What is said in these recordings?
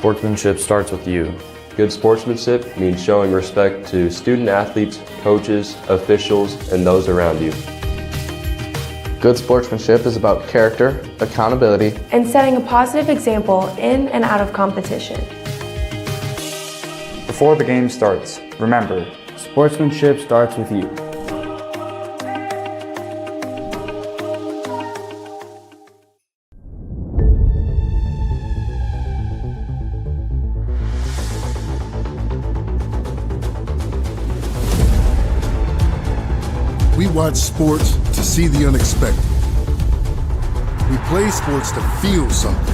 sportsmanship starts with you. Good sportsmanship means showing respect to student athletes, coaches, officials, and those around you. Good sportsmanship is about character, accountability, and setting a positive example in and out of competition. Before the game starts, remember, sportsmanship starts with you. We watch sports to see the unexpected. We play sports to feel something.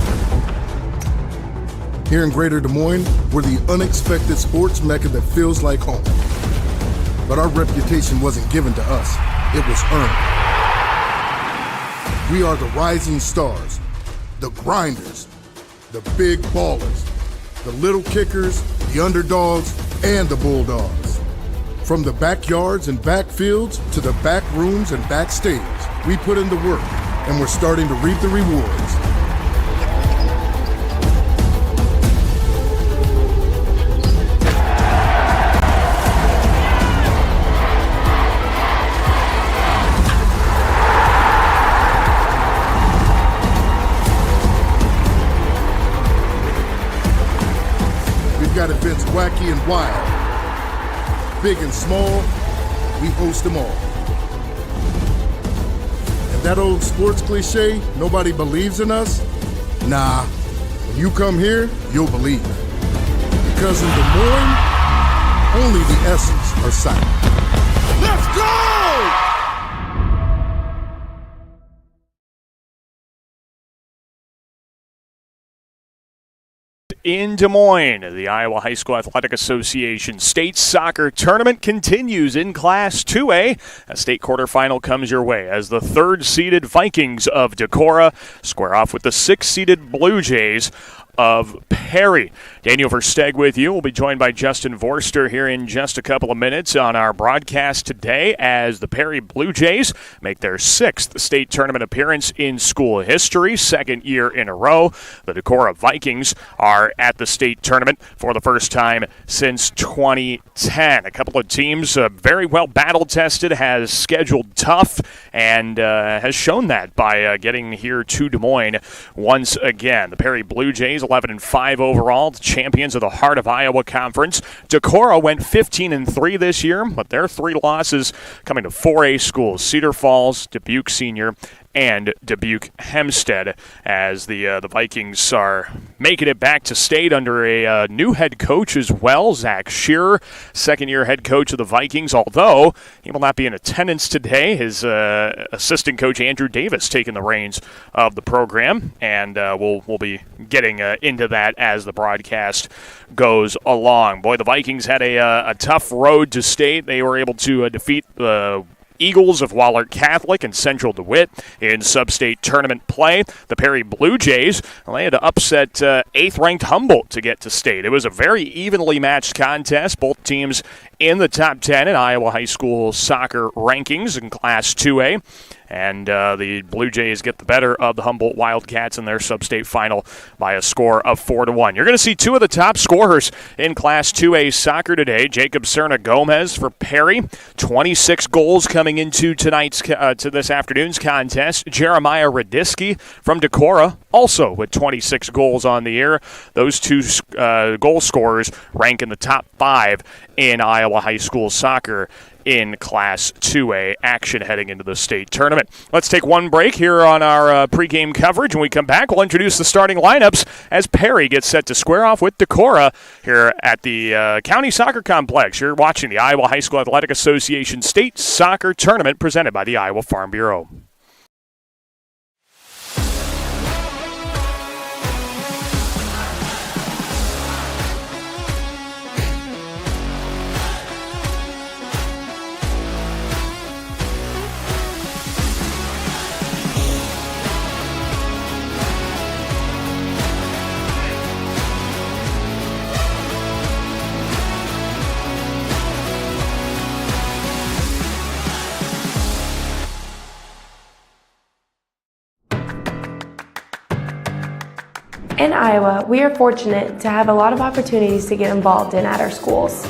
Here in Greater Des Moines, we're the unexpected sports mecca that feels like home. But our reputation wasn't given to us, it was earned. We are the rising stars, the grinders, the big ballers, the little kickers, the underdogs, and the bulldogs. From the backyards and backfields to the back rooms and backstage, we put in the work, and we're starting to reap the rewards. We've got events wacky and wild. Big and small, we host them all. And that old sports cliche, nobody believes in us? Nah, when you come here, you'll believe. Because in Des Moines, only the essence are silent. Let's go! In Des Moines, the Iowa High School Athletic Association State Soccer Tournament continues in Class 2A. A state quarterfinal comes your way as the third-seeded Vikings of Decorah square off with the sixth-seeded Blue Jays of Perry. Daniel Versteg with you. We'll be joined by Justin Vorster here in just a couple of minutes on our broadcast today as the Perry Blue Jays make their sixth state tournament appearance in school history, second year in a row. The Decorah Vikings are at the state tournament for the first time since 2010. A couple of teams very well battle-tested, has scheduled tough, and has shown that by getting here to Des Moines once again. The Perry Blue Jays 11-5 overall, the champions of the Heart of Iowa Conference. Decorah went 15-3 this year, but their three losses coming to 4A schools: Cedar Falls, Dubuque Senior, and Dubuque Hempstead, as the Vikings are making it back to state under a new head coach as well, Zach Shearer, second-year head coach of the Vikings, although he will not be in attendance today. His assistant coach, Andrew Davis, taking the reins of the program, and we'll be getting into that as the broadcast goes along. Boy, the Vikings had a tough road to state. They were able to defeat the Eagles of Wahlert Catholic and Central DeWitt in sub-state tournament play. The Perry Blue Jays, they had to upset 8th-ranked Humboldt to get to state. It was a very evenly matched contest. Both teams in the top 10 in Iowa high school soccer rankings in Class 2A. And the Blue Jays get the better of the Humboldt Wildcats in their sub-state final by a score of 4-1. You're going to see two of the top scorers in Class 2A soccer today. Jacob Serna Gomez for Perry, 26 goals coming into to this afternoon's contest. Jeremiah Radisky from Decorah, also with 26 goals on the year. Those two goal scorers rank in the top 5 in Iowa high school soccer in Class 2A action heading into the state tournament. Let's take one break here on our pregame coverage. When we come back, we'll introduce the starting lineups as Perry gets set to square off with Decorah here at the County Soccer Complex. You're watching the Iowa High School Athletic Association State Soccer Tournament presented by the Iowa Farm Bureau. In Iowa, we are fortunate to have a lot of opportunities to get involved in at our schools.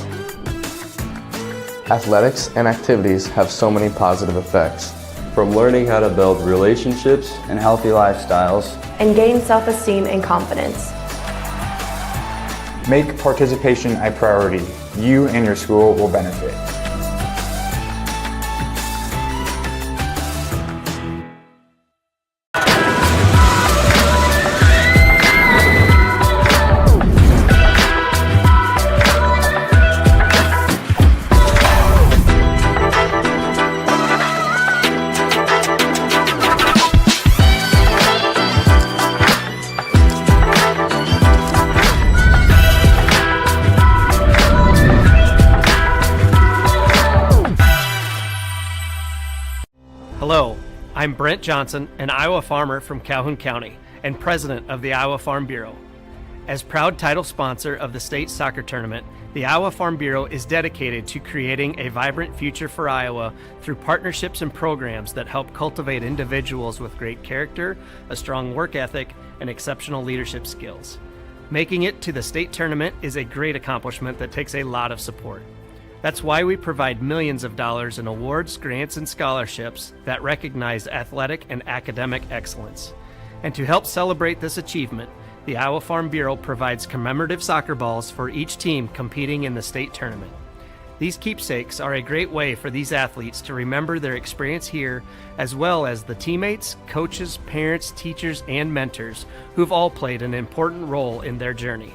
Athletics and activities have so many positive effects. From learning how to build relationships And healthy lifestyles. And gain self-esteem and confidence. Make participation a priority. You and your school will benefit. Hello, I'm Brent Johnson, an Iowa farmer from Calhoun County and president of the Iowa Farm Bureau. As proud title sponsor of the state soccer tournament, the Iowa Farm Bureau is dedicated to creating a vibrant future for Iowa through partnerships and programs that help cultivate individuals with great character, a strong work ethic, and exceptional leadership skills. Making it to the state tournament is a great accomplishment that takes a lot of support. That's why we provide millions of dollars in awards, grants, and scholarships that recognize athletic and academic excellence. And to help celebrate this achievement, the Iowa Farm Bureau provides commemorative soccer balls for each team competing in the state tournament. These keepsakes are a great way for these athletes to remember their experience here, as well as the teammates, coaches, parents, teachers, and mentors who've all played an important role in their journey.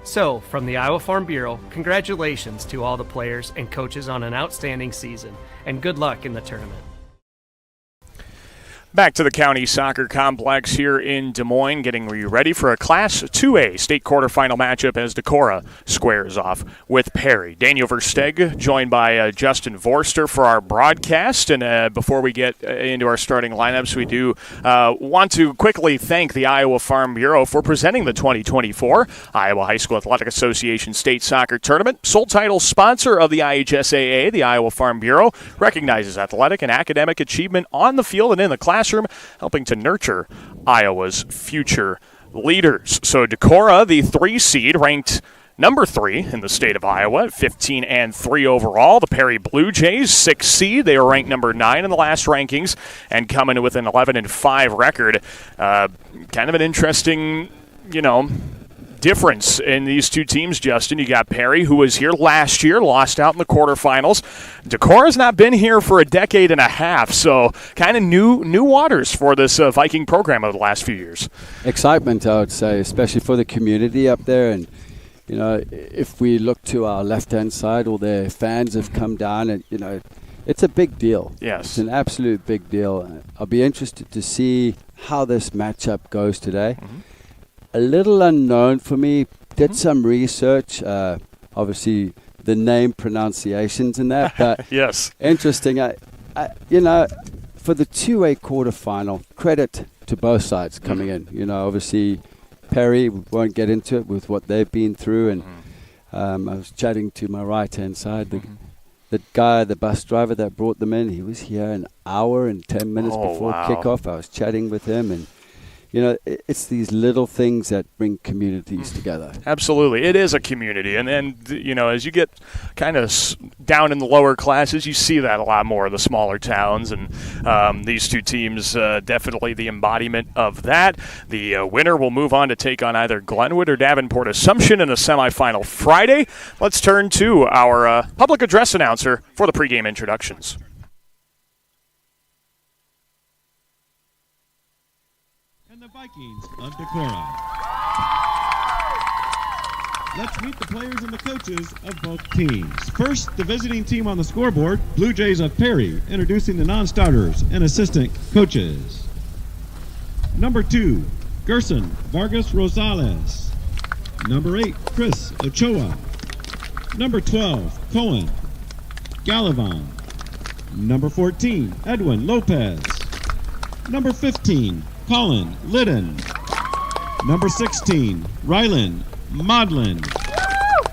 So, from the Iowa Farm Bureau, congratulations to all the players and coaches on an outstanding season, and good luck in the tournament. Back to the county soccer complex here in Des Moines, getting you ready for a Class 2A state quarterfinal matchup as Decorah squares off with Perry. Daniel Versteg joined by Justin Vorster for our broadcast. And before we get into our starting lineups, we do want to quickly thank the Iowa Farm Bureau for presenting the 2024 Iowa High School Athletic Association State Soccer Tournament. Sole title sponsor of the IHSAA, the Iowa Farm Bureau recognizes athletic and academic achievement on the field and in the classroom, helping to nurture Iowa's future leaders. So Decorah, the 3 seed, ranked number 3 in the state of Iowa, 15-3 overall. The Perry Blue Jays, 6 seed. They were ranked number 9 in the last rankings and coming in with an 11-5 record. Kind of an interesting, difference in these two teams, Justin. You got Perry, who was here last year, lost out in the quarterfinals. Decorah's not been here for a decade and a half, so kind of new waters for this Viking program over the last few years. Excitement, I would say, especially for the community up there. And, if we look to our left-hand side, all their fans have come down, and, it's a big deal. Yes. It's an absolute big deal. I'll be interested to see how this matchup goes today. Mm-hmm. A little unknown for me. Did some research, obviously the name pronunciations and that, but yes, interesting. For the 2A quarterfinal, credit to both sides coming in. Obviously Perry, we won't get into it with what they've been through, and I was chatting to my right-hand side. The guy, the bus driver that brought them in, he was here an hour and 10 minutes before kickoff. I was chatting with him, and it's these little things that bring communities together. Absolutely. It is a community. And then, as you get kind of down in the lower classes, you see that a lot more in the smaller towns. And these two teams, definitely the embodiment of that. The winner will move on to take on either Glenwood or Davenport Assumption in a semifinal Friday. Let's turn to our public address announcer for the pregame introductions. The Vikings of Decorah. Let's meet the players and the coaches of both teams. First, the visiting team on the scoreboard, Blue Jays of Perry, introducing the non-starters and assistant coaches. Number 2, Gerson Vargas Rosales. Number 8, Chris Ochoa. Number 12, Cohen Gallivan. Number 14, Edwin Lopez. Number 15, Colin Liddon. Number 16, Rylan Modlin.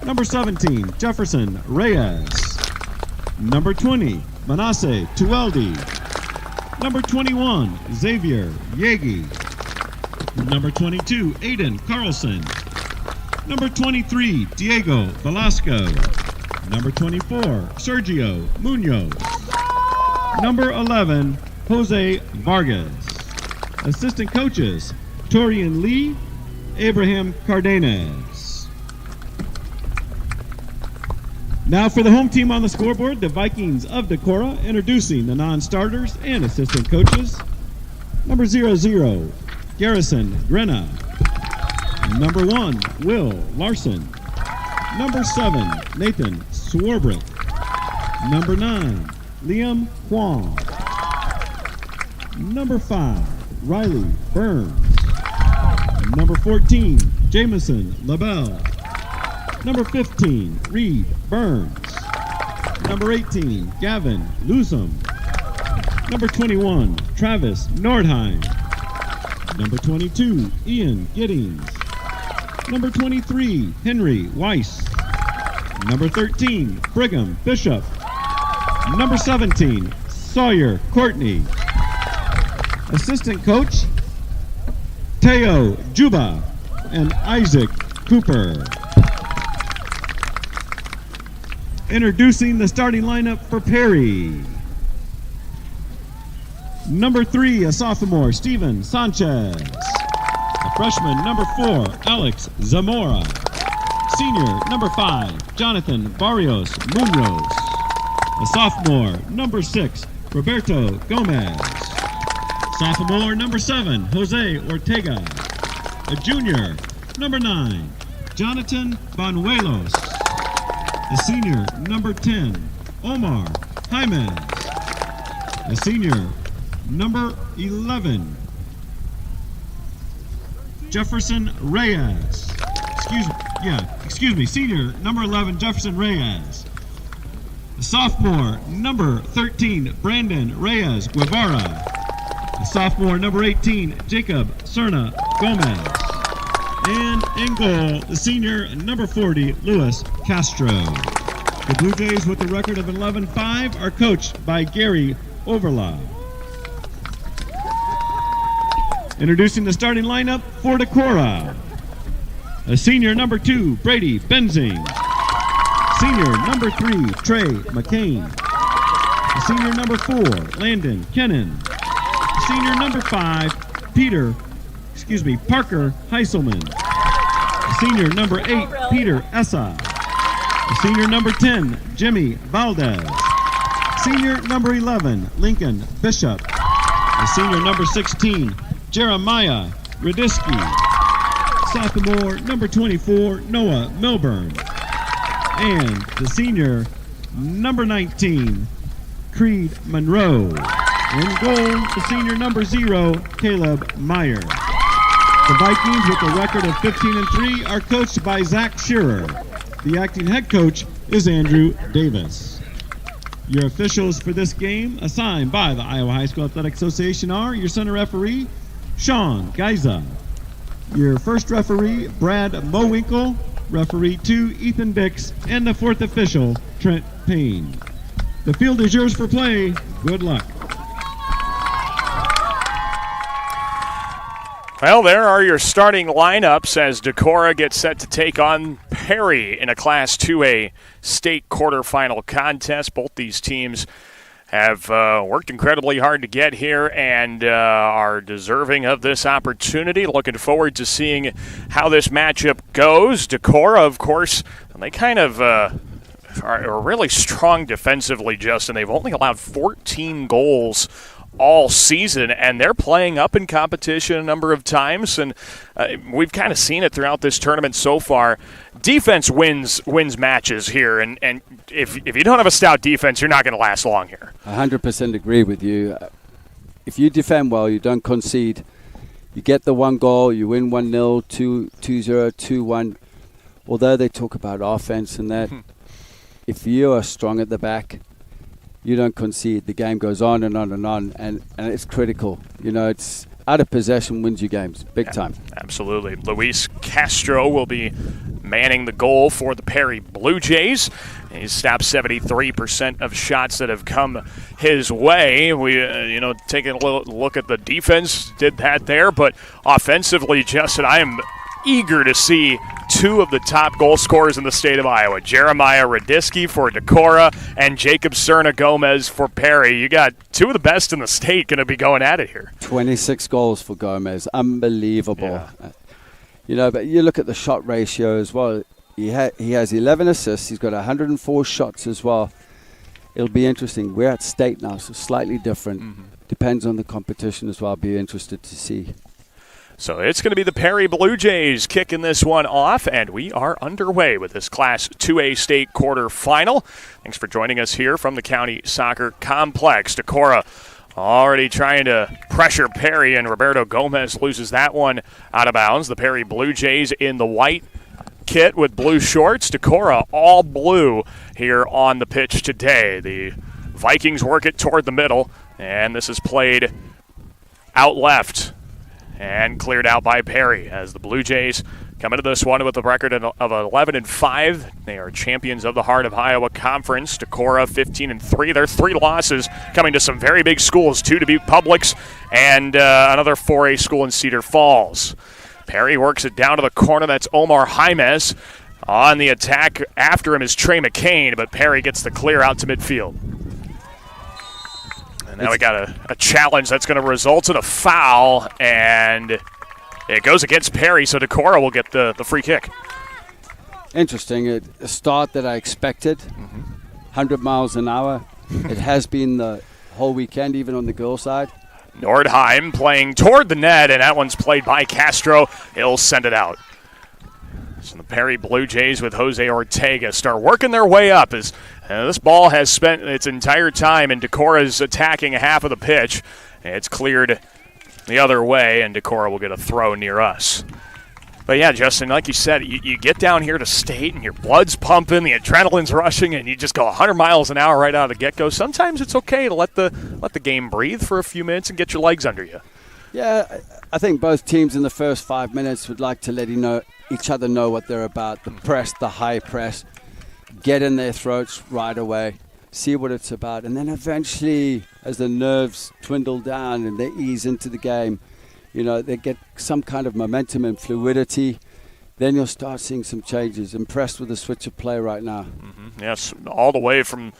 Number 17, Jefferson Reyes. Number 20, Manasseh Tueldi. Number 21, Xavier Yegi. Number 22, Aiden Carlson. Number 23, Diego Velasco. Number 24, Sergio Munoz. Number 11, Jose Vargas. Assistant coaches, Torian Lee, Abraham Cardenas. Now for the home team on the scoreboard, the Vikings of Decorah, introducing the non-starters and assistant coaches. Number 00, Garrison Grenna. Number 1, Will Larson. Number 7, Nathan Swarbrick. Number 9, Liam Kwong. Number 5, Riley Burns. Number 14, Jameson LaBelle. Number 15, Reed Burns. Number 18, Gavin Lusum. Number 21, Travis Nordheim. Number 22, Ian Giddings. Number 23, Henry Weiss. Number 13, Brigham Bishop. Number 17, Sawyer Courtney. Assistant coach, Teo Juba and Isaac Cooper. Introducing the starting lineup for Perry. Number 3, a sophomore, Steven Sanchez. A freshman, number 4, Alex Zamora. Senior, number 5, Jonathan Barrios Munoz. A sophomore, number 6, Roberto Gomez. Sophomore, number 7, Jose Ortega. A junior, number 9, Jonathan Banuelos. A senior, number 10, Omar Jaimez. A senior, number 11, Jefferson Reyes. Excuse me, senior, number 11, Jefferson Reyes. A sophomore, number 13, Brandon Reyes Guevara. A sophomore, number 18, Jacob Serna Gomez. And in goal, the senior, number 40, Luis Castro. The Blue Jays, with a record of 11-5, are coached by Gary Overlaw. Introducing the starting lineup for Decorah. A senior, number 2, Brady Benzing. Senior, number 3, Trey McCain. A senior, number 4, Landon Kennan. A senior, number 5, Parker Heiselman. A senior, number 8, Peter Essa. A senior, number 10, Jimmy Valdez. Senior, number 11, Lincoln Bishop. A senior, number 16, Jeremiah Radisky. Sophomore, number 24, Noah Milburn. And the senior, number 19, Creed Monroe. In goal, the senior, number 0, Caleb Meyer. The Vikings, with a record of 15-3, are coached by Zach Shearer. The acting head coach is Andrew Davis. Your officials for this game, assigned by the Iowa High School Athletic Association, are your center referee, Sean Geiza. Your first referee, Brad Mowinkle. Referee 2, Ethan Dix. And the fourth official, Trent Payne. The field is yours for play. Good luck. Well, there are your starting lineups as Decorah gets set to take on Perry in a Class 2A state quarterfinal contest. Both these teams have worked incredibly hard to get here and are deserving of this opportunity. Looking forward to seeing how this matchup goes. Decorah, of course, they kind of are really strong defensively, Justin. They've only allowed 14 goals all season, and they're playing up in competition a number of times, and we've kind of seen it throughout this tournament so far. Defense wins matches here, and if you don't have a stout defense, you're not going to last long here. 100% agree with you. If you defend well, you don't concede, you get the one goal, you win 1-0, 2-0, 2-1. Although they talk about offense and that, if you are strong at the back, you don't concede. The game goes on and on and on, and it's critical. You know, it's out of possession wins you games, big time. Absolutely. Luis Castro will be manning the goal for the Perry Blue Jays. He's snapped 73% of shots that have come his way. We, taking a little look at the defense, did that there. But offensively, Justin, I am eager to see two of the top goal scorers in the state of Iowa. Jeremiah Radisky for Decorah and Jacob Cerna Gomez for Perry. You got two of the best in the state going to be going at it here. 26 goals for Gomez. Unbelievable. Yeah. But you look at the shot ratio as well. He has 11 assists. He's got 104 shots as well. It'll be interesting. We're at state now, so slightly different. Depends on the competition as well. I'll be interested to see. So it's going to be the Perry Blue Jays kicking this one off, and we are underway with this Class 2A state quarterfinal. Thanks for joining us here from the County Soccer Complex. Decorah already trying to pressure Perry, and Roberto Gomez loses that one out of bounds. The Perry Blue Jays in the white kit with blue shorts. Decorah all blue here on the pitch today. The Vikings work it toward the middle, and this is played out left and cleared out by Perry as the Blue Jays come into this one with a record of 11-5. They are champions of the Heart of Iowa Conference. Decorah 15-3. Their 3 losses coming to some very big schools, 2 Dubuque Publics and another 4A school in Cedar Falls. Perry works it down to the corner. That's Omar Jaimes. On the attack after him is Trey McCain, but Perry gets the clear out to midfield. And now we got a challenge that's going to result in a foul, and it goes against Perry, so Decorah will get the free kick. Interesting. A start that I expected. 100 miles an hour. It has been the whole weekend, even on the girls' side. Nordheim playing toward the net, and that one's played by Castro. He'll send it out. So the Perry Blue Jays with Jose Ortega start working their way up as this ball has spent its entire time in Decorah's attacking half of the pitch. It's cleared the other way, and Decorah will get a throw near us. But yeah, Justin, like you said, you get down here to state and your blood's pumping, the adrenaline's rushing, and you just go 100 miles an hour right out of the get-go. Sometimes it's okay to let the game breathe for a few minutes and get your legs under you. Yeah, I think both teams in the first 5 minutes would like to let each other know what they're about. The press, the high press, get in their throats right away, see what it's about. And then eventually, as the nerves dwindle down and they ease into the game, they get some kind of momentum and fluidity. Then you'll start seeing some changes. Impressed with the switch of play right now. Yes, all the way from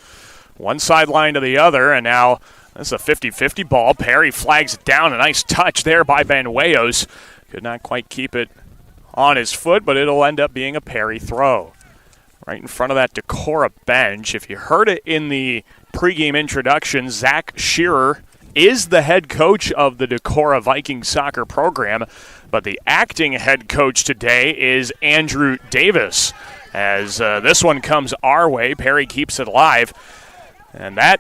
one sideline to the other, and now this is a 50-50 ball. Perry flags it down. A nice touch there by Banuelos. Could not quite keep it on his foot, but it'll end up being a Perry throw. Right in front of that Decorah bench. If you heard it in the pregame introduction, Zach Shearer is the head coach of the Decorah Vikings soccer program, but the acting head coach today is Andrew Davis. As this one comes our way, Perry keeps it alive, and that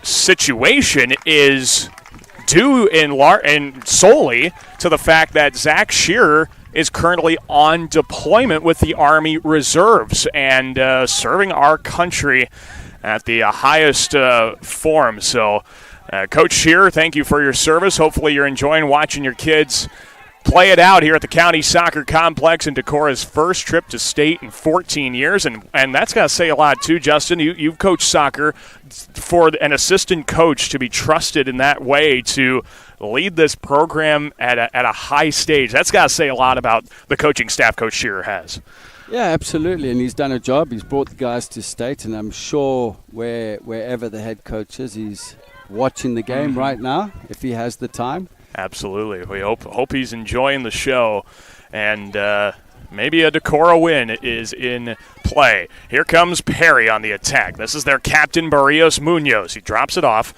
situation is due in solely to the fact that Zach Shearer is currently on deployment with the Army Reserves and serving our country at the highest form. So, Coach Shearer, thank you for your service. Hopefully you're enjoying watching your kids play it out here at the County Soccer Complex in Decorah's first trip to state in 14 years. And that's got to say a lot, too, Justin. You've coached soccer. For an assistant coach to be trusted in that way to lead this program at a high stage, that's got to say a lot about the coaching staff Coach Shearer has. Yeah, absolutely, and he's done a job. He's brought the guys to state, and I'm sure wherever the head coach is, he's watching the game right now if he has the time. Absolutely. We hope he's enjoying the show, and maybe a Decorah win is in play. Here comes Perry on the attack. This is their captain, Barrios Munoz. He drops it off,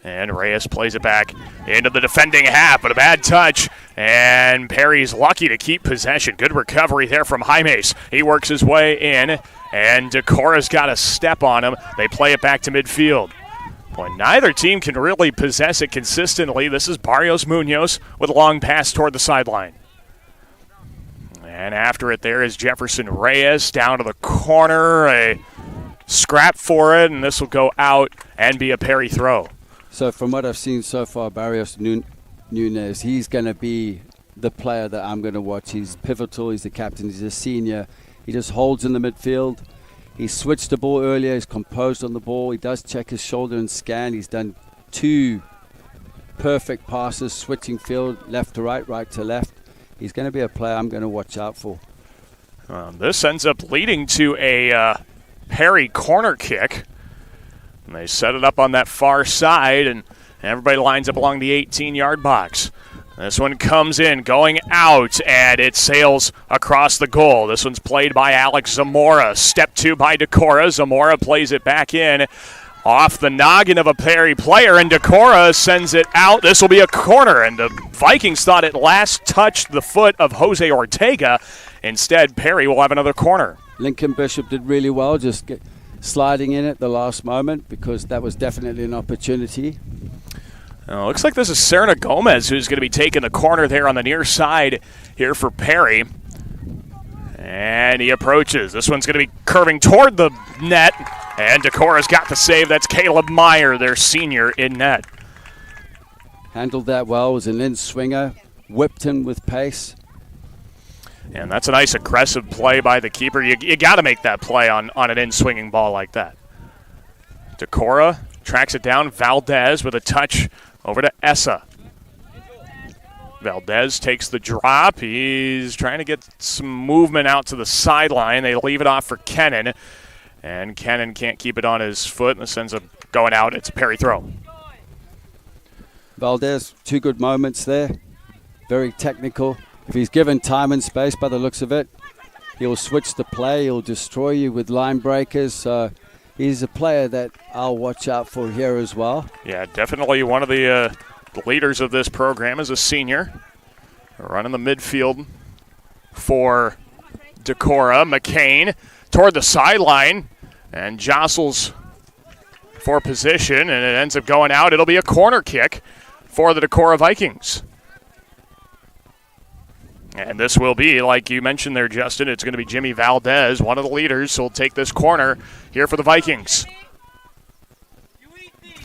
and Reyes plays it back into the defending half, but a bad touch, and Perry's lucky to keep possession. Good recovery there from Jaimes. He works his way in, and Decorah's got a step on him. They play it back to midfield. Boy, neither team can really possess it consistently. This is Barrios Munoz with a long pass toward the sideline. And after it there is Jefferson Reyes down to the corner. A scrap for it, and this will go out and be a Perry throw. So from what I've seen so far, Barrios Nunez, he's going to be the player that I'm going to watch. He's pivotal. He's the captain. He's a senior. He just holds in the midfield. He switched the ball earlier. He's composed on the ball. He does check his shoulder and scan. He's done 2 perfect passes, switching field, left to right, right to left. He's going to be a player I'm going to watch out for. This ends up leading to a Perry corner kick. And they set it up on that far side, and everybody lines up along the 18-yard box. This one comes in, going out, and it sails across the goal. This one's played by Alex Zamora. Step 2 by Decorah. Zamora plays it back in off the noggin of a Perry player, and Decorah sends it out. This will be a corner, and the Vikings thought it last touched the foot of Jose Ortega. Instead, Perry will have another corner. Lincoln Bishop did really well, just sliding in at the last moment, because that was definitely an opportunity. Looks like this is Serna Gomez who's going to be taking the corner there on the near side here for Perry. And he approaches. This one's going to be curving toward the net. And Decorah's got the save. That's Caleb Meyer, their senior, in net. Handled that well. Was an in-swinger. Whipped him with pace. And that's a nice aggressive play by the keeper. You got to make that play on an in-swinging ball like that. Decorah tracks it down. Valdez with a touch over to IHSAA. Valdez takes the drop. He's trying to get some movement out to the sideline. They leave it off for Kennan. And Kennan can't keep it on his foot, and this ends up going out. It's a Perry throw. Valdez, 2 good moments there. Very technical. If he's given time and space by the looks of it, he'll switch the play. He'll destroy you with line breakers. He's a player that I'll watch out for here as well. Yeah, definitely one of the leaders of this program is a senior. Running the midfield for Decorah. McCain toward the sideline and jostles for position, and it ends up going out. It'll be a corner kick for the Decorah Vikings. And this will be, like you mentioned there, Justin, it's going to be Jimmy Valdez, one of the leaders, so he'll take this corner here for the Vikings.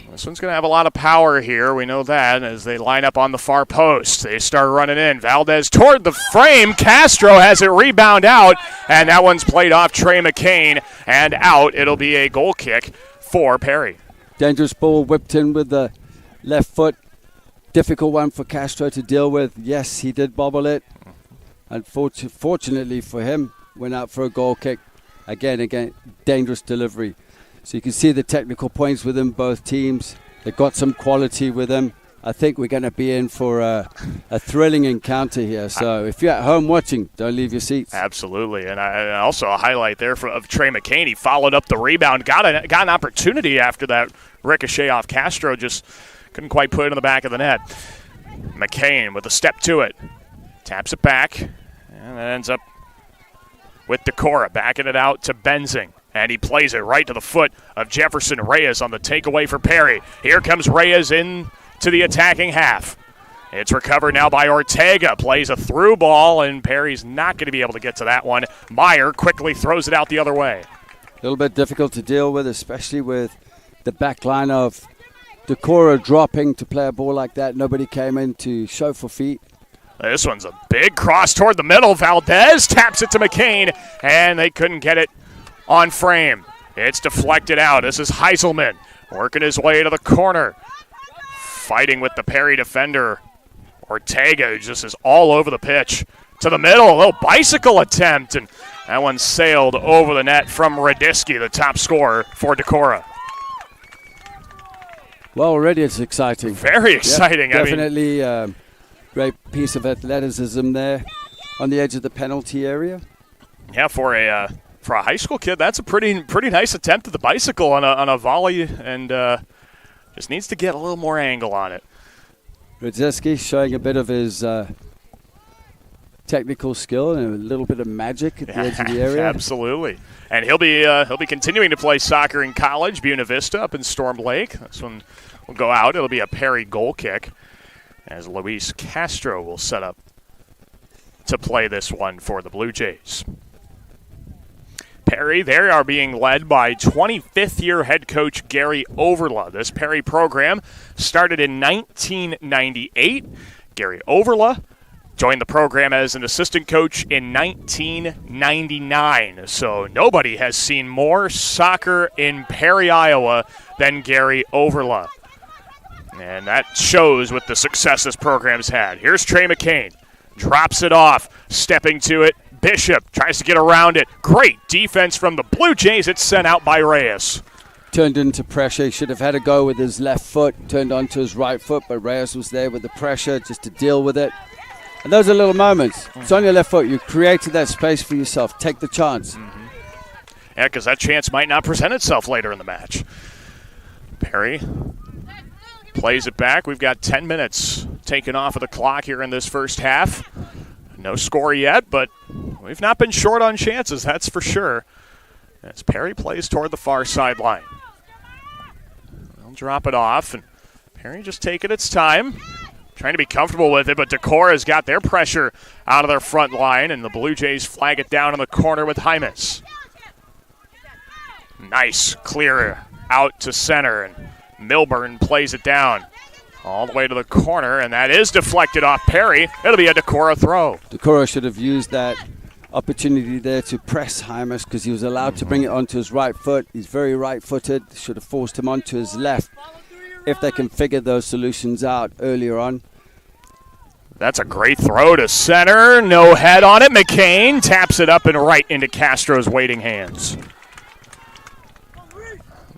This one's going to have a lot of power here, we know that, as they line up on the far post. They start running in. Valdez toward the frame. Castro has it rebound out, and that one's played off Trey McCain and out. It'll be a goal kick for Perry. Dangerous ball whipped in with the left foot. Difficult one for Castro to deal with. Yes, he did bobble it. Unfortunately for him, went out for a goal kick. Again, dangerous delivery. So you can see the technical points within both teams. They've got some quality with them. I think we're going to be in for a thrilling encounter here. So if you're at home watching, don't leave your seats. Absolutely. And also a highlight there of Trey McCain. He followed up the rebound, got an opportunity after that ricochet off Castro, just couldn't quite put it in the back of the net. McCain with a step to it. Taps it back, and that ends up with Decorah backing it out to Benzing. And he plays it right to the foot of Jefferson Reyes on the takeaway for Perry. Here comes Reyes in to the attacking half. It's recovered now by Ortega. Plays a through ball, and Perry's not going to be able to get to that one. Meyer quickly throws it out the other way. A little bit difficult to deal with, especially with the back line of Decorah dropping to play a ball like that. Nobody came in to show for feet. This one's a big cross toward the middle. Valdez taps it to McCain, and they couldn't get it on frame. It's deflected out. This is Heiselman working his way to the corner. Fighting with the Perry defender. Ortega just is all over the pitch. To the middle, a little bicycle attempt, and that one sailed over the net from Radisky, the top scorer for Decorah. Well, already it's exciting. Very exciting. Yep, definitely. Great piece of athleticism there on the edge of the penalty area. Yeah, for a high school kid, that's a pretty nice attempt at the bicycle on a volley, and just needs to get a little more angle on it. Radzinski showing a bit of his technical skill and a little bit of magic at the edge of the area. Absolutely, and he'll be continuing to play soccer in college, Buena Vista up in Storm Lake. This one will go out. It'll be a Perry goal kick, as Luis Castro will set up to play this one for the Blue Jays. Perry, they are being led by 25th-year head coach Gary Overla. This Perry program started in 1998. Gary Overla Joined the program as an assistant coach in 1999. So nobody has seen more soccer in Perry, Iowa than Gary Overla. And that shows with the success this program's had. Here's Trey McCain. Drops it off. Stepping to it. Bishop tries to get around it. Great defense from the Blue Jays. It's sent out by Reyes. Turned into pressure. He should have had a go with his left foot. Turned onto his right foot, but Reyes was there with the pressure just to deal with it. And those are little moments. It's on your left foot. You created that space for yourself. Take the chance. Mm-hmm. Yeah, because that chance might not present itself later in the match. Perry plays it back. We've got 10 minutes taken off of the clock here in this first half. No score yet, but we've not been short on chances, that's for sure. As Perry plays toward the far sideline. They'll drop it off, and Perry just taking its time. Trying to be comfortable with it, but Decorah has got their pressure out of their front line, and the Blue Jays flag it down in the corner with Hymas. Nice clear out to center, and Milburn plays it down all the way to the corner, and that is deflected off Perry. It'll be a Decorah throw. Decorah should have used that opportunity there to press Hymas because he was allowed to bring it onto his right foot. He's very right-footed. Should have forced him onto his left. If they can figure those solutions out earlier on. That's a great throw to center. No head on it. McCain taps it up and right into Castro's waiting hands.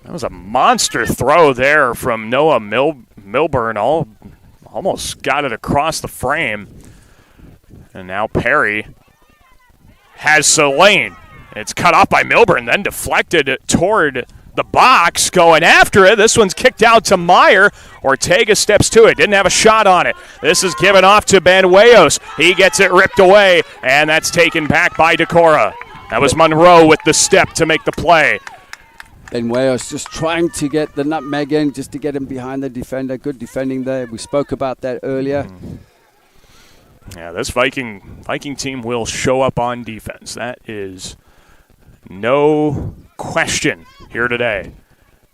That was a monster throw there from Noah Milburn. Almost got it across the frame. And now Perry has Selene. It's cut off by Milburn, then deflected toward the box, going after it. This one's kicked out to Meyer. Ortega steps to it. Didn't have a shot on it. This is given off to Banuelos. He gets it ripped away, and that's taken back by Decorah. That was Monroe with the step to make the play. Banuelos just trying to get the nutmeg in, just to get him behind the defender. Good defending there. We spoke about that earlier. Yeah, this Viking team will show up on defense. That is no question here today.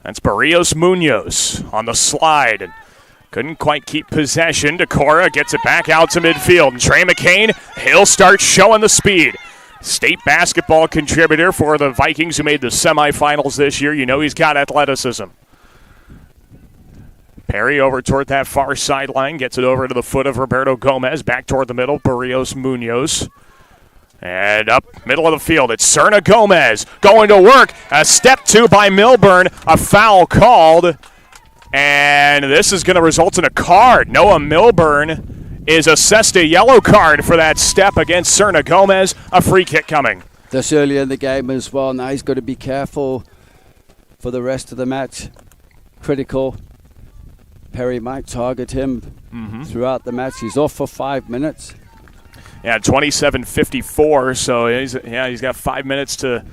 That's Barrios Munoz on the slide and couldn't quite keep possession. Decorah gets it back out to midfield. And Trey McCain, he'll start showing the speed. State basketball contributor for the Vikings who made the semifinals this year. You know he's got athleticism. Perry over toward that far sideline, gets it over to the foot of Roberto Gomez. Back toward the middle, Barrios Munoz. And up middle of the field, it's Serna Gomez going to work. A step two by Milburn, a foul called. And this is going to result in a card. Noah Milburn is assessed a yellow card for that step against Serna Gomez. A free kick coming. This early in the game as well. Now he's got to be careful for the rest of the match. Critical. Perry might target him throughout the match. He's off for 5 minutes. Yeah, 27:54. So he's got 5 minutes to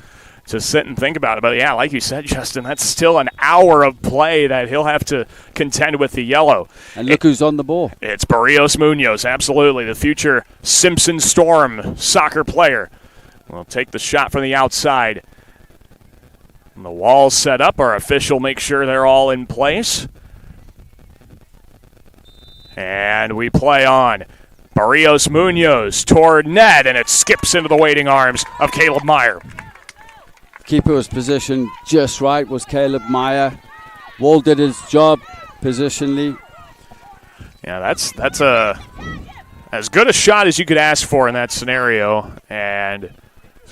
sit and think about it. But yeah, like you said, Justin, that's still an hour of play that he'll have to contend with the yellow. And look who's on the ball. It's Barrios Munoz, absolutely, the future Simpson Storm soccer player. We'll take the shot from the outside. And the wall's set up. Our official makes sure they're all in place. And we play on. Barrios Munoz toward net, and it skips into the waiting arms of Caleb Meyer. Keeper was positioned just right, was Caleb Meyer. Wall did his job positionally. Yeah, that's as good a shot as you could ask for in that scenario, and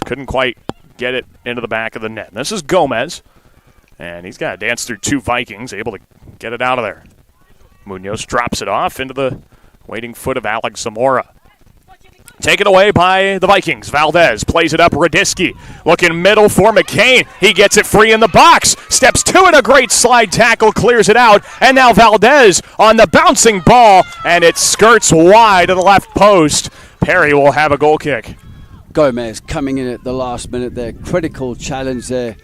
couldn't quite get it into the back of the net. This is Gomez, and he's got to dance through two Vikings, able to get it out of there. Munoz drops it off into the waiting foot of Alex Zamora. Taken away by the Vikings. Valdez plays it up. Radisky looking middle for McCain. He gets it free in the box. Steps to it. A great slide tackle. Clears it out. And now Valdez on the bouncing ball. And it skirts wide of the left post. Perry will have a goal kick. Gomez coming in at the last minute there. Critical challenge there.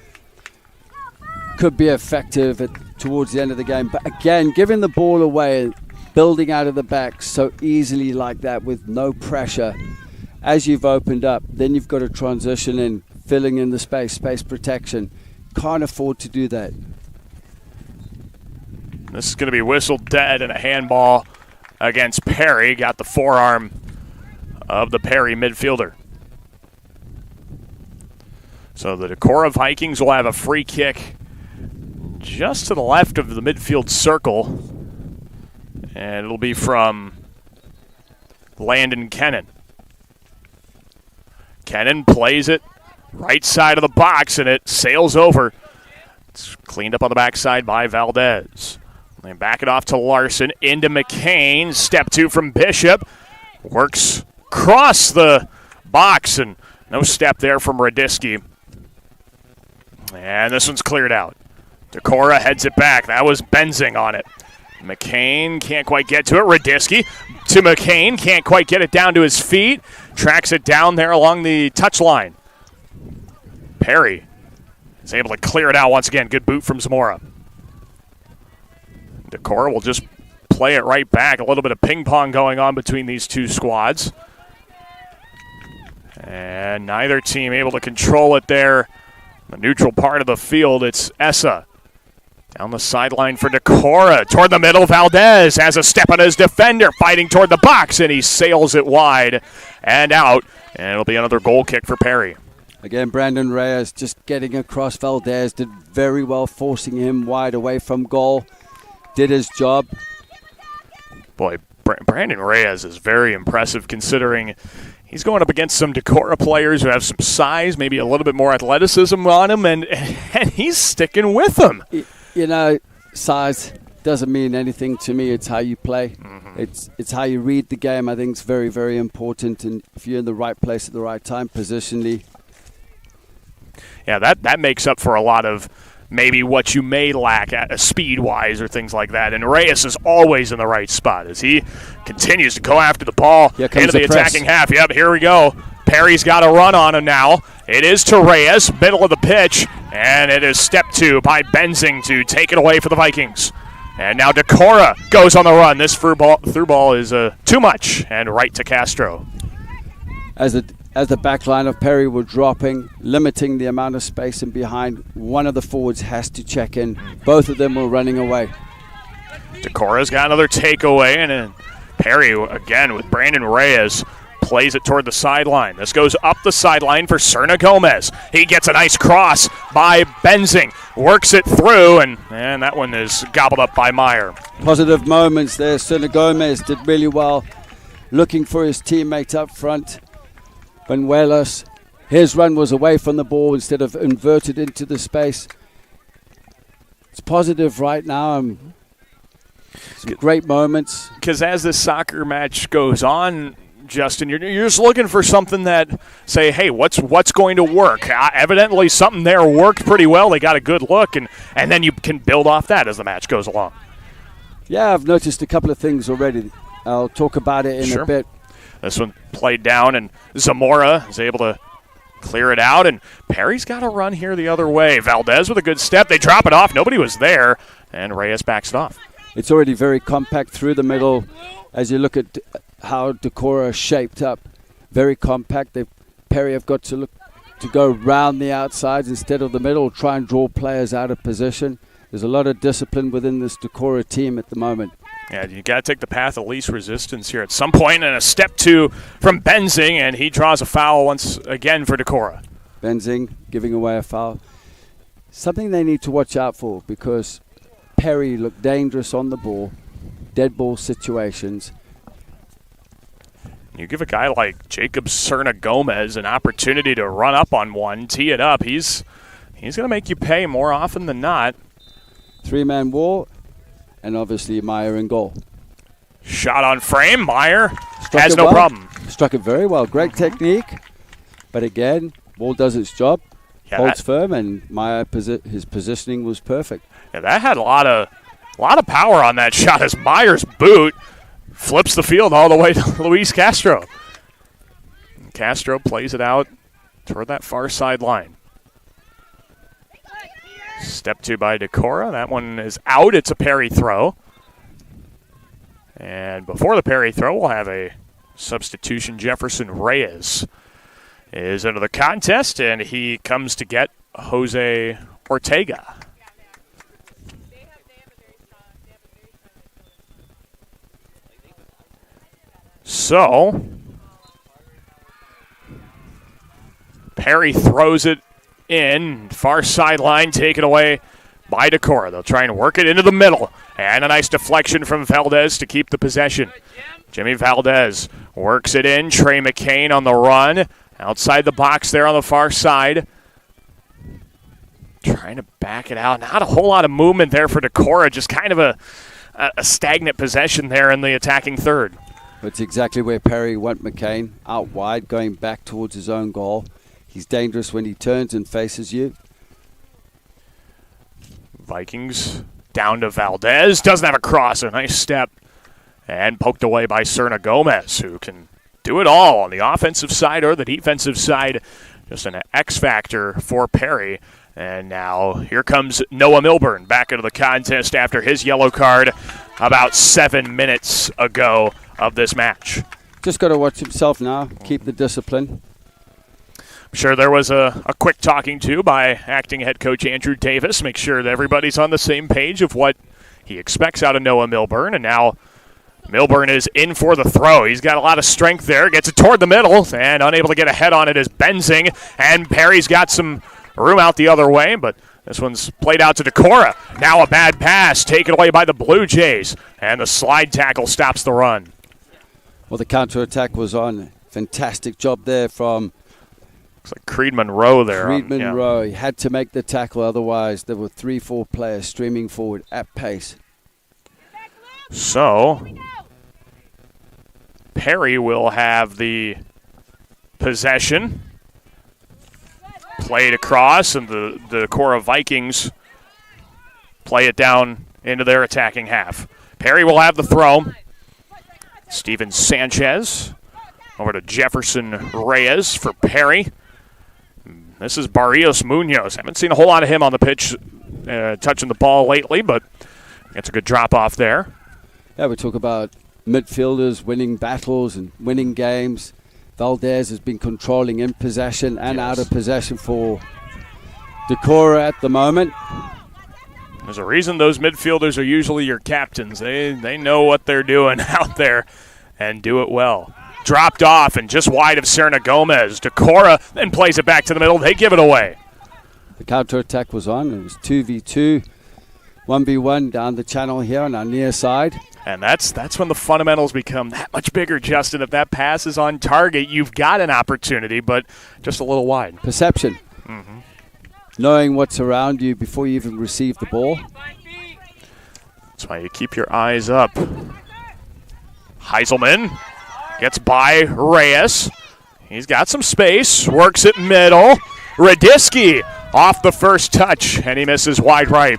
Could be effective towards the end of the game. But again, giving the ball away, building out of the back so easily like that with no pressure. As you've opened up, then you've got to transition in, filling in the space protection. Can't afford to do that. This is going to be whistled dead and a handball against Perry. Got the forearm of the Perry midfielder. So the Decorah Vikings will have a free kick just to the left of the midfield circle. And it'll be from Landon Kennan. Kennan plays it right side of the box, and it sails over. It's cleaned up on the backside by Valdez. They back it off to Larson, into McCain. Step 2 from Bishop. Works across the box, and no step there from Radisky. And this one's cleared out. Decorah heads it back. That was Benzing on it. McCain can't quite get to it. Radisky to McCain. Can't quite get it down to his feet. Tracks it down there along the touchline. Perry is able to clear it out once again. Good boot from Zamora. Decorah will just play it right back. A little bit of ping pong going on between these two squads. And neither team able to control it there. The neutral part of the field, it's IHSAA. Down the sideline for Decorah. Toward the middle, Valdez has a step on his defender, fighting toward the box, and he sails it wide and out. And it'll be another goal kick for Perry. Again, Brandon Reyes just getting across Valdez, did very well, forcing him wide away from goal. Did his job. Boy, Brandon Reyes is very impressive considering he's going up against some Decorah players who have some size, maybe a little bit more athleticism on him, and he's sticking with them. You know, size doesn't mean anything to me. It's how you play. Mm-hmm. It's how you read the game. I think it's very, very important. And if you're in the right place at the right time, positionally. Yeah, that makes up for a lot of maybe what you may lack speed-wise or things like that. And Reyes is always in the right spot as he continues to go after the ball into the attacking half. Yep, here we go. Perry's got a run on him now. It is to Reyes, middle of the pitch, and it is step 2 by Benzing to take it away for the Vikings. And now Decorah goes on the run. This through ball is too much, and right to Castro. As the back line of Perry were dropping, limiting the amount of space in behind, one of the forwards has to check in. Both of them were running away. Decorah's got another takeaway, and then Perry, again, with Brandon Reyes, plays it toward the sideline. This goes up the sideline for Serna Gomez. He gets a nice cross by Benzing. Works it through, and that one is gobbled up by Meyer. Positive moments there. Serna Gomez did really well, looking for his teammate up front. Benuelos, his run was away from the ball instead of inverted into the space. It's positive right now. Some great moments. Because as this soccer match goes on, Justin, you're just looking for something that say, hey, what's going to work? Evidently something there worked pretty well. They got a good look, and then you can build off that as the match goes along. Yeah, I've noticed a couple of things already. I'll talk about it in a bit. This one played down, and Zamora is able to clear it out, and Perry's got a run here the other way. Valdez with a good step. They drop it off. Nobody was there, and Reyes backs it off. It's already very compact through the middle. As you look at how Decorah shaped up, very compact. Perry have got to go round the outsides instead of the middle, try and draw players out of position. There's a lot of discipline within this Decorah team at the moment. Yeah, you got to take the path of least resistance here at some point, and a step 2 from Benzing, and he draws a foul once again for Decorah. Benzing giving away a foul. Something they need to watch out for, because Perry looked dangerous on the ball, dead ball situations. You give a guy like Jacob Serna Gomez an opportunity to run up on one, tee it up. He's going to make you pay more often than not. 3-man wall. And obviously Meyer in goal. Shot on frame. Meyer has no problem. Struck it very well. Great technique. But again, ball does its job. Holds firm, and Meyer, his positioning was perfect. Yeah, that had a lot of power on that shot as Meyer's boot flips the field all the way to Luis Castro. And Castro plays it out toward that far sideline. Step 2 by Decorah. That one is out. It's a Perry throw. And before the Perry throw, we'll have a substitution. Jefferson Reyes is into the contest, and he comes to get Jose Ortega. So, Perry throws it in. Far sideline taken away by Decorah. They'll try and work it into the middle. And a nice deflection from Valdez to keep the possession. Jimmy Valdez works it in. Trey McCain on the run. Outside the box there on the far side. Trying to back it out. Not a whole lot of movement there for Decorah. Just kind of a stagnant possession there in the attacking third. That's exactly where Perry went McCain. Out wide, going back towards his own goal. He's dangerous when he turns and faces you. Vikings down to Valdez. Doesn't have a cross. A nice step. And poked away by Serna Gomez, who can do it all on the offensive side or the defensive side. Just an X factor for Perry. And now here comes Noah Milburn back into the contest after his yellow card about 7 minutes ago of this match. Just got to watch himself now, keep the discipline. I'm sure there was a quick talking to by acting head coach Andrew Davis, make sure that everybody's on the same page of what he expects out of Noah Milburn. And now Milburn is in for the throw. He's got a lot of strength there, gets it toward the middle, and unable to get a head on it is Benzing. And Perry's got some room out the other way, but this one's played out to Decorah. Now a bad pass taken away by the Blue Jays, and the slide tackle stops the run. Well, the counterattack was on. Fantastic job there from looks like Creed Monroe there. Creed Monroe. He had to make the tackle, otherwise there were 3-4 players streaming forward at pace. So Perry will have the possession. Played across, and the Decorah Vikings play it down into their attacking half. Perry will have the throw. Steven Sanchez over to Jefferson Reyes for Perry. This is Barrios Munoz. Haven't seen a whole lot of him on the pitch touching the ball lately, but gets a good drop off there. Yeah, we talk about midfielders winning battles and winning games. Valdez has been controlling in possession and out of possession for Decorah at the moment. There's a reason those midfielders are usually your captains. They know what they're doing out there and do it well. Dropped off and just wide of Serna Gomez. Decorah then plays it back to the middle. They give it away. The counterattack was on. It was 2v2, 1v1 down the channel here on our near side. And that's when the fundamentals become that much bigger, Justin. If that pass is on target, you've got an opportunity, but just a little wide. Perception. Mm-hmm. Knowing what's around you before you even receive the ball. That's why you keep your eyes up. Heiselman gets by Reyes. He's got some space, works it middle. Radisky off the first touch, and he misses wide right.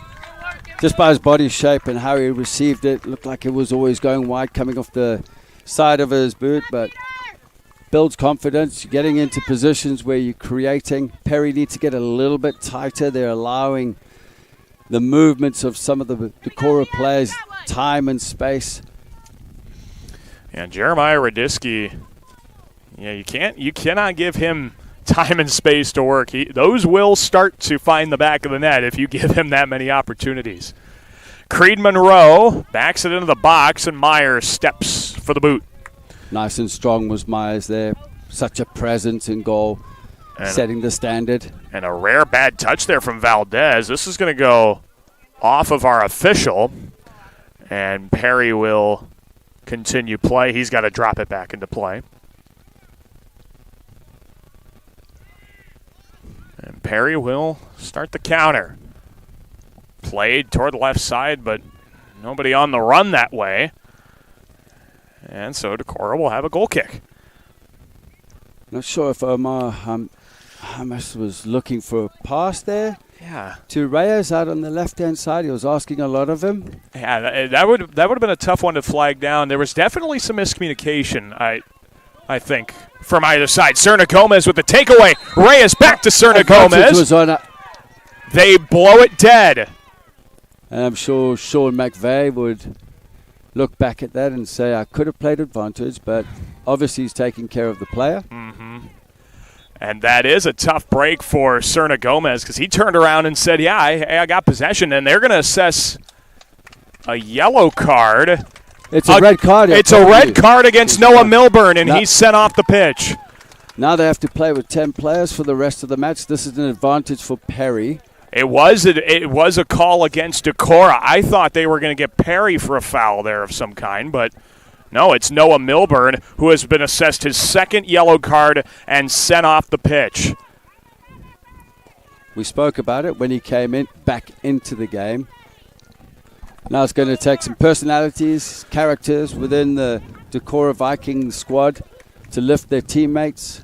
Just by his body shape and how he received it, looked like it was always going wide, coming off the side of his boot, but builds confidence, getting into positions where you're creating. Perry needs to get a little bit tighter. They're allowing the movements of some of the Decorah players time and space. And Jeremiah Radisky, you cannot give him time and space to work. Those will start to find the back of the net if you give him that many opportunities. Creed Monroe backs it into the box, and Myers steps for the boot. Nice and strong was Myers there. Such a presence in goal, setting the standard. And a rare bad touch there from Valdez. This is going to go off of our official, and Perry will continue play. He's got to drop it back into play. And Perry will start the counter. Played toward the left side, but nobody on the run that way. And so Decorah will have a goal kick. Not sure if Omar Hamas was looking for a pass there. Yeah. To Reyes out on the left-hand side. He was asking a lot of him. Yeah, that would have been a tough one to flag down. There was definitely some miscommunication, I think, from either side. Serna Gomez with the takeaway. Reyes back to Serna Gomez. Was on they blow it dead. And I'm sure Sean McVeigh would look back at that and say, I could have played advantage, but obviously he's taking care of the player. Mm-hmm. And that is a tough break for Serna Gomez because he turned around and said, yeah, I got possession, and they're going to assess a yellow card. It's a red card. It's a red card against Noah Milburn, and he's sent off the pitch. Now they have to play with 10 players for the rest of the match. This is an advantage for Perry. It was a call against Decorah. I thought they were going to get Perry for a foul there of some kind, but no, it's Noah Milburn who has been assessed his second yellow card and sent off the pitch. We spoke about it when he came back into the game. Now it's going to take some personalities, characters within the Decorah Vikings squad to lift their teammates.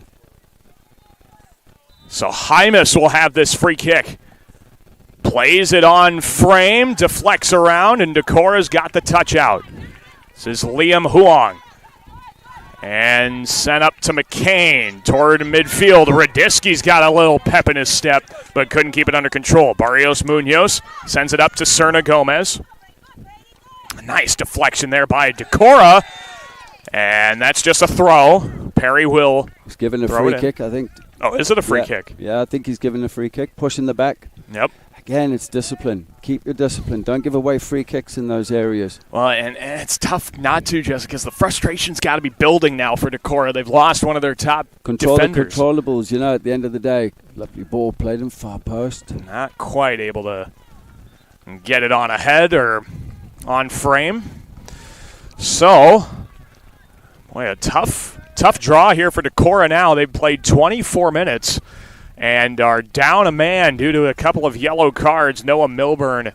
So Hymas will have this free kick. Plays it on frame, deflects around, and Decorah's got the touch out. This is Liam Huang. And sent up to McCain toward midfield. Radisky's got a little pep in his step, but couldn't keep it under control. Barrios Munoz sends it up to Serna Gomez. A nice deflection there by Decorah. And that's just a throw. Perry will He's given a free kick, I think. Oh, is it a free kick? Yeah, I think he's given a free kick. Pushing the back. Yep. Again, it's discipline. Keep your discipline. Don't give away free kicks in those areas. Well, and it's tough not to, just because the frustration's got to be building now for Decorah. They've lost one of their top defenders. The controllables, you know, at the end of the day. Lovely ball played in far post. Not quite able to get it on ahead or on frame. So, boy, a tough draw here for Decorah now. They've played 24 minutes. And are down a man due to a couple of yellow cards. Noah Milburn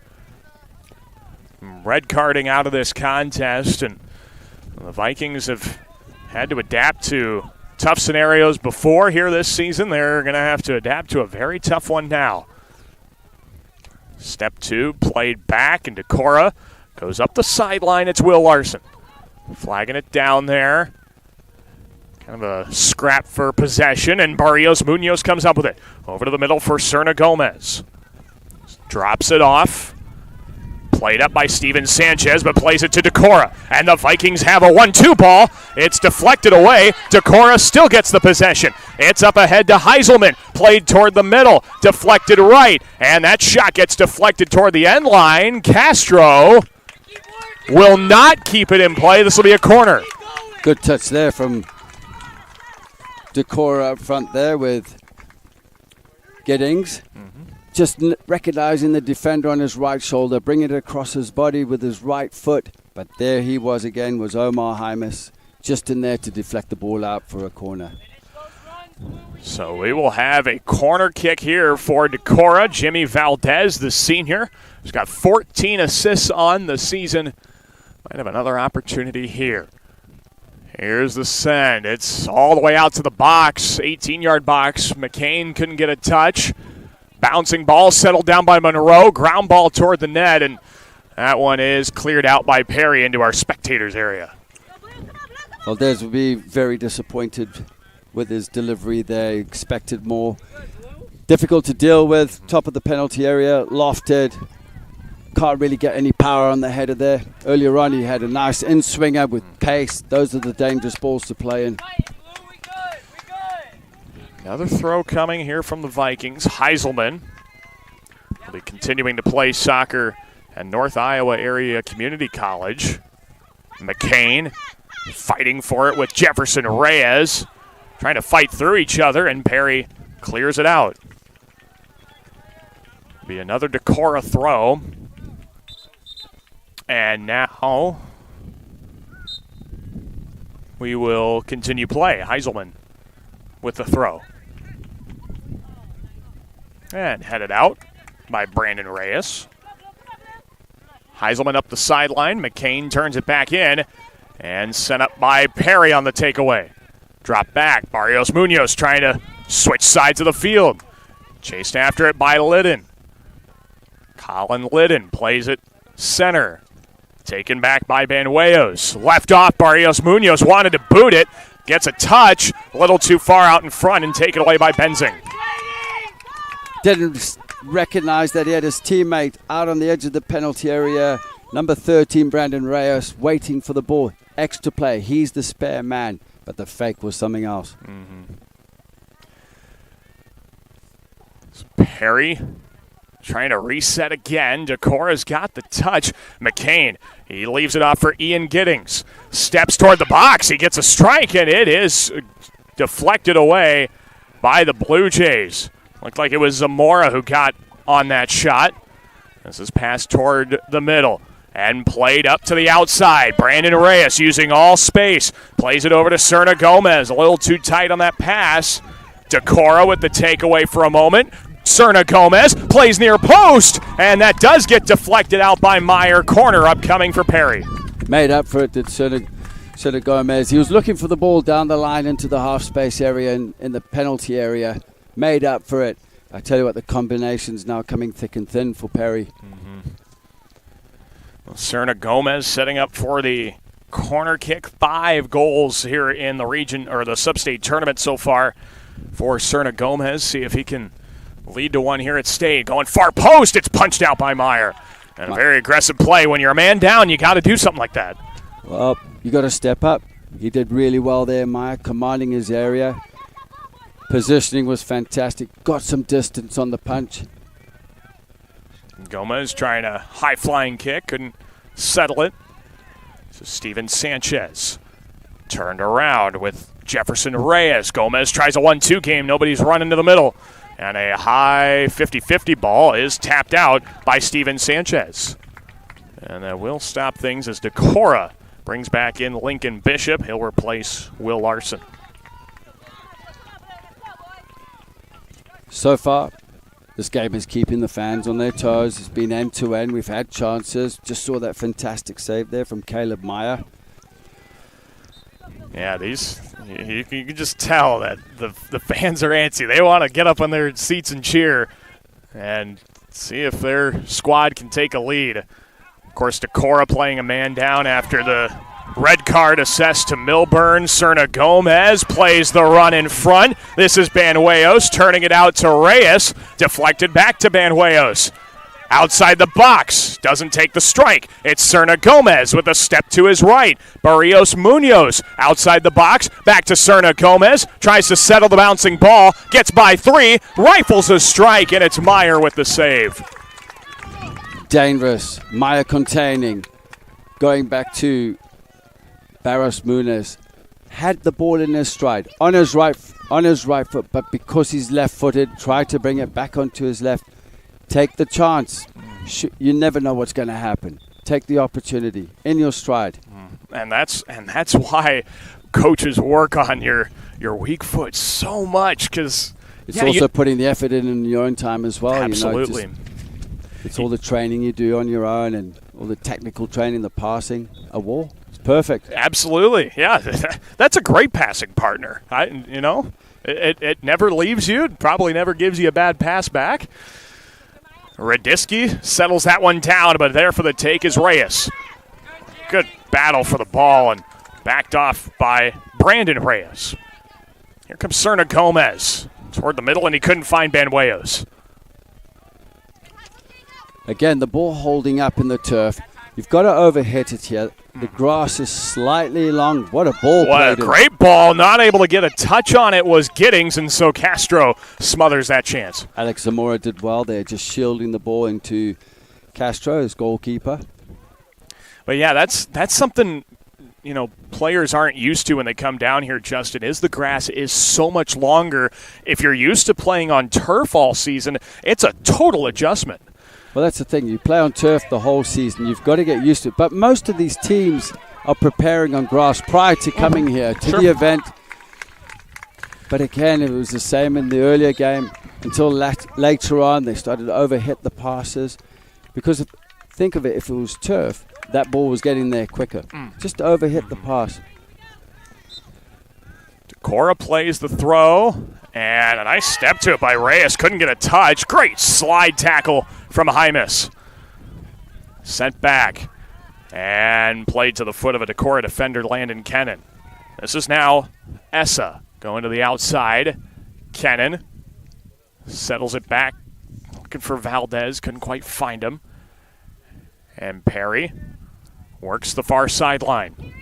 red carding out of this contest. And the Vikings have had to adapt to tough scenarios before here this season. They're going to have to adapt to a very tough one now. Step 2, played back, and Decorah goes up the sideline. It's Will Larson. Flagging it down there. Kind of a scrap for possession, and Barrios Munoz comes up with it. Over to the middle for Serna Gomez. Drops it off. Played up by Steven Sanchez, but plays it to Decorah. And the Vikings have a 1-2 ball. It's deflected away. Decorah still gets the possession. It's up ahead to Heiselman. Played toward the middle. Deflected right. And that shot gets deflected toward the end line. Castro will not keep it in play. This will be a corner. Good touch there from Decorah up front there with Giddings. Just recognizing the defender on his right shoulder, bringing it across his body with his right foot. But there he was again, was Omar Hymas, just in there to deflect the ball out for a corner. So we will have a corner kick here for Decorah. Jimmy Valdez, the senior, who's got 14 assists on the season. Might have another opportunity here. Here's the send. It's all the way out to the box, 18-yard box. McCain couldn't get a touch. Bouncing ball settled down by Monroe. Ground ball toward the net, and that one is cleared out by Perry into our spectators area. Valdez will be very disappointed with his delivery there. Expected more. Difficult to deal with. Top of the penalty area, lofted. Can't really get any power on the header there. Earlier on, he had a nice in-swinger with pace. Those are the dangerous balls to play in. Another throw coming here from the Vikings. Heiselman will be continuing to play soccer at North Iowa Area Community College. McCain fighting for it with Jefferson Reyes. Trying to fight through each other, and Perry clears it out. Be another Decorah throw. And now we will continue play. Heiselman with the throw. And headed out by Brandon Reyes. Heiselman up the sideline. McCain turns it back in. And sent up by Perry on the takeaway. Drop back. Barrios Munoz trying to switch sides of the field. Chased after it by Liddon. Colin Liddon plays it center. Taken back by Banuelos. Left off. Barrios Munoz wanted to boot it. Gets a touch. A little too far out in front and taken away by Benzing. Didn't recognize that he had his teammate out on the edge of the penalty area. Number 13, Brandon Reyes, waiting for the ball. Extra play. He's the spare man. But the fake was something else. Perry trying to reset again. Decorah's got the touch. McCain, he leaves it off for Ian Giddings. Steps toward the box. He gets a strike, and it is deflected away by the Blue Jays. Looked like it was Zamora who got on that shot. This is passed toward the middle and played up to the outside. Brandon Reyes using all space. Plays it over to Serna Gomez. A little too tight on that pass. Decorah with the takeaway for a moment. Serna Gomez plays near post, and that does get deflected out by Meyer. Corner upcoming for Perry. Made up for it, did Serna Gomez. He was looking for the ball down the line into the half space area in the penalty area. Made up for it. I tell you what, the combination's now coming thick and thin for Perry. Well, Serna Gomez setting up for the corner kick. 5 goals here in the region, or the sub-state tournament so far for Serna Gomez. See if he can lead to one here at state. Going far post, it's punched out by Meyer. And a very aggressive play. When you're a man down, you got to do something like that. Well, you got to step up. He did really well there, Meyer, commanding his area. Positioning was fantastic. Got some distance on the punch. Gomez trying a high-flying kick, couldn't settle it. So Steven Sanchez turned around with Jefferson Reyes. Gomez tries a 1-2 game. Nobody's running to the middle. And a high 50-50 ball is tapped out by Steven Sanchez. And that will stop things as Decorah brings back in Lincoln Bishop. He'll replace Will Larson. So far, this game is keeping the fans on their toes. It's been end-to-end. We've had chances. Just saw that fantastic save there from Caleb Meyer. Yeah, you can just tell that the fans are antsy. They want to get up on their seats and cheer and see if their squad can take a lead. Of course, Decorah playing a man down after the red card assessed to Milburn. Serna Gomez plays the run in front. This is Banuelos turning it out to Reyes. Deflected back to Banuelos. Outside the box, doesn't take the strike. It's Serna Gomez with a step to his right. Barrios Munoz outside the box, back to Serna Gomez. Tries to settle the bouncing ball, gets by 3, rifles a strike, and it's Meyer with the save. Dangerous. Meyer containing. Going back to Barrios Munoz. Had the ball in his stride, on his right foot, but because he's left-footed, tried to bring it back onto his left. Take the chance. You never know what's going to happen. Take the opportunity in your stride. And that's why coaches work on your weak foot so much, because it's also putting the effort in your own time as well. Absolutely. You know, it's all the training you do on your own and all the technical training, the passing, a wall. It's perfect. Absolutely. Yeah, that's a great passing partner. It never leaves you. It probably never gives you a bad pass back. Radisky settles that one down, but there for the take is Reyes. Good battle for the ball and backed off by Brandon Reyes. Here comes Serna Gomez toward the middle, and he couldn't find Banuelos. Again, the ball holding up in the turf. You've got to overhit it here. The grass is slightly long. What a ball. What a great ball. Not able to get a touch on it was Giddings, and so Castro smothers that chance. Alex Zamora did well there, just shielding the ball into Castro, his goalkeeper. But yeah, that's something players aren't used to when they come down here, Justin, is the grass is so much longer. If you're used to playing on turf all season, it's a total adjustment. Well, that's the thing. You play on turf the whole season. You've got to get used to it. But most of these teams are preparing on grass prior to coming here to the event. But again, it was the same in the earlier game until later on they started to overhit the passes. Because think of it, if it was turf, that ball was getting there quicker. Just overhit the pass. Decorah plays the throw. And a nice step to it by Reyes. Couldn't get a touch. Great slide tackle from Hymas. Sent back. And played to the foot of a Decorah defender, Landon Kennan. This is now IHSAA going to the outside. Kennan settles it back. Looking for Valdez. Couldn't quite find him. And Perry works the far sideline.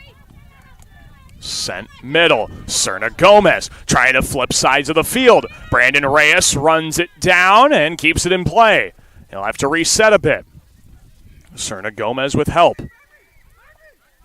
Sent middle. Serna Gomez trying to flip sides of the field. Brandon Reyes runs it down and keeps it in play. He'll have to reset a bit. Serna Gomez with help.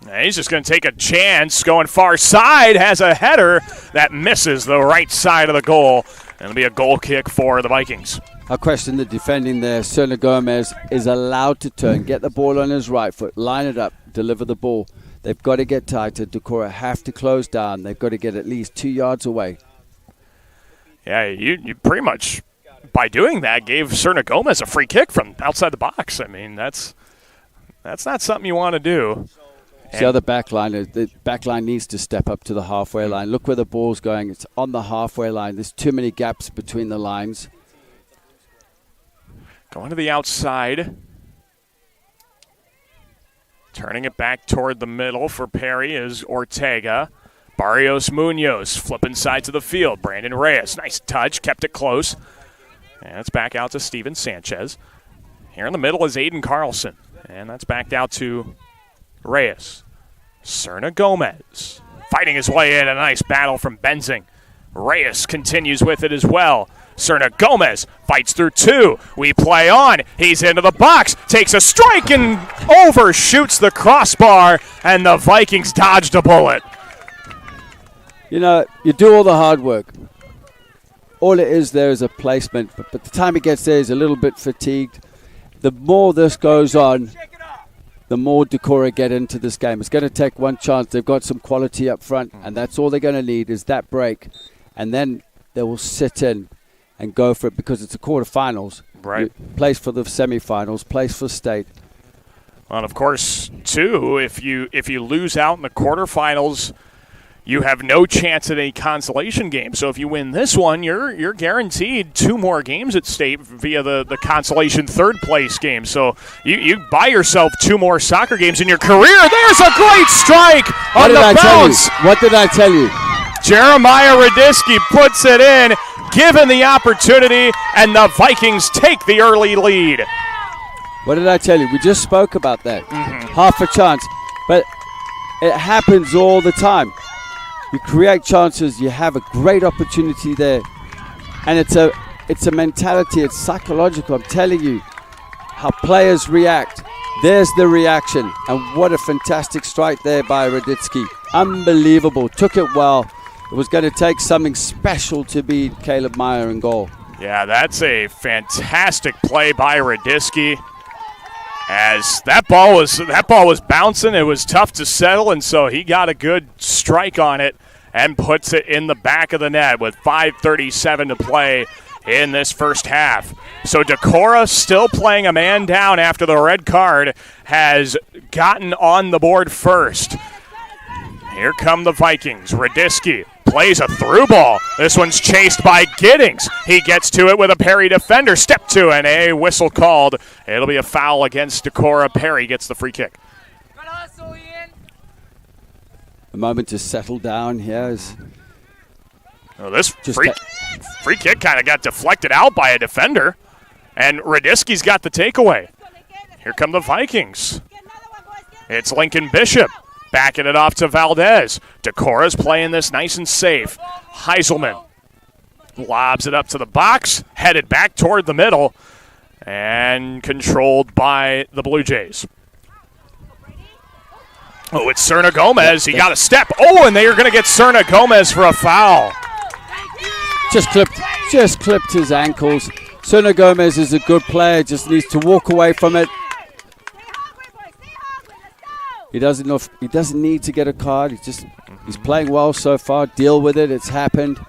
He's just going to take a chance, going far side, has a header that misses the right side of the goal. And it'll be a goal kick for the Vikings. I question the defending there. Serna Gomez is allowed to turn, get the ball on his right foot, line it up, deliver the ball. They've got to get tighter. Decorah have to close down. They've got to get at least 2 yards away. Yeah, you pretty much, by doing that, gave Serna Gomez a free kick from outside the box. I mean, that's not something you want to do. See how the back line needs to step up to the halfway line. Look where the ball's going. It's on the halfway line. There's too many gaps between the lines. Going to the outside. Turning it back toward the middle for Perry is Ortega. Barrios Munoz flipping sides of the field. Brandon Reyes, nice touch, kept it close. And it's back out to Steven Sanchez. Here in the middle is Aiden Carlson. And that's backed out to Reyes. Serna Gomez fighting his way in. A nice battle from Benzing. Reyes continues with it as well. Serna Gomez fights through two. We play on. He's into the box. Takes a strike and overshoots the crossbar. And the Vikings dodged a bullet. You know, you do all the hard work. All it is there is a placement. But by the time it gets there, he's a little bit fatigued. The more this goes on, the more Decorah get into this game. It's going to take one chance. They've got some quality up front, and that's all they're going to need is that break. And then they will sit in and go for it because it's the quarterfinals. Right. Place for the semifinals, place for state. Well, and of course, too, if you lose out in the quarterfinals, you have no chance at a consolation game. So if you win this one, you're guaranteed 2 more games at state via the consolation third place game. So you buy yourself 2 more soccer games in your career. There's a great strike on the bounce. What did I tell you? Jeremiah Radisky puts it in, given the opportunity, and the Vikings take the early lead. What did I tell you? We just spoke about that. Half a chance. But it happens all the time. You create chances, you have a great opportunity there. And it's a mentality, it's psychological. I'm telling you how players react. There's the reaction. And what a fantastic strike there by Raditsky. Unbelievable. Took it well. It was going to take something special to beat Caleb Meyer in goal. Yeah, that's a fantastic play by Radisky. As that ball was bouncing, it was tough to settle, and so he got a good strike on it and puts it in the back of the net with 5:37 to play in this first half. So Decorah, still playing a man down after the red card, has gotten on the board first. Here come the Vikings. Radisky plays a through ball. This one's chased by Giddings. He gets to it with a Perry defender. Step to and a whistle called. It'll be a foul against Decorah. Perry gets the free kick. A moment to settle down here. This free kick kind of got deflected out by a defender, and Radisky's got the takeaway. Here come the Vikings. It's Lincoln Bishop backing it off to Valdez. Decorah's playing this nice and safe. Heiselman lobs it up to the box, headed back toward the middle, and controlled by the Blue Jays. Oh, it's Serna Gomez. He got a step. Oh, and they are going to get Serna Gomez for a foul. Just clipped his ankles. Serna Gomez is a good player, just needs to walk away from it. He doesn't need to get a card. He's playing well so far. Deal with it. It's happened.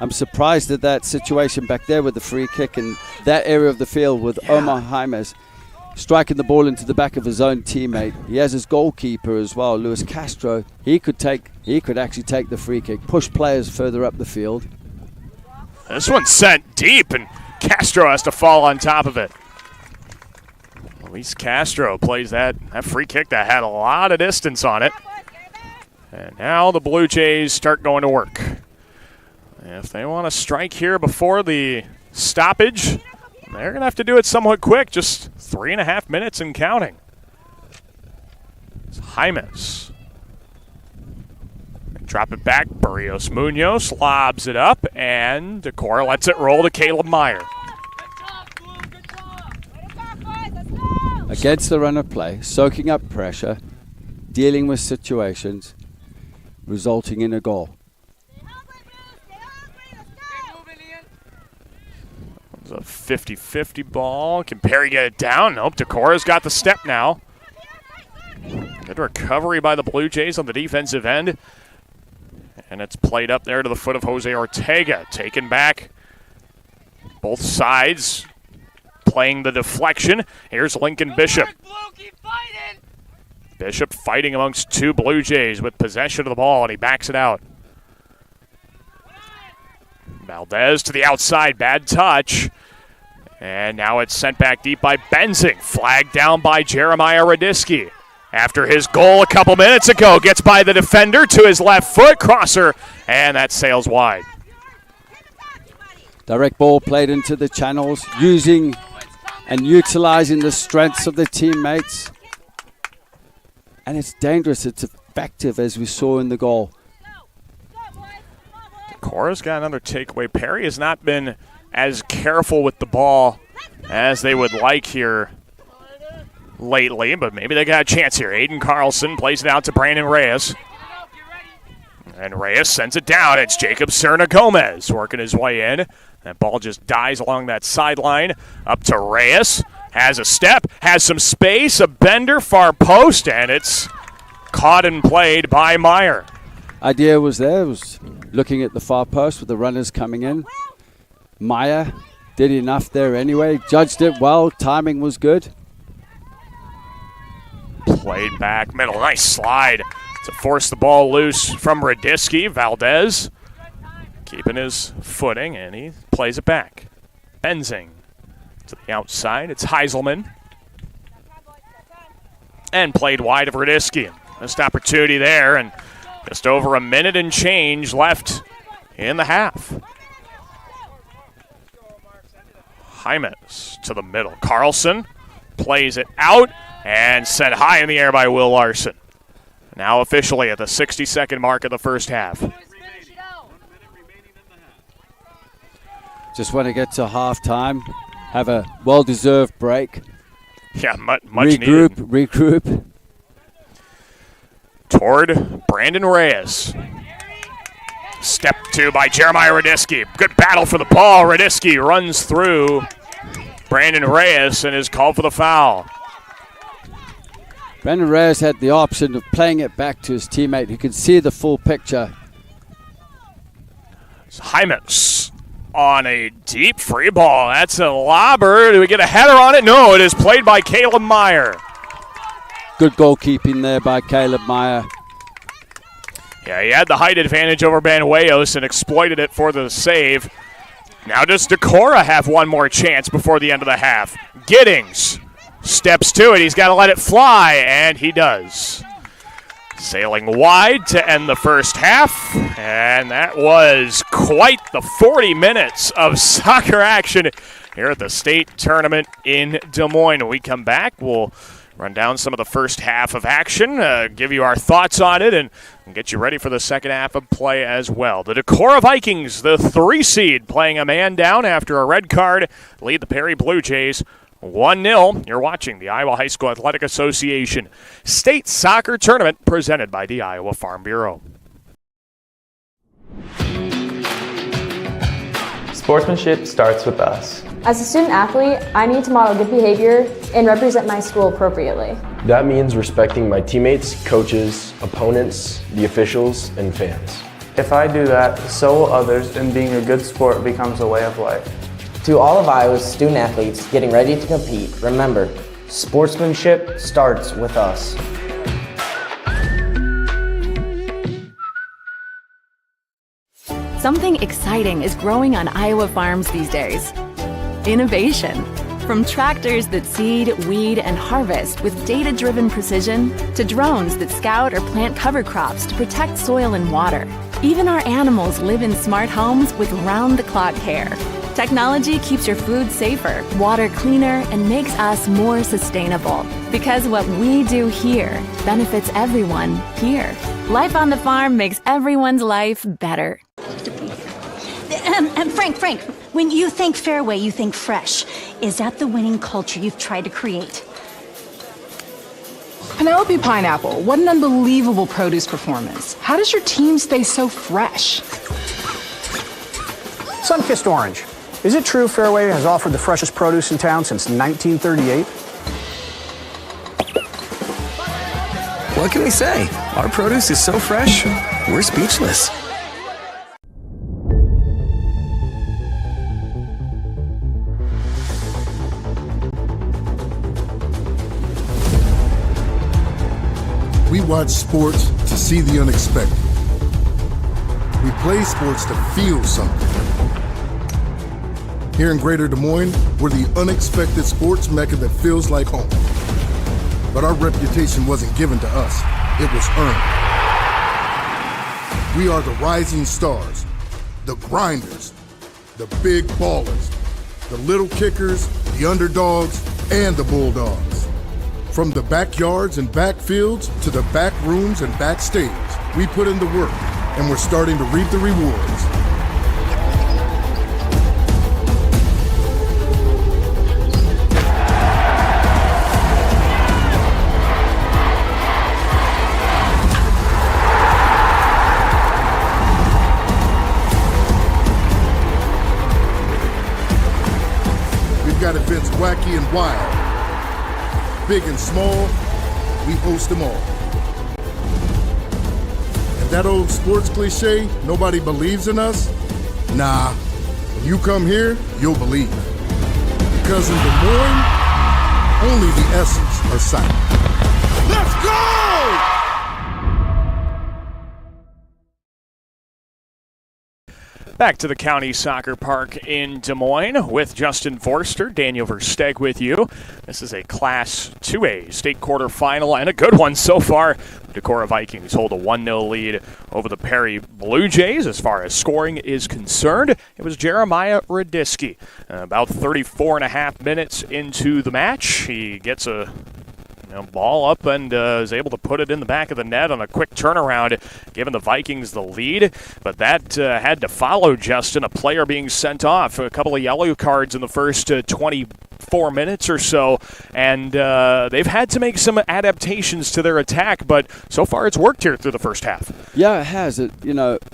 I'm surprised at that situation back there with the free kick in that area of the field with Omar Jaimes striking the ball into the back of his own teammate. He has his goalkeeper as well, Luis Castro. He could actually take the free kick, push players further up the field. This one's sent deep, and Castro has to fall on top of it. Luis Castro plays that free kick that had a lot of distance on it. And now the Blue Jays start going to work. If they want to strike here before the stoppage, they're going to have to do it somewhat quick, just 3.5 minutes and counting. It's Jaimes. Drop it back. Barrios Munoz lobs it up, and Decorah lets it roll to Caleb Meyer. Against the run of play, soaking up pressure, dealing with situations, resulting in a goal. It's a 50-50 ball. Can Perry get it down? Nope, Decorah's got the step now. Good recovery by the Blue Jays on the defensive end. And it's played up there to the foot of Jose Ortega. Taken back. Both sides playing the deflection. Here's Lincoln Bishop. Bishop fighting amongst two Blue Jays with possession of the ball, and he backs it out. Valdez to the outside, bad touch. And now it's sent back deep by Benzing. Flagged down by Jeremiah Radisky. After his goal a couple minutes ago, gets by the defender to his left foot, crosser, and that sails wide. Direct ball played into the channels, using and utilizing the strengths of the teammates. And it's dangerous, it's effective, as we saw in the goal. Decorah's got another takeaway. Perry has not been as careful with the ball as they would like here lately, but maybe they got a chance here. Aiden Carlson plays it out to Brandon Reyes. And Reyes sends it down. It's Jacob Serna Gomez working his way in. That ball just dies along that sideline. Up to Reyes. Has a step, has some space, a bender, far post, and it's caught and played by Meyer. Idea was there, was looking at the far post with the runners coming in. Meyer did enough there anyway, judged it well, timing was good. Played back middle, nice slide to force the ball loose from Radisky. Valdez keeping his footing, and he plays it back. Benzing to the outside, it's Heiselman. And played wide of Radisky. Missed opportunity there, and just over a minute and change left in the half. Jaimes to the middle. Carlson plays it out and set high in the air by Will Larson. Now officially at the 60-second mark of the first half. Just want to get to halftime, have a well-deserved break. Yeah, much regroup, needed. Regroup. Toward Brandon Reyes. Step two by Jeremiah Radisky. Good battle for the ball. Radisky runs through Brandon Reyes and is called for the foul. Brandon Reyes had the option of playing it back to his teammate who could see the full picture. Jaimes on a deep free ball. That's a lobber. Do we get a header on it? No, it is played by Caleb Meyer. Good goalkeeping there by Caleb Meyer. Yeah, he had the height advantage over Banuelos and exploited it for the save. Now does Decorah have one more chance before the end of the half? Giddings steps to it. He's got to let it fly, and he does. Sailing wide to end the first half, and that was quite the 40 minutes of soccer action here at the state tournament in Des Moines. When we come back, we'll run down some of the first half of action, give you our thoughts on it, and get you ready for the second half of play as well. The Decorah Vikings, the 3 seed, playing a man down after a red card, lead the Perry Blue Jays 1-0. You're watching the Iowa High School Athletic Association State Soccer Tournament presented by the Iowa Farm Bureau. Sportsmanship starts with us. As a student athlete, I need to model good behavior and represent my school appropriately. That means respecting my teammates, coaches, opponents, the officials, and fans. If I do that, so will others, and being a good sport becomes a way of life. To all of Iowa's student athletes getting ready to compete, remember, sportsmanship starts with us. Something exciting is growing on Iowa farms these days. Innovation. From tractors that seed, weed, and harvest with data-driven precision to drones that scout or plant cover crops to protect soil and water. Even our animals live in smart homes with round-the-clock care. Technology keeps your food safer, water cleaner, and makes us more sustainable. Because what we do here benefits everyone here. Life on the farm makes everyone's life better. Frank, when you think Fairway, you think fresh. Is that the winning culture you've tried to create? Penelope Pineapple, what an unbelievable produce performance. How does your team stay so fresh? Sunkissed Orange. Is it true Fairway has offered the freshest produce in town since 1938? What can we say? Our produce is so fresh, we're speechless. We watch sports to see the unexpected. We play sports to feel something. Here in Greater Des Moines, we're the unexpected sports mecca that feels like home. But our reputation wasn't given to us, it was earned. We are the rising stars, the grinders, the big ballers, the little kickers, the underdogs, and the bulldogs. From the backyards and backfields to the back rooms and backstage, we put in the work, and we're starting to reap the rewards. We've got events wacky and wild. Big and small, we host them all. And that old sports cliche, nobody believes in us? Nah, when you come here, you'll believe. Because in Des Moines, only the essence are silent. Let's go! Back to the County Soccer Park in Des Moines with Justin Forster, Daniel Versteg with you. This is a Class 2A state quarterfinal and a good one so far. The Decorah Vikings hold a 1-0 lead over the Perry Blue Jays. As far as scoring is concerned, it was Jeremiah Radisky. About 34 and a half minutes into the match, he gets a ball up and is able to put it in the back of the net on a quick turnaround, giving the Vikings the lead. But that had to follow, Justin, a player being sent off, a couple of yellow cards in the first 24 minutes or so, and they've had to make some adaptations to their attack, but so far it's worked here through the first half. Yeah, it has.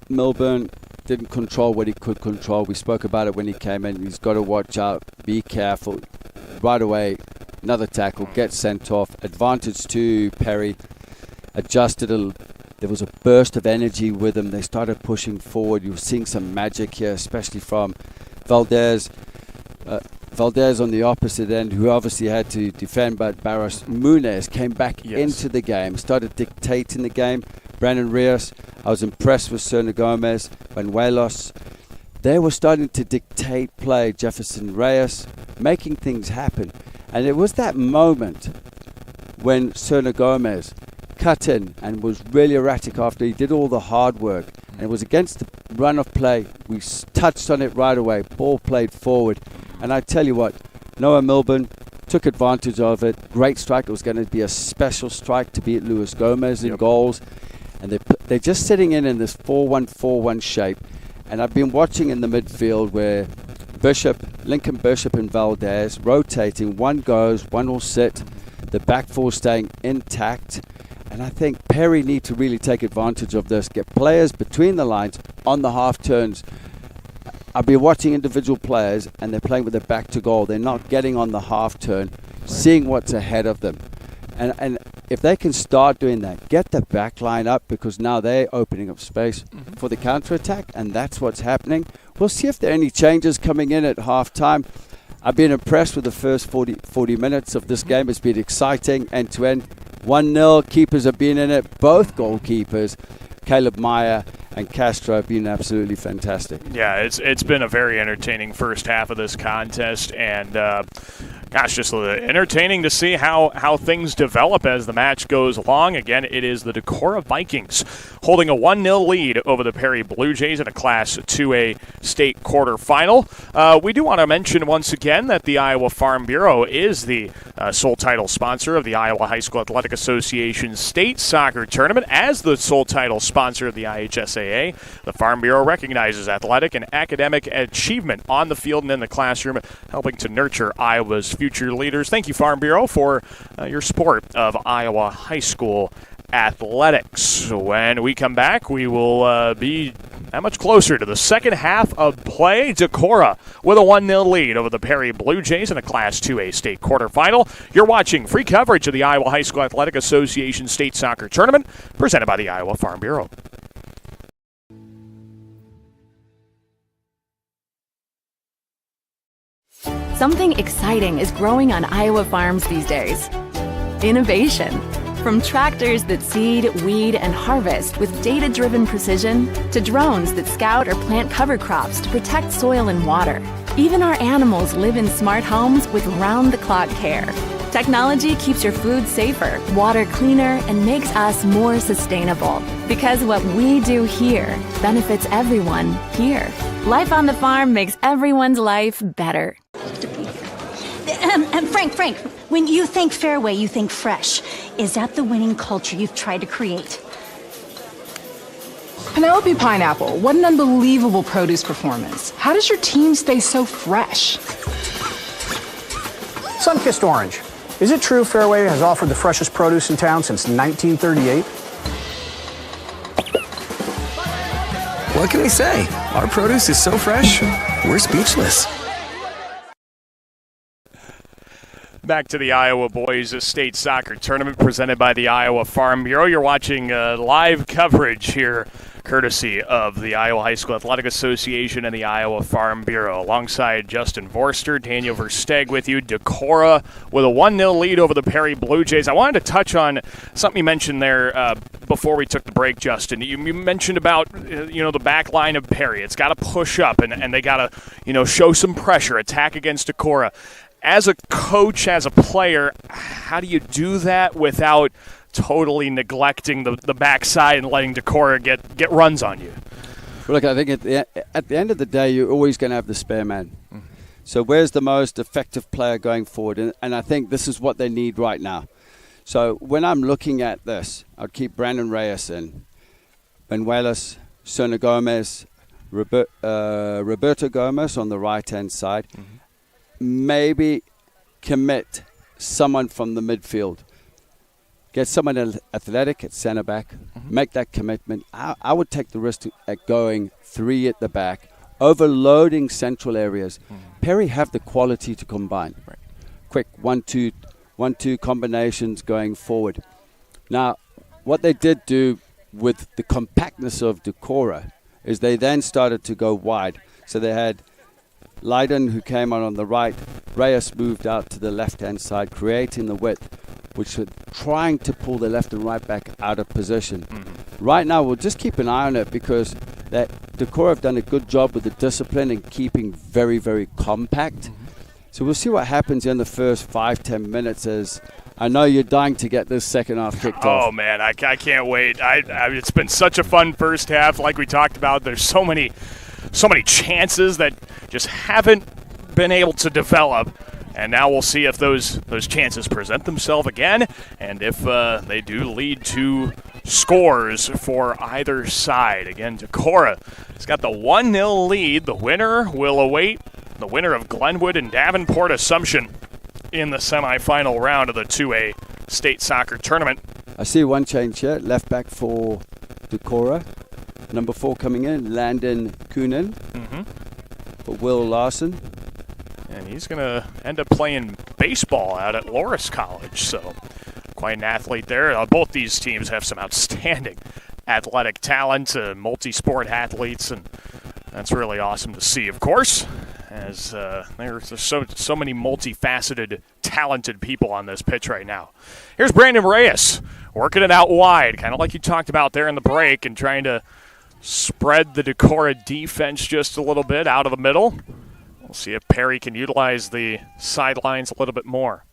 Milburn didn't control what he could control. We spoke about it when he came in. He's got to watch out, be careful. Right away, another tackle, gets sent off. Advantage to Perry. Adjusted. There was a burst of energy with them. They started pushing forward. You were seeing some magic here, especially from Valdez. Valdez on the opposite end, who obviously had to defend, but Barros Munez came back into the game, started dictating the game. Brandon Rios, I was impressed with Serna Gomez, Banuelos. They were starting to dictate play. Jefferson Reyes, making things happen. And it was that moment when Serna Gomez cut in and was really erratic after he did all the hard work. And it was against the run of play. We touched on it right away. Ball played forward. And I tell you what, Noah Milburn took advantage of it. Great strike. It was going to be a special strike to beat Luis Gomez in goals. And they're just sitting in this 4-1-4-1 shape. And I've been watching in the midfield where Lincoln Bishop and Valdez rotating. One goes, one will sit. The back four staying intact. And I think Perry need to really take advantage of this. Get players between the lines on the half turns. I've been watching individual players and they're playing with their back to goal. They're not getting on the half turn, seeing what's ahead of them. And if they can start doing that, get the back line up, because now they're opening up space for the counter-attack, and that's what's happening. We'll see if there are any changes coming in at half-time. I've been impressed with the first 40 minutes of this game. It's been exciting, end-to-end. 1-0, keepers have been in it. Both goalkeepers, Caleb Meyer and Castro, have been absolutely fantastic. Yeah, it's been a very entertaining first half of this contest, and just entertaining to see how things develop as the match goes along. Again, it is the Decorah Vikings holding a 1-0 lead over the Perry Blue Jays in a Class 2A state quarterfinal. We do want to mention once again that the Iowa Farm Bureau is the sole title sponsor of the Iowa High School Athletic Association State Soccer Tournament. As the sole title sponsor of the IHSAA, the Farm Bureau recognizes athletic and academic achievement on the field and in the classroom, helping to nurture Iowa's future. future leaders. Thank you, Farm Bureau, for your support of Iowa high school athletics. When we come back, we will be that much closer to the second half of play. Decorah with a 1-0 lead over the Perry Blue Jays in a Class 2A state quarterfinal. You're watching free coverage of the Iowa High School Athletic Association State Soccer Tournament presented by the Iowa Farm Bureau. Something exciting is growing on Iowa farms these days. Innovation. From tractors that seed, weed, and harvest with data-driven precision to drones that scout or plant cover crops to protect soil and water. Even our animals live in smart homes with round-the-clock care. Technology keeps your food safer, water cleaner, and makes us more sustainable. Because what we do here benefits everyone here. Life on the farm makes everyone's life better. Frank, when you think Fairway, you think fresh. Is that the winning culture you've tried to create? Penelope Pineapple, what an unbelievable produce performance. How does your team stay so fresh? Sun-kissed orange. Is it true Fairway has offered the freshest produce in town since 1938? What can we say? Our produce is so fresh, we're speechless. Back to the Iowa Boys State Soccer Tournament presented by the Iowa Farm Bureau. You're watching live coverage here courtesy of the Iowa High School Athletic Association and the Iowa Farm Bureau. Alongside Justin Vorster, Daniel Versteg with you. Decorah with a 1-0 lead over the Perry Blue Jays. I wanted to touch on something you mentioned there before we took the break, Justin. You mentioned about the back line of Perry. It's got to push up, and they got to show some pressure, attack against Decorah. As a coach, as a player, how do you do that without totally neglecting the backside and letting Decorah get runs on you? Well, look, I think at the end of the day, you're always going to have the spare man. So where's the most effective player going forward? And I think this is what they need right now. So when I'm looking at this, I'd keep Brandon Reyes in, Benuelos, Sona Gomez, Roberto Gomez on the right-hand side. Maybe commit someone from the midfield. Get someone athletic at center back. Make that commitment. I would take the risk at going 3 at the back, overloading central areas. Perry have the quality to combine. Quick 1-2 combinations going forward. Now, what they did do with the compactness of Decorah is they then started to go wide. So they had Leiden, who came on the right. Reyes moved out to the left-hand side, creating the width, which was trying to pull the left and right back out of position. Right now, we'll just keep an eye on it because Decorah have done a good job with the discipline and keeping very, very compact. So we'll see what happens in the first 5-10 minutes as I know you're dying to get this second half kicked off. Oh, man, I can't wait. It's been such a fun first half. Like we talked about, there's so many chances that just haven't been able to develop, and now we'll see if those chances present themselves again, and if they do lead to scores for either side. Again, Decorah has got the 1-0 lead. The winner will await the winner of Glenwood and Davenport Assumption in the semifinal round of the 2A state soccer tournament. I see one change here, left back for Decorah. Number 4 coming in, Landon Kunin for Will Larson. And he's going to end up playing baseball out at Loras College, so quite an athlete there. Both these teams have some outstanding athletic talent, multi-sport athletes, and that's really awesome to see, of course, as there's so many multifaceted, talented people on this pitch right now. Here's Brandon Reyes working it out wide, kind of like you talked about there in the break, and trying to spread the Decorah defense just a little bit out of the middle. We'll see if Perry can utilize the sidelines a little bit more.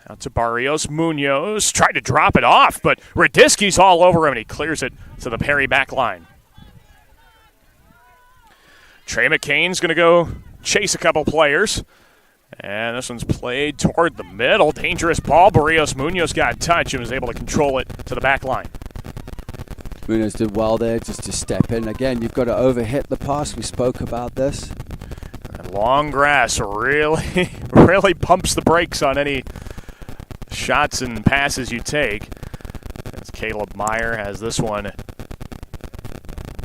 Out to Barrios. Munoz tried to drop it off, but Radisky's all over him, and he clears it to the Perry back line. Trey McCain's going to go chase a couple players. And this one's played toward the middle. Dangerous ball. Barrios Munoz got a touch and was able to control it to the back line. Munoz did well there just to step in. Again, you've got to overhit the pass. We spoke about this. Long grass really, really pumps the brakes on any shots and passes you take. As Caleb Meyer has this one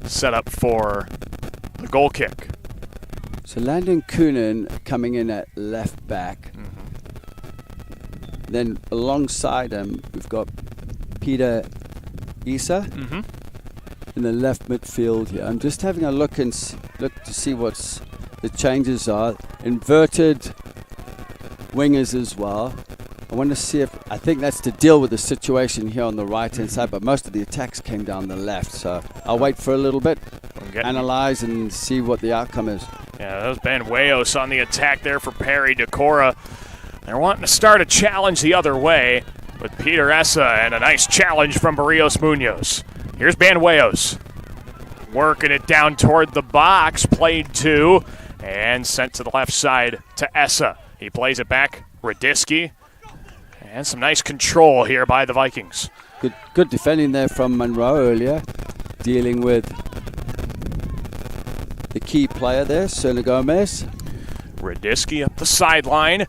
set up for the goal kick. So Landon Coonan coming in at left back. Then alongside him, we've got Peter IHSAA in the left midfield here. I'm just having a look to see what's the changes are. Inverted wingers as well. I want to see I think that's to deal with the situation here on the right-hand side, but most of the attacks came down the left. So I'll wait for a little bit, analyze and see what the outcome is. Yeah, that was Banuelos on the attack there for Perry. Decorah, they're wanting to start a challenge the other way with Peter IHSAA and a nice challenge from Barrios Munoz. Here's Banuelos working it down toward the box, played to, and sent to the left side to IHSAA. He plays it back, Radisky, and some nice control here by the Vikings. Good defending there from Monroe earlier, dealing with the key player there, Serna Gomez. Radisky up the sideline.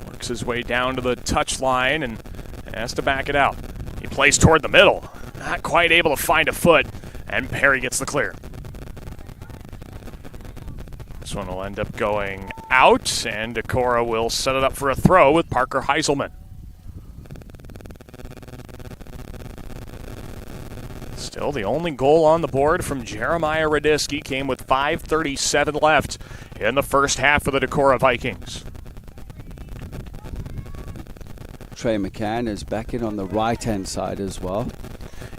Works his way down to the touch line and has to back it out. He plays toward the middle. Not quite able to find a foot, and Perry gets the clear. This one will end up going out, and Decorah will set it up for a throw with Parker Heiselman. Still, the only goal on the board from Jeremiah Radisky came with 5:37 left in the first half for the Decorah Vikings. Trey McCann is back in on the right-hand side as well.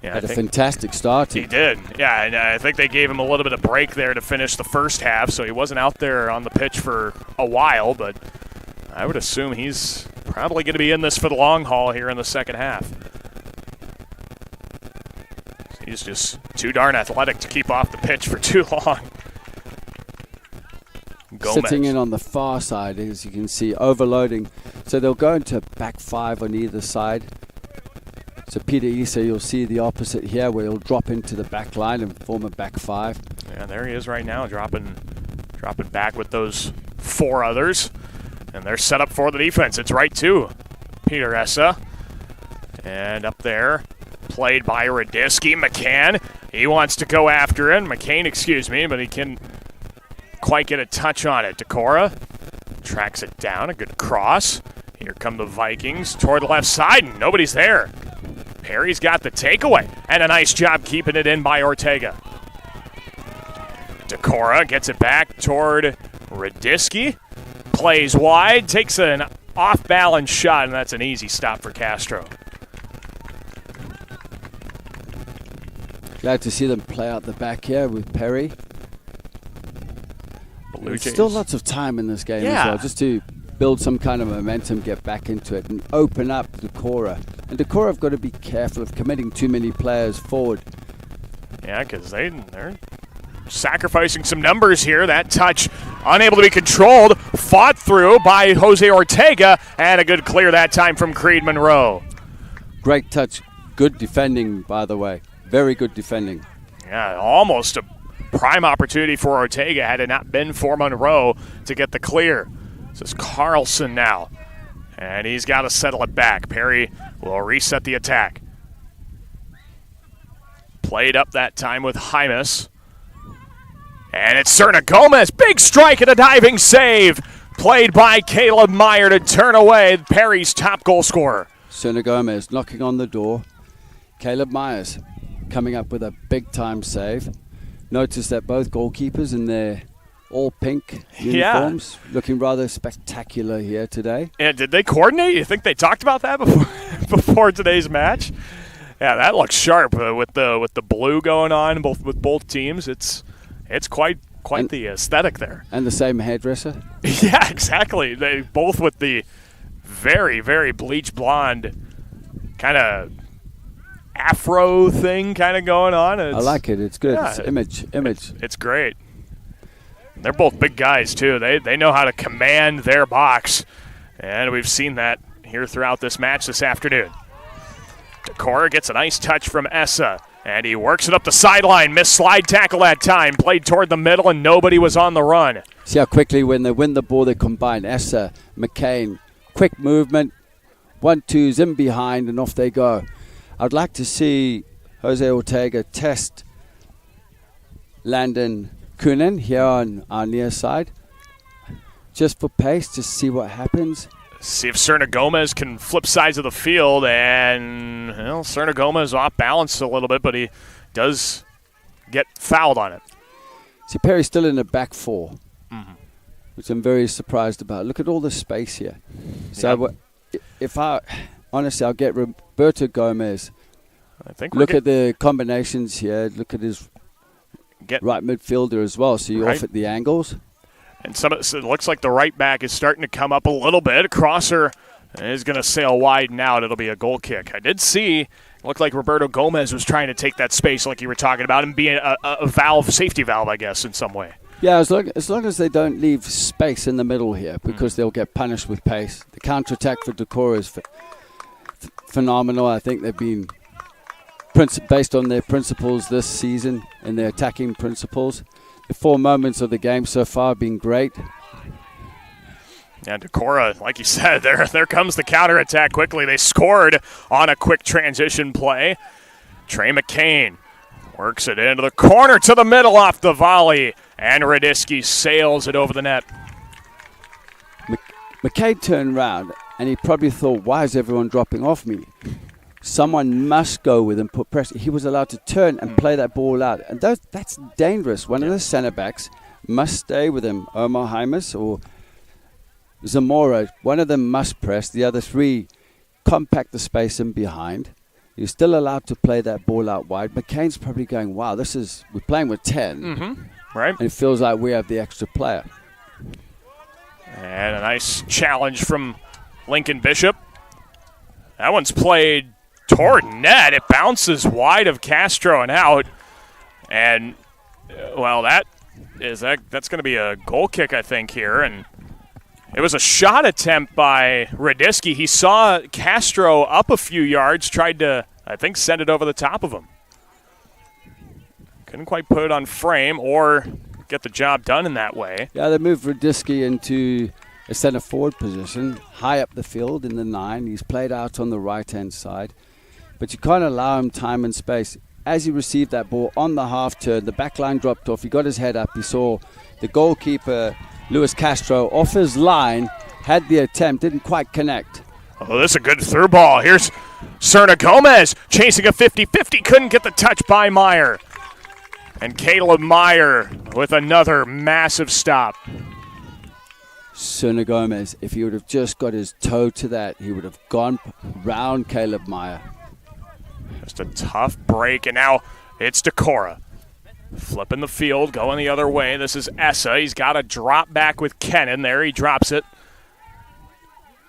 Yeah, Had a fantastic start. He did. Yeah, and I think they gave him a little bit of break there to finish the first half, so he wasn't out there on the pitch for a while, but I would assume he's probably going to be in this for the long haul here in the second half. He's just too darn athletic to keep off the pitch for too long. Gomez. Sitting in on the far side, as you can see, overloading. So they'll go into back five on either side. So Peter IHSAA, you'll see the opposite here, where he'll drop into the back line and form a back five. Yeah, there he is right now, dropping back with those four others. And they're set up for the defense. It's right to Peter IHSAA. And up there, played by Radisky. McCann, he wants to go after it. McCain, excuse me, but he can quite get a touch on it. Decorah tracks it down, a good cross. Here come the Vikings toward the left side, and nobody's there. Perry's got the takeaway, and a nice job keeping it in by Ortega. Decorah gets it back toward Radisky, plays wide, takes an off-balance shot, and that's an easy stop for Castro. Glad to see them play out the back here with Perry. There's still lots of time in this game as well, just to build some kind of momentum, get back into it, and open up Decorah. And Decorah have got to be careful of committing too many players forward. Yeah, because they're sacrificing some numbers here. That touch unable to be controlled, fought through by Jose Ortega, and a good clear that time from Creed Monroe. Great touch. Good defending, by the way. Very good defending. Yeah, almost a prime opportunity for Ortega had it not been for Monroe to get the clear. This is Carlson now, and he's got to settle it back. Perry will reset the attack. Played up that time with Hymas. And it's Serna Gomez. Big strike and a diving save. Played by Caleb Meyer to turn away Perry's top goal scorer. Serna Gomez knocking on the door. Caleb Myers coming up with a big-time save. Notice that both goalkeepers in their all-pink uniforms, looking rather spectacular here today. And did they coordinate? You think they talked about that before today's match? Yeah, that looks sharp with the blue going on with both teams. It's quite the aesthetic there. And the same hairdresser. Yeah, exactly. They both with the very, very bleach blonde kind of afro thing kind of going on. I like it. It's good. Yeah, it's image. It's great. They're both big guys, too. They know how to command their box, and we've seen that here throughout this match this afternoon. Decorah gets a nice touch from IHSAA. And he works it up the sideline. Missed slide tackle that time. Played toward the middle, and nobody was on the run. See how quickly when they win the ball, they combine. IHSAA, McCain, quick movement, 1-2s in behind, and off they go. I'd like to see Jose Ortega test Landon Kunin here on our near side, just for pace, just see what happens. See if Serna Gomez can flip sides of the field, and Serna Gomez off balance a little bit, but he does get fouled on it. See, Perry's still in the back four, which I'm very surprised about. Look at all the space here. So I'll get Roberto Gomez. I think look at the combinations here. Look at his right midfielder as well. So you're right off at the angles. And it looks like the right back is starting to come up a little bit. Crosser is going to sail wide and out. It'll be a goal kick. I did see, it looked like Roberto Gomez was trying to take that space like you were talking about and be a safety valve, I guess, in some way. Yeah, as long as they don't leave space in the middle here, because they'll get punished with pace. The counter-attack for Decorah is phenomenal. I think they've been based on their principles this season and their attacking principles. The 4 moments of the game so far have been great. Yeah, Decorah, like you said, there comes the counterattack quickly. They scored on a quick transition play. Trey McCain works it into the corner to the middle off the volley, and Radisky sails it over the net. McCain turned around, and he probably thought, why is everyone dropping off me? Someone must go with him, put pressure. He was allowed to turn and play that ball out. And that's dangerous. One of the center backs must stay with him. Omar Jaimes or Zamora, one of them must press. The other 3 compact the space in behind. You're still allowed to play that ball out wide. McCain's probably going, wow, we're playing with 10. Right. And it feels like we have the extra player. And a nice challenge from Lincoln Bishop. That one's played toward net. It bounces wide of Castro and out. And, that's going to be a goal kick, I think, here. And it was a shot attempt by Radisky. He saw Castro up a few yards, tried to, I think, send it over the top of him. Couldn't quite put it on frame or get the job done in that way. Yeah, they moved Radisky into a center forward position, high up the field in the 9. He's played out on the right-hand side. But you can't allow him time and space. As he received that ball on the half turn, the back line dropped off. He got his head up. He saw the goalkeeper, Luis Castro, off his line, had the attempt, didn't quite connect. Oh, this is a good through ball. Here's Serna Gomez chasing a 50-50. Couldn't get the touch by Meyer. And Caleb Meyer with another massive stop. Serna Gomez, if he would have just got his toe to that, he would have gone round Caleb Meyer. Just a tough break, and now it's Decorah. Flipping the field, going the other way. This is IHSAA. He's got a drop back with Kennan. There he drops it.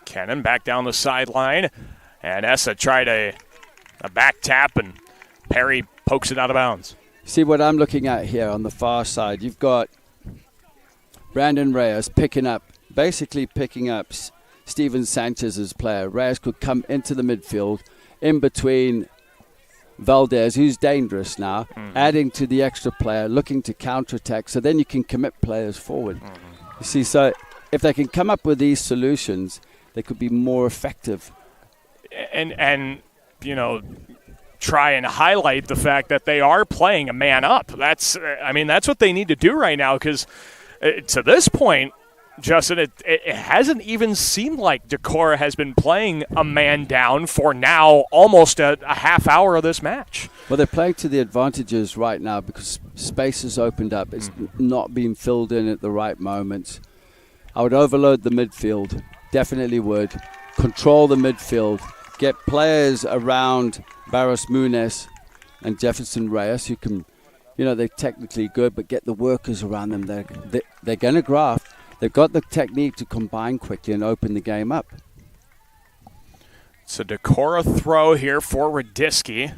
Kennan back down the sideline, and IHSAA tried a back tap, and Perry pokes it out of bounds. See what I'm looking at here on the far side. You've got Brandon Reyes picking up Steven Sanchez's player. Reyes could come into the midfield in between Valdez, who's dangerous now, adding to the extra player, looking to counterattack, so then you can commit players forward. You see, so if they can come up with these solutions, they could be more effective. And try and highlight the fact that they are playing a man up. That's what they need to do right now, because to this point, Justin, it hasn't even seemed like Decorah has been playing a man down for now almost a half hour of this match. Well, they're playing to the advantages right now because space has opened up. It's not being filled in at the right moments. I would overload the midfield. Definitely would. Control the midfield. Get players around Barros Muniz and Jefferson Reyes who can, they're technically good, but get the workers around them. They're going to graft. They've got the technique to combine quickly and open the game up. It's a Decorah throw here for Radisky.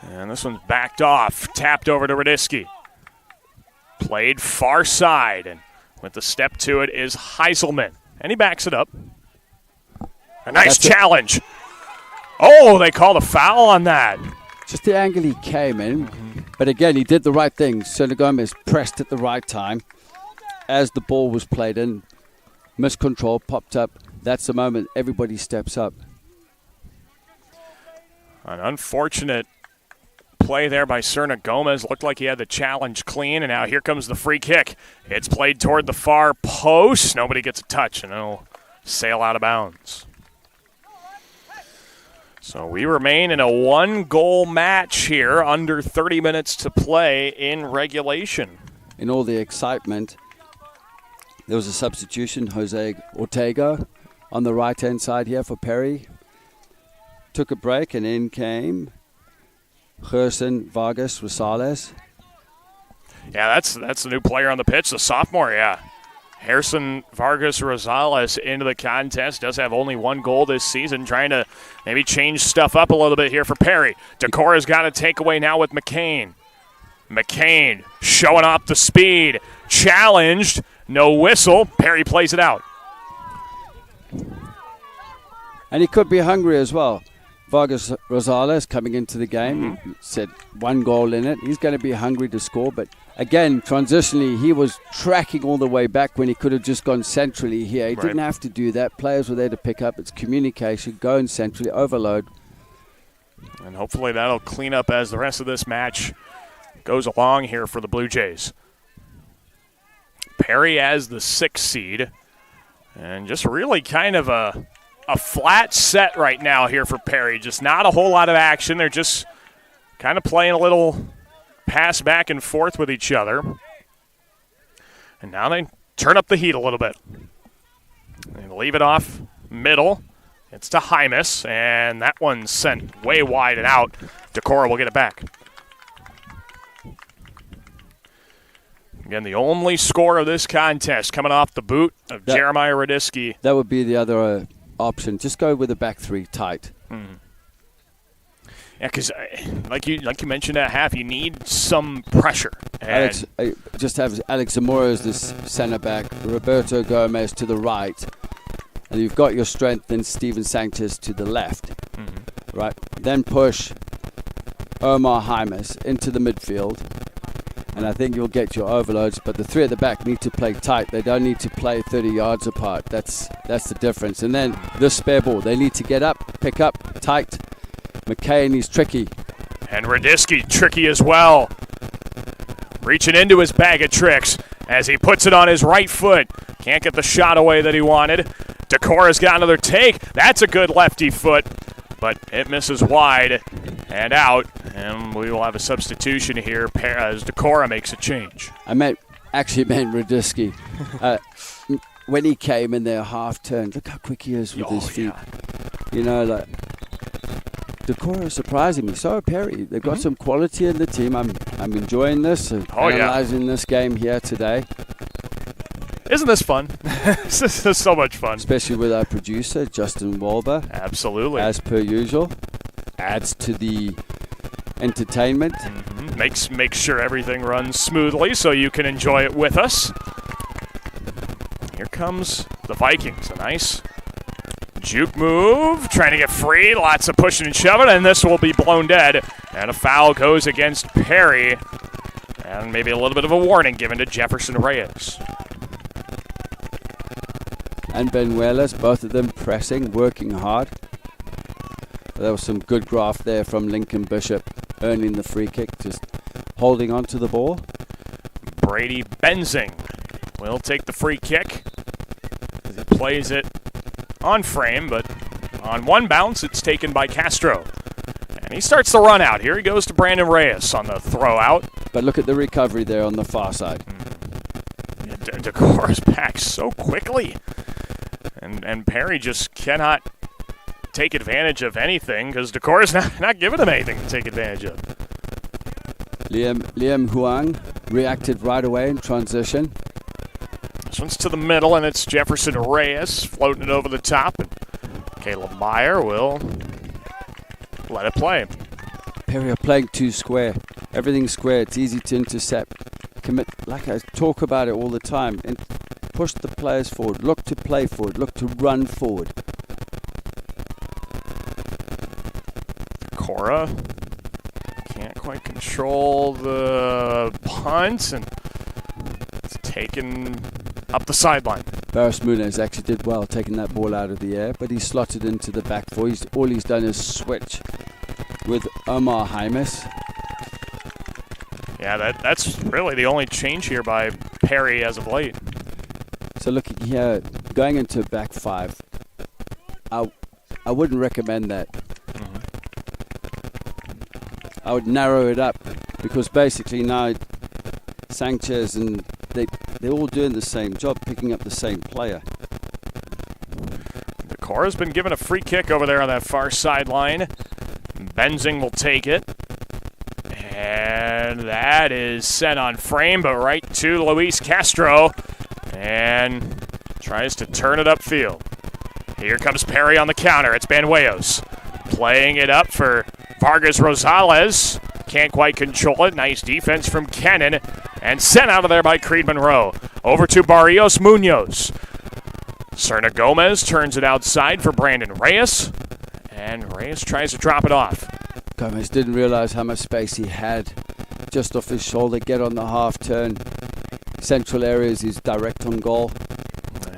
And this one's backed off. Tapped over to Radisky. Played far side. And with the step to it is Heiselman. And he backs it up. A nice challenge. Oh, they called a foul on that. Just the angle he came in. But again, he did the right thing. Serna Gomez pressed at the right time. As the ball was played in, miscontrol popped up. That's the moment everybody steps up. An unfortunate play there by Serna Gomez. Looked like he had the challenge clean, and now here comes the free kick. It's played toward the far post. Nobody gets a touch, and it'll sail out of bounds. So we remain in a one-goal match here, under 30 minutes to play in regulation. In all the excitement, there was a substitution, Jose Ortega, on the right-hand side here for Perry. Took a break, and in came Gerson Vargas Rosales. Yeah, that's the new player on the pitch, the sophomore, yeah. Gerson Vargas Rosales into the contest. Does have only one goal this season. Trying to maybe change stuff up a little bit here for Perry. Decorah's got a takeaway now with McCain. McCain showing off the speed. Challenged. No whistle. Perry plays it out. And he could be hungry as well. Vargas Rosales coming into the game. Said one goal in it. He's going to be hungry to score, but again, transitionally, he was tracking all the way back when he could have just gone centrally here. He didn't have to do that. Players were there to pick up. It's communication, going centrally, overload. And hopefully that'll clean up as the rest of this match goes along here for the Blue Jays. Perry as the 6th seed. And just really kind of a flat set right now here for Perry. Just not a whole lot of action. They're just kind of playing a little pass back and forth with each other. And now they turn up the heat a little bit. They leave it off middle. It's to Hymas, and that one's sent way wide and out. Decorah will get it back. Again, the only score of this contest coming off the boot of Jeremiah Radisky. That would be the other option. Just go with the back three tight. Yeah, because like you mentioned at half, you need some pressure. And just have Alex Zamora as this center back, Roberto Gomez to the right, and you've got your strength in Steven Sanchez to the left. Right? Then push Omar Hymas into the midfield, and I think you'll get your overloads. But the three at the back need to play tight. They don't need to play 30 yards apart. That's the difference. And then the spare ball. They need to get up, pick up, tight. McCain, he's tricky. And Radisky, tricky as well. Reaching into his bag of tricks as he puts it on his right foot. Can't get the shot away that he wanted. Decorah's got another take. That's a good lefty foot, but it misses wide and out. And we will have a substitution here as Decorah makes a change. I actually meant Radisky. When he came in there half turned, look how quick he is with his feet. Yeah. You know, like Decorah is surprising me. So Perry, they've got some quality in the team. I'm enjoying this, analyzing this game here today. Isn't this fun? This is so much fun. Especially with our producer, Justin Walber. Absolutely. As per usual. Adds to the entertainment. Makes sure everything runs smoothly so you can enjoy it with us. Here comes the Vikings. A nice juke move, trying to get free. Lots of pushing and shoving, and this will be blown dead. And a foul goes against Perry. And maybe a little bit of a warning given to Jefferson Reyes. And Benuelas, both of them pressing, working hard. There was some good graft there from Lincoln Bishop, earning the free kick, just holding on to the ball. Brady Benzing will take the free kick as he plays it on frame, but on one bounce, it's taken by Castro. And he starts the run out. Here he goes to Brandon Reyes on the throw out. But look at the recovery there on the far side. Yeah, Decorah's back so quickly. And Perry just cannot take advantage of anything because Decorah's not giving him anything to take advantage of. Liam Huang reacted right away in transition. This one's to the middle, and it's Jefferson Reyes floating it over the top. And Caleb Meyer will let it play. Perry are playing too square. Everything's square. It's easy to intercept. Commit, like I talk about it all the time, and push the players forward. Look to play forward. Look to run forward. Decorah quite control the punt, and it's taken up the sideline. Barris Muniz actually did well taking that ball out of the air, but he slotted into the back four. All he's done is switch with Omar Jaimes. Yeah, that's really the only change here by Perry as of late. So look here, going into back five, I wouldn't recommend that. I would narrow it up, because basically now Sanchez and they're all doing the same job, picking up the same player. Decorah's been given a free kick over there on that far sideline. Benzing will take it. And that is set on frame, but right to Luis Castro. And tries to turn it upfield. Here comes Perry on the counter. It's Banuelos playing it up for Vargas Rosales. Can't quite control it. Nice defense from Kennan. And sent out of there by Creed Monroe. Over to Barrios Munoz. Serna Gomez turns it outside for Brandon Reyes. And Reyes tries to drop it off. Gomez didn't realize how much space he had just off his shoulder. Get on the half turn. Central areas, he's direct on goal.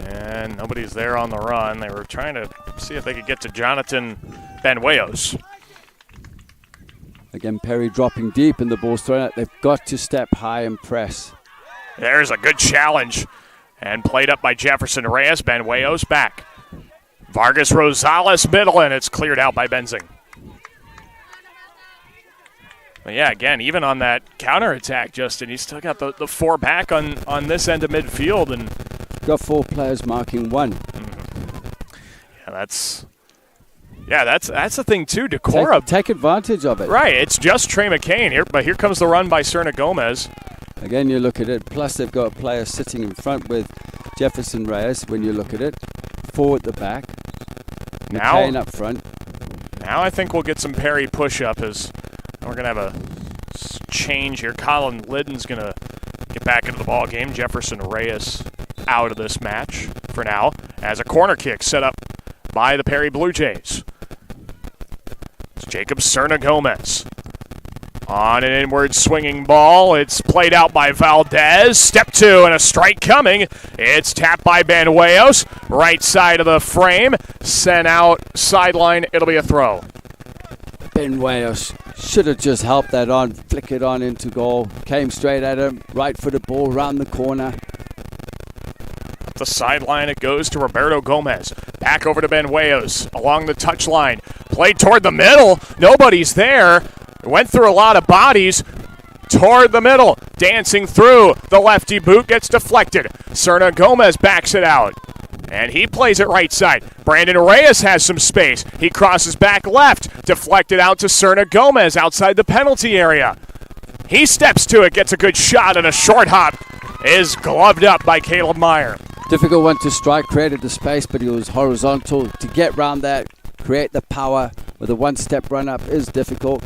And nobody's there on the run. They were trying to see if they could get to Jonathan Banuelos. Again, Perry dropping deep and the ball's thrown out. They've got to step high and press. There's a good challenge. And played up by Jefferson Reyes. Banuelos back. Vargas Rosales middle, and it's cleared out by Benzing. But yeah, again, even on that counterattack, Justin, he's still got the four back on this end of midfield. And got four players marking one. Yeah, that's the thing too. Decorah take advantage of it. Right, it's just Trey McCain here, but here comes the run by Serna Gomez. Again, you look at it. Plus, they've got a player sitting in front with Jefferson Reyes. When you look at it, four at the back. McCain up front. Now I think we'll get some Perry push-up as we're going to have a change here. Colin Liddon's going to get back into the ball game. Jefferson Reyes out of this match for now as a corner kick set up by the Perry Blue Jays. It's Jacob Serna Gomez. On an inward swinging ball, it's played out by Valdez. Step two and a strike coming. It's tapped by Banuelos. Right side of the frame. Sent out sideline. It'll be a throw. Banuelos should have just helped that on. Flick it on into goal. Came straight at him. Right footed ball round the corner. Up the sideline it goes to Roberto Gomez. Back over to Banuelos along the touchline. Played toward the middle. Nobody's there. Went through a lot of bodies toward the middle. Dancing through. The lefty boot gets deflected. Serna Gomez backs it out. And he plays it right side. Brandon Reyes has some space. He crosses back left. Deflected out to Serna Gomez outside the penalty area. He steps to it, gets a good shot, and a short hop is gloved up by Caleb Meyer. Difficult one to strike. Created the space, but he was horizontal. To get round that, create the power with a one-step run-up is difficult.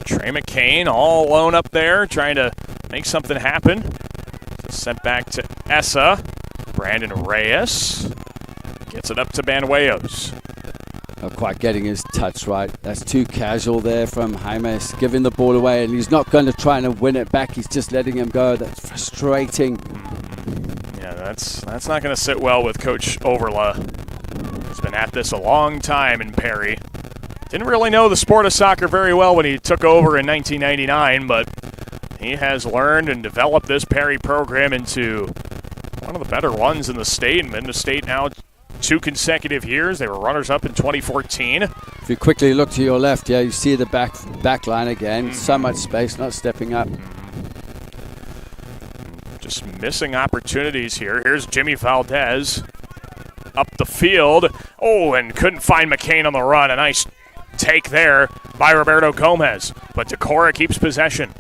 Trey McCain all alone up there trying to make something happen. Sent back to IHSAA. Brandon Reyes gets it up to Banuelos. Not quite getting his touch right. That's too casual there from Jaimes, giving the ball away, and he's not going to try and win it back. He's just letting him go. That's frustrating. Yeah, that's not going to sit well with Coach Overla. He's been at this a long time in Perry. Didn't really know the sport of soccer very well when he took over in 1999, but he has learned and developed this Perry program into one of the better ones in the state, and been to state now 2 consecutive years. They were runners-up in 2014. If you quickly look to your left, yeah, you see the back line again. So much space, not stepping up. Just missing opportunities here. Here's Jimmy Valdez up the field. Oh, and couldn't find McCain on the run. A nice take there by Roberto Gomez, but Decorah keeps possession.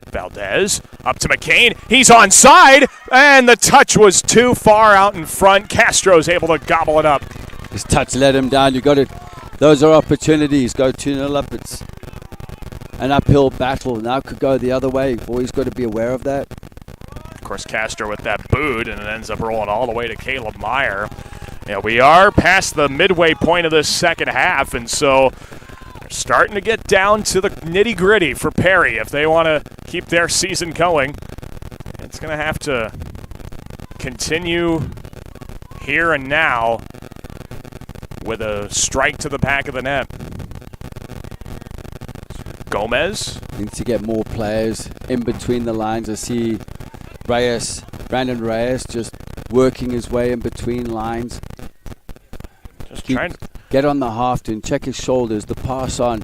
Valdez up to McCain. He's onside, and the touch was too far out in front. Castro's able to gobble it up. His touch let him down. You got it. Those are opportunities. Go 2-0 up. It's an uphill battle. Now could go the other way. You've always got to be aware of that. Of course, Castro with that boot, and it ends up rolling all the way to Caleb Meyer. Yeah, we are past the midway point of this second half, and so there's starting to get down to the nitty-gritty for Perry if they want to keep their season going. It's going to have to continue here and now with a strike to the back of the net. Gomez. Needs to get more players in between the lines. I see Brandon Reyes just working his way in between lines. Just trying to get on the half turn, check his shoulders, the pass on.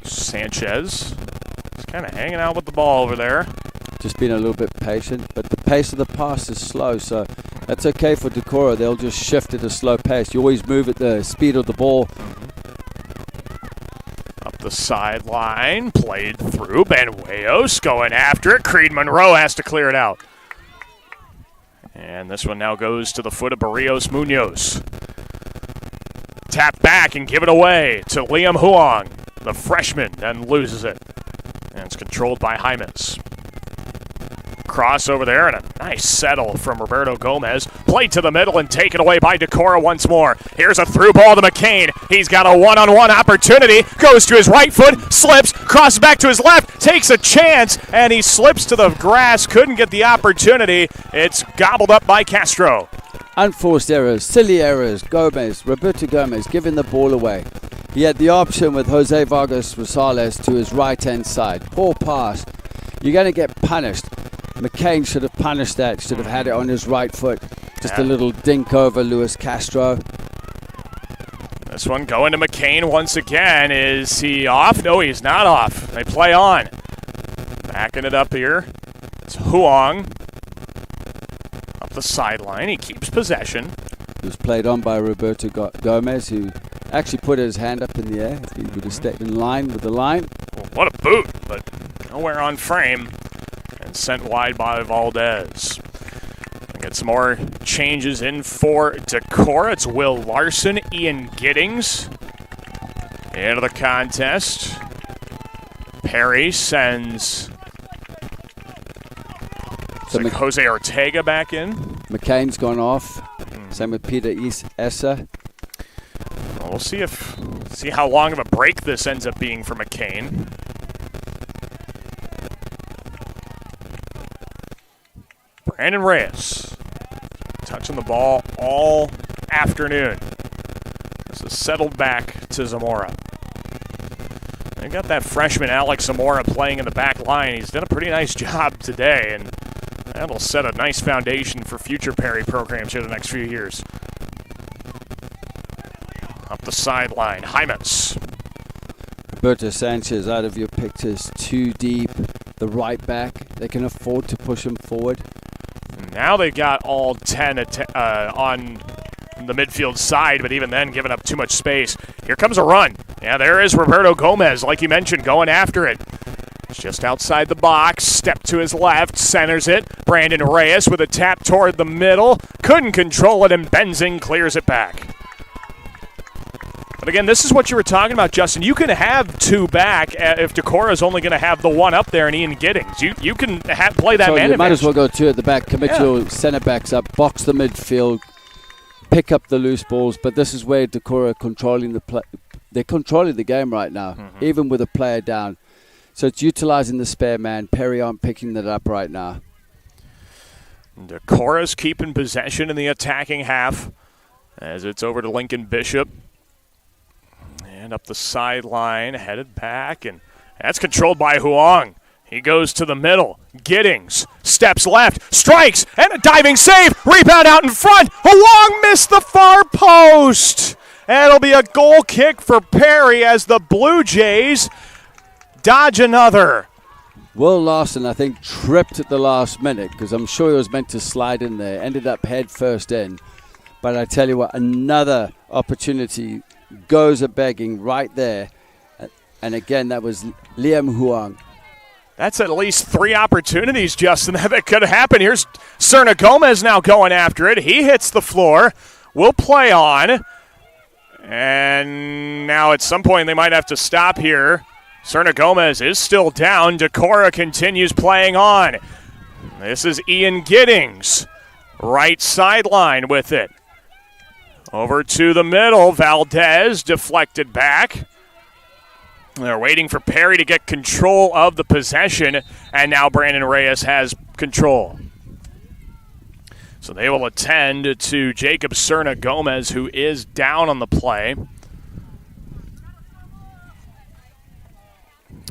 Sanchez is kind of hanging out with the ball over there. Just being a little bit patient, but the pace of the pass is slow, so that's okay for Decorah. They'll just shift at a slow pace. You always move at the speed of the ball. Up the sideline, played through. Benuelos going after it. Creed Monroe has to clear it out. And this one now goes to the foot of Barrios Munoz. Tap back and give it away to Liam Huang, the freshman, then loses it. And it's controlled by Jaimes. Cross over there and a nice settle from Roberto Gomez. Played to the middle and taken away by Decorah once more. Here's a through ball to McCain. He's got a one-on-one opportunity. Goes to his right foot, slips, crosses back to his left, takes a chance, and he slips to the grass. Couldn't get the opportunity. It's gobbled up by Castro. Unforced errors, silly errors. Roberto Gomez giving the ball away. He had the option with Jose Vargas Rosales to his right-hand side. Poor pass. You're going to get punished. McCain should have punished that, should have had it on his right foot. Just a little dink over Luis Castro. This one going to McCain once again. Is he off? No, he's not off. They play on. Backing it up here. It's Huang. Up the sideline. He keeps possession. It was played on by Roberto Gomez, who actually put his hand up in the air. If he would have stayed in line with the line. Well, what a boot, but nowhere on frame. And sent wide by Valdez. We'll get some more changes in for Decorah. It's Will Larson, Ian Giddings into the contest. Perry sends Jose Ortega back in. McCain's gone off. Same with Peter Essa. Well, we'll see how long of a break this ends up being for McCain. Brandon Reyes touching the ball all afternoon. This is settled back to Zamora. They got that freshman Alex Zamora playing in the back line. He's done a pretty nice job today, and that'll set a nice foundation for future Perry programs here the next few years. Up the sideline, Jaimes. Roberto Sanchez out of your pictures, too deep. The right back, they can afford to push him forward. Now they got all 10 on the midfield side, but even then giving up too much space. Here comes a run. Yeah, there is Roberto Gomez, like you mentioned, going after it. It's just outside the box, step to his left, centers it. Brandon Reyes with a tap toward the middle. Couldn't control it, and Benzing clears it back. But again, this is what you were talking about, Justin. You can have two back if Decorah is only going to have the one up there and Ian Giddings. You can play that man. You might as well go two at the back, commit your centre backs up, box the midfield, pick up the loose balls. But this is where Decorah controlling the play. They're controlling the game right now, even with a player down. So it's utilizing the spare man. Perry aren't picking that up right now. Decorah's keeping possession in the attacking half as it's over to Lincoln Bishop. And up the sideline, headed back, and that's controlled by Huang. He goes to the middle. Giddings steps left, strikes, and a diving save. Rebound out in front. Huang missed the far post. And it'll be a goal kick for Perry as the Blue Jays dodge another. Will Larson, I think, tripped at the last minute because I'm sure he was meant to slide in there. Ended up head first in. But I tell you what, another opportunity goes a-begging right there. And again, that was Liam Huang. That's at least three opportunities, Justin, that could happen. Here's Serna Gomez now going after it. He hits the floor. Will play on. And now at some point they might have to stop here. Serna Gomez is still down. Decorah continues playing on. This is Ian Giddings. Right sideline with it. Over to the middle, Valdez deflected back. They're waiting for Perry to get control of the possession, and now Brandon Reyes has control. So they will attend to Jacob Cerna Gomez, who is down on the play.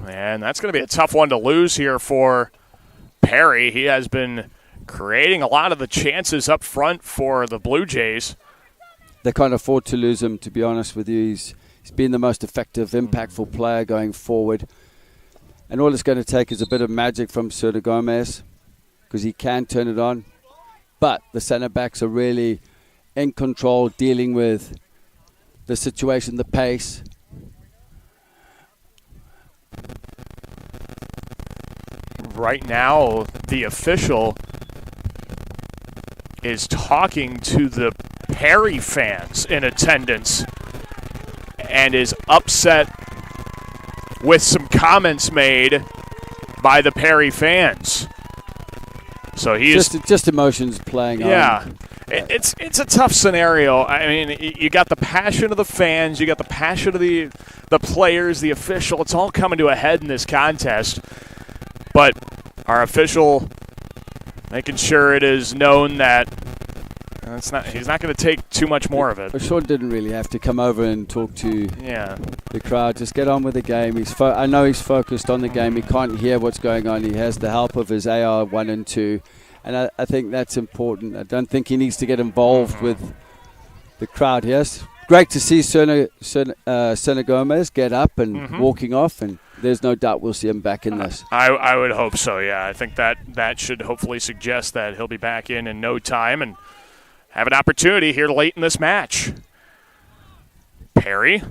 And that's going to be a tough one to lose here for Perry. He has been creating a lot of the chances up front for the Blue Jays. They can't afford to lose him, to be honest with you. He's been the most effective, impactful player going forward. And all it's going to take is a bit of magic from Cerna Gomez, because he can turn it on. But the center backs are really in control, dealing with the situation, the pace. Right now, the official is talking to the Perry fans in attendance and is upset with some comments made by the Perry fans. So he's just emotions playing on. Yeah. It's a tough scenario. I mean, you got the passion of the fans, you got the passion of the players, the official. It's all coming to a head in this contest. But our official making sure it is known that he's not going to take too much more of it. Sean didn't really have to come over and talk to the crowd. Just get on with the game. I know he's focused on the game. He can't hear what's going on. He has the help of his AR 1 and 2. And I think that's important. I don't think he needs to get involved with the crowd. Yes, great to see Cerna Gomez get up and walking off, and there's no doubt we'll see him back in this. I would hope so, yeah. I think that should hopefully suggest that he'll be back in no time and have an opportunity here late in this match. Perry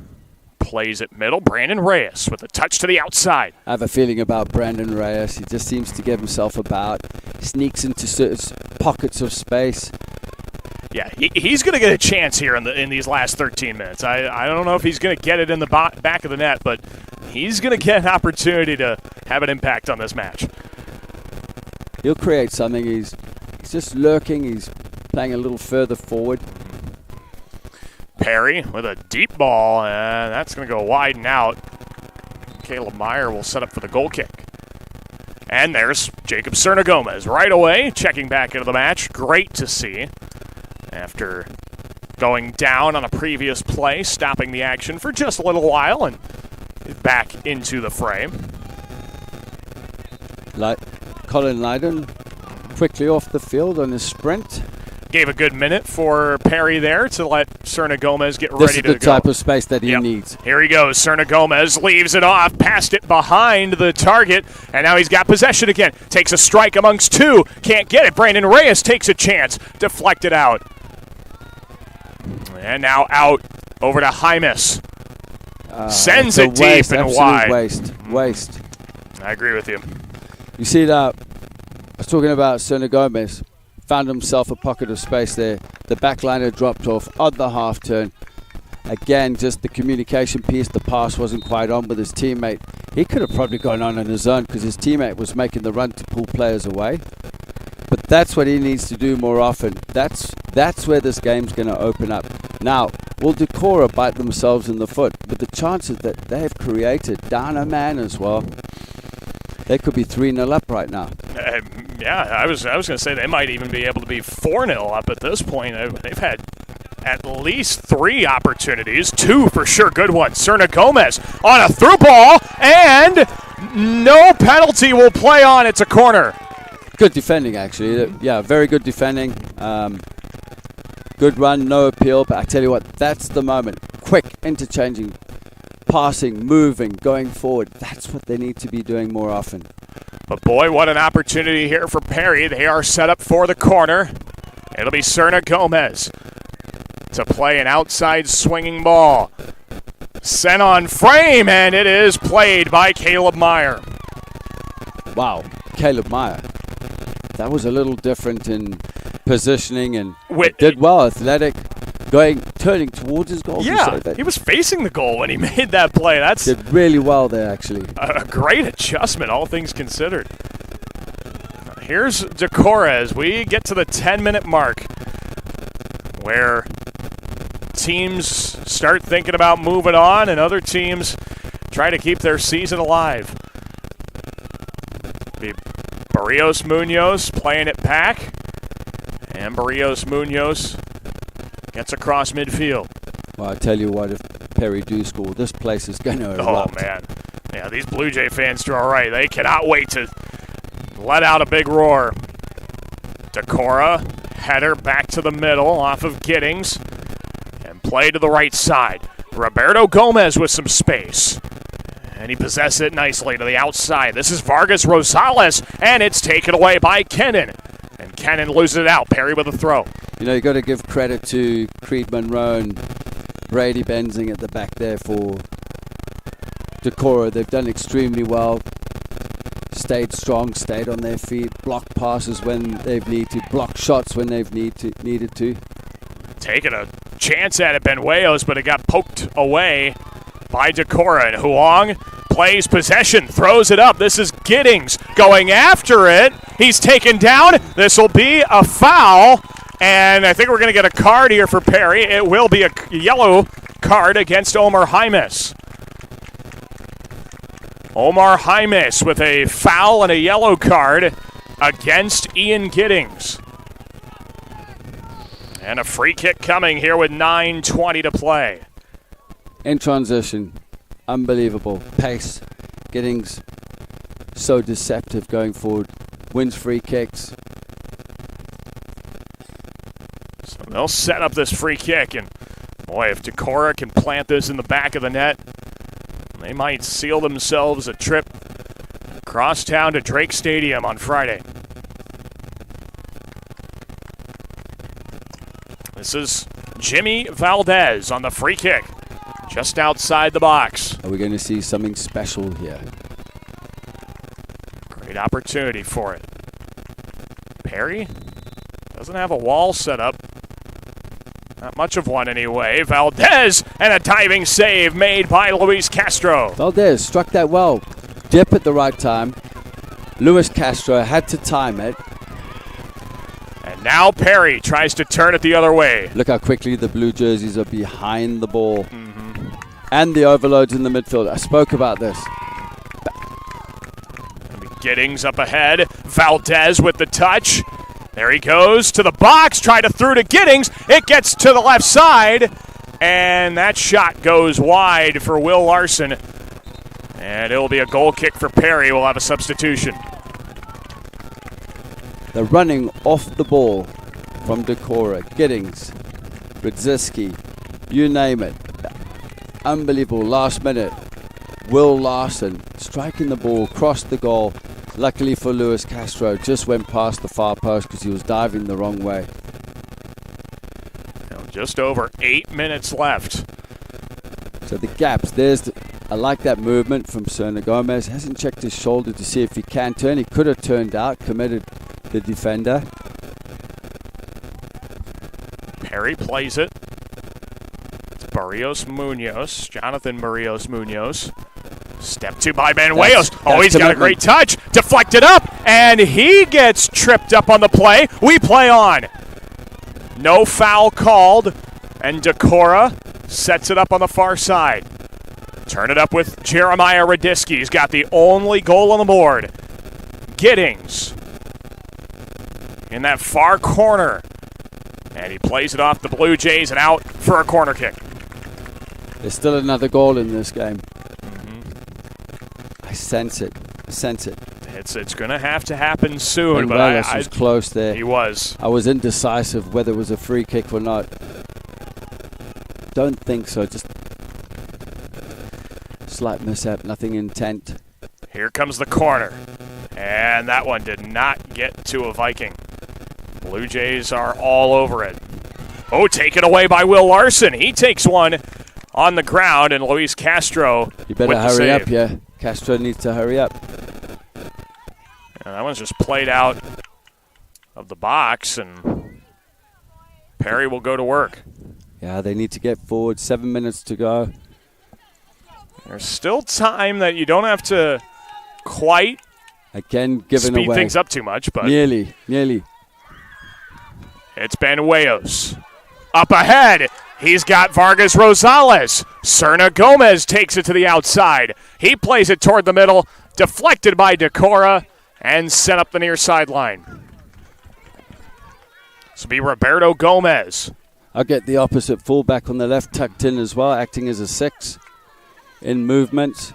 plays at middle. Brandon Reyes with a touch to the outside. I have a feeling about Brandon Reyes. He just seems to give himself about. Sneaks into certain pockets of space. Yeah, he's going to get a chance here in these last 13 minutes. I don't know if he's going to get it in the back of the net, but he's going to get an opportunity to have an impact on this match. He'll create something. He's just lurking. He's playing a little further forward. Perry with a deep ball, and that's going to go wide and out. Caleb Meyer will set up for the goal kick. And there's Jacob Cerna Gomez right away, checking back into the match. Great to see. After going down on a previous play, stopping the action for just a little while, and back into the frame. Colin Lydon quickly off the field on his sprint. Gave a good minute for Perry there to let Cerna Gomez get ready to go. This is the type of space that he needs. Here he goes. Cerna Gomez leaves it off, passed it behind the target, and now he's got possession again. Takes a strike amongst two. Can't get it. Brandon Reyes takes a chance. Deflected out. And now out over to Hymas. Sends it deep and wide. Waste. I agree with you. You see that? I was talking about Cerna Gomez. Found himself a pocket of space there. The backliner dropped off on the half turn. Again, just the communication piece. The pass wasn't quite on with his teammate. He could have probably gone on in his own because his teammate was making the run to pull players away. But that's what he needs to do more often. That's where this game's going to open up. Now, will Decorah bite themselves in the foot with the chances that they've created down a man as well? They could be 3-0 up right now. Yeah, I was going to say they might even be able to be 4-0 up at this point. They've had at least 3 opportunities, 2 for sure good ones. Cerna Gomez on a through ball, and no penalty will play on. It's a corner. Good defending, actually. Yeah, very good defending. Good run, no appeal. But I tell you what, that's the moment. Quick, interchanging, passing, moving, going forward. That's what they need to be doing more often. But boy, what an opportunity here for Perry. They are set up for the corner. It'll be Cerna Gomez to play an outside swinging ball. Sent on frame, and it is played by Caleb Meyer. Wow, Caleb Meyer. That was a little different in positioning and did well, athletic, turning towards his goal. Yeah, he was facing the goal when he made that play. Did really well there, actually. A great adjustment, all things considered. Here's Decorah as we get to the 10-minute mark, where teams start thinking about moving on, and other teams try to keep their season alive. Be Barrios Munoz playing it back, and Barrios Munoz gets across midfield. Well, I tell you what, if Perry do score, this place is going to erupt. Oh, man. Yeah, these Blue Jay fans do all right. They cannot wait to let out a big roar. Decorah, header back to the middle off of Giddings, and play to the right side. Roberto Gomez with some space, and he possesses it nicely to the outside. This is Vargas Rosales, and it's taken away by Kennan. And Kennan loses it out. Perry with a throw. You know, you got to give credit to Creed Monroe and Brady Benzing at the back there for Decorah. They've done extremely well. Stayed strong, stayed on their feet, blocked passes when they've needed to, blocked shots when they've needed to. Taking a chance at it, Benuelos, but it got poked away by Decorah. And Huang plays possession, throws it up. This is Giddings going after it. He's taken down. This will be a foul, and I think we're going to get a card here for Perry. It will be a yellow card against Omar Jaimes. Omar Jaimes with a foul and a yellow card against Ian Giddings. And a free kick coming here with 9:20 to play. In transition, unbelievable pace. Giddings so deceptive going forward. Wins free kicks. So they'll set up this free kick, and boy, if Decorah can plant this in the back of the net, they might seal themselves a trip across town to Drake Stadium on Friday. This is Jimmy Valdez on the free kick, just outside the box. Are we going to see something special here? Great opportunity for it. Perry doesn't have a wall set up. Not much of one anyway. Valdez, and a diving save made by Luis Castro. Valdez struck that well. Dip at the right time. Luis Castro had to time it. And now Perry tries to turn it the other way. Look how quickly the blue jerseys are behind the ball. And the overloads in the midfield. I spoke about this. Giddings up ahead. Valdez with the touch. There he goes to the box, try to through to Giddings. It gets to the left side, and that shot goes wide for Will Larson. And it'll be a goal kick for Perry. We'll have a substitution. They're running off the ball from Decorah. Giddings, Brzezinski, you name it. Unbelievable. Last minute, Will Larson striking the ball, crossed the goal. Luckily for Luis Castro, just went past the far post because he was diving the wrong way. Now just over 8 minutes left. So the gaps, I like that movement from Serna Gomez. Hasn't checked his shoulder to see if he can turn. He could have turned out, committed the defender. Perry plays it. It's Barrios Munoz, Jonathan Barrios Munoz. Step two by Benuelos. He's got a great touch. Deflected up, and he gets tripped up on the play. We play on. No foul called, and Decorah sets it up on the far side. Turn it up with Jeremiah Radisky. He's got the only goal on the board. Giddings in that far corner, and he plays it off the Blue Jays and out for a corner kick. There's still another goal in this game. I sense it. It's going to have to happen soon. But I was close there. He was. I was indecisive whether it was a free kick or not. Don't think so. Just slight mishap, nothing intent. Here comes the corner. And that one did not get to a Viking. Blue Jays are all over it. Taken away by Will Larson. He takes one on the ground, and Luis Castro. You better hurry up, yeah. Castro needs to hurry up. And that one's just played out of the box, and Perry will go to work. Yeah, they need to get forward. 7 minutes to go. There's still time that you don't have to quite speed things up too much, but nearly. It's Benuelos. Up ahead. He's got Vargas Rosales. Serna Gomez takes it to the outside. He plays it toward the middle, deflected by Decorah, and sent up the near sideline. This will be Roberto Gomez. I'll get the opposite fullback on the left tucked in as well, acting as a 6 in movements.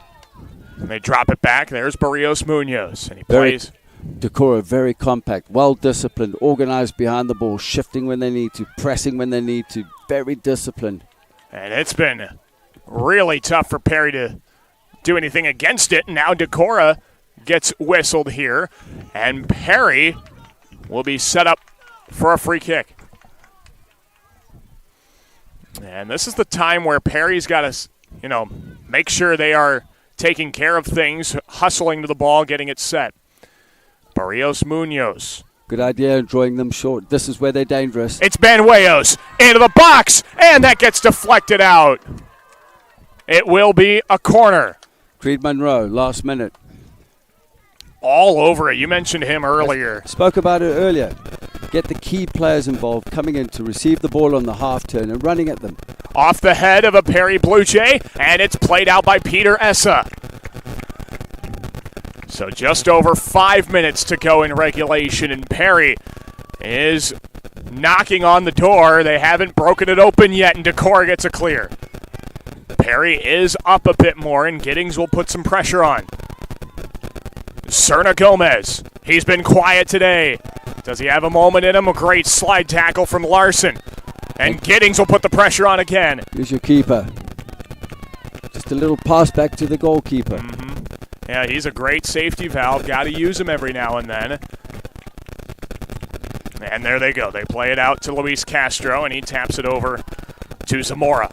And they drop it back. There's Barrios Munoz, and he plays. Decorah very compact, well-disciplined, organized behind the ball, shifting when they need to, pressing when they need to, very disciplined. And it's been really tough for Perry to do anything against it. Now Decorah gets whistled here, and Perry will be set up for a free kick. And this is the time where Perry's got to, make sure they are taking care of things, hustling to the ball, getting it set. Barrios Munoz. Good idea, drawing them short. This is where they're dangerous. It's Banuelos into the box, and that gets deflected out. It will be a corner. Creed Monroe, last minute. All over it. You mentioned him earlier. Spoke about it earlier. Get the key players involved, coming in to receive the ball on the half turn and running at them. Off the head of a Perry Blue Jay, and it's played out by Peter Essa. So just over 5 minutes to go in regulation, and Perry is knocking on the door. They haven't broken it open yet, and Decorah gets a clear. Perry is up a bit more, and Giddings will put some pressure on. Serna Gomez. He's been quiet today. Does he have a moment in him? A great slide tackle from Larson. And Giddings will put the pressure on again. Here's your keeper. Just a little pass back to the goalkeeper. Yeah, he's a great safety valve. Got to use him every now and then. And there they go. They play it out to Luis Castro, and he taps it over to Zamora.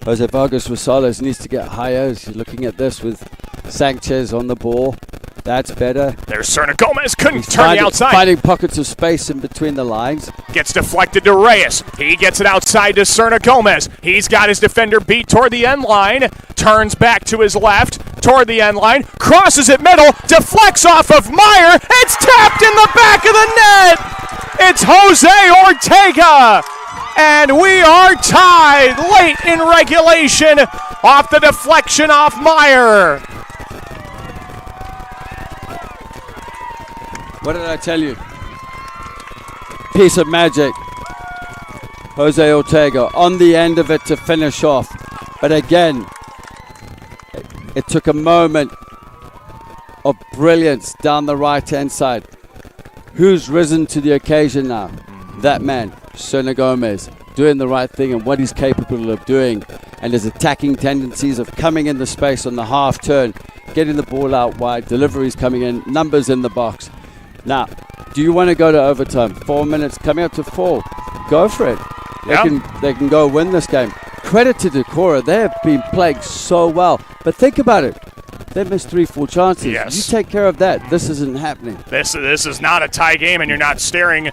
Jose Vargas Rosales needs to get higher. He's looking at this with Sanchez on the ball. That's better. There's Serna Gomez. Couldn't turn the outside. Finding pockets of space in between the lines. Gets deflected to Reyes. He gets it outside to Serna Gomez. He's got his defender beat toward the end line. Turns back to his left toward the end line. Crosses it middle. Deflects off of Meyer. It's tapped in the back of the net. It's Jose Ortega. And we are tied late in regulation off the deflection off Meyer. What did I tell you? Piece of magic. Jose Ortega on the end of it to finish off. But again, it took a moment of brilliance down the right-hand side. Who's risen to the occasion now? That man, Serna Gomez, doing the right thing and what he's capable of doing. And his attacking tendencies of coming in the space on the half turn, getting the ball out wide, deliveries coming in, numbers in the box. Now, do you want to go to overtime? 4 minutes, coming up to 4. Go for it. They can go win this game. Credit to Decorah. They have been playing so well. But think about it. They missed 3-4 chances. Yes. You take care of that. This isn't happening. This is not a tie game, and you're not staring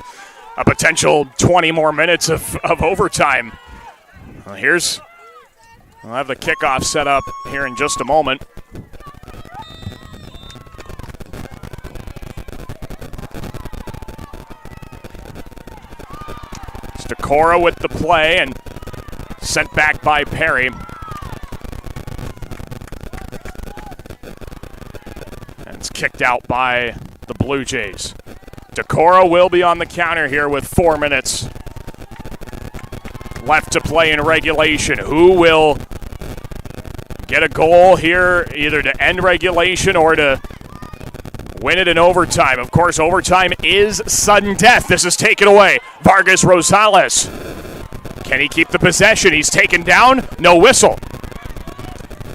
a potential 20 more minutes of overtime. Well, we'll have the kickoff set up here in just a moment. It's Decorah with the play and sent back by Perry. And it's kicked out by the Blue Jays. Decorah will be on the counter here with 4 minutes left to play in regulation. Who will get a goal here either to end regulation or to win it in overtime? Of course, overtime is sudden death. This is taken away. Vargas Rosales. Can he keep the possession? He's taken down. No whistle.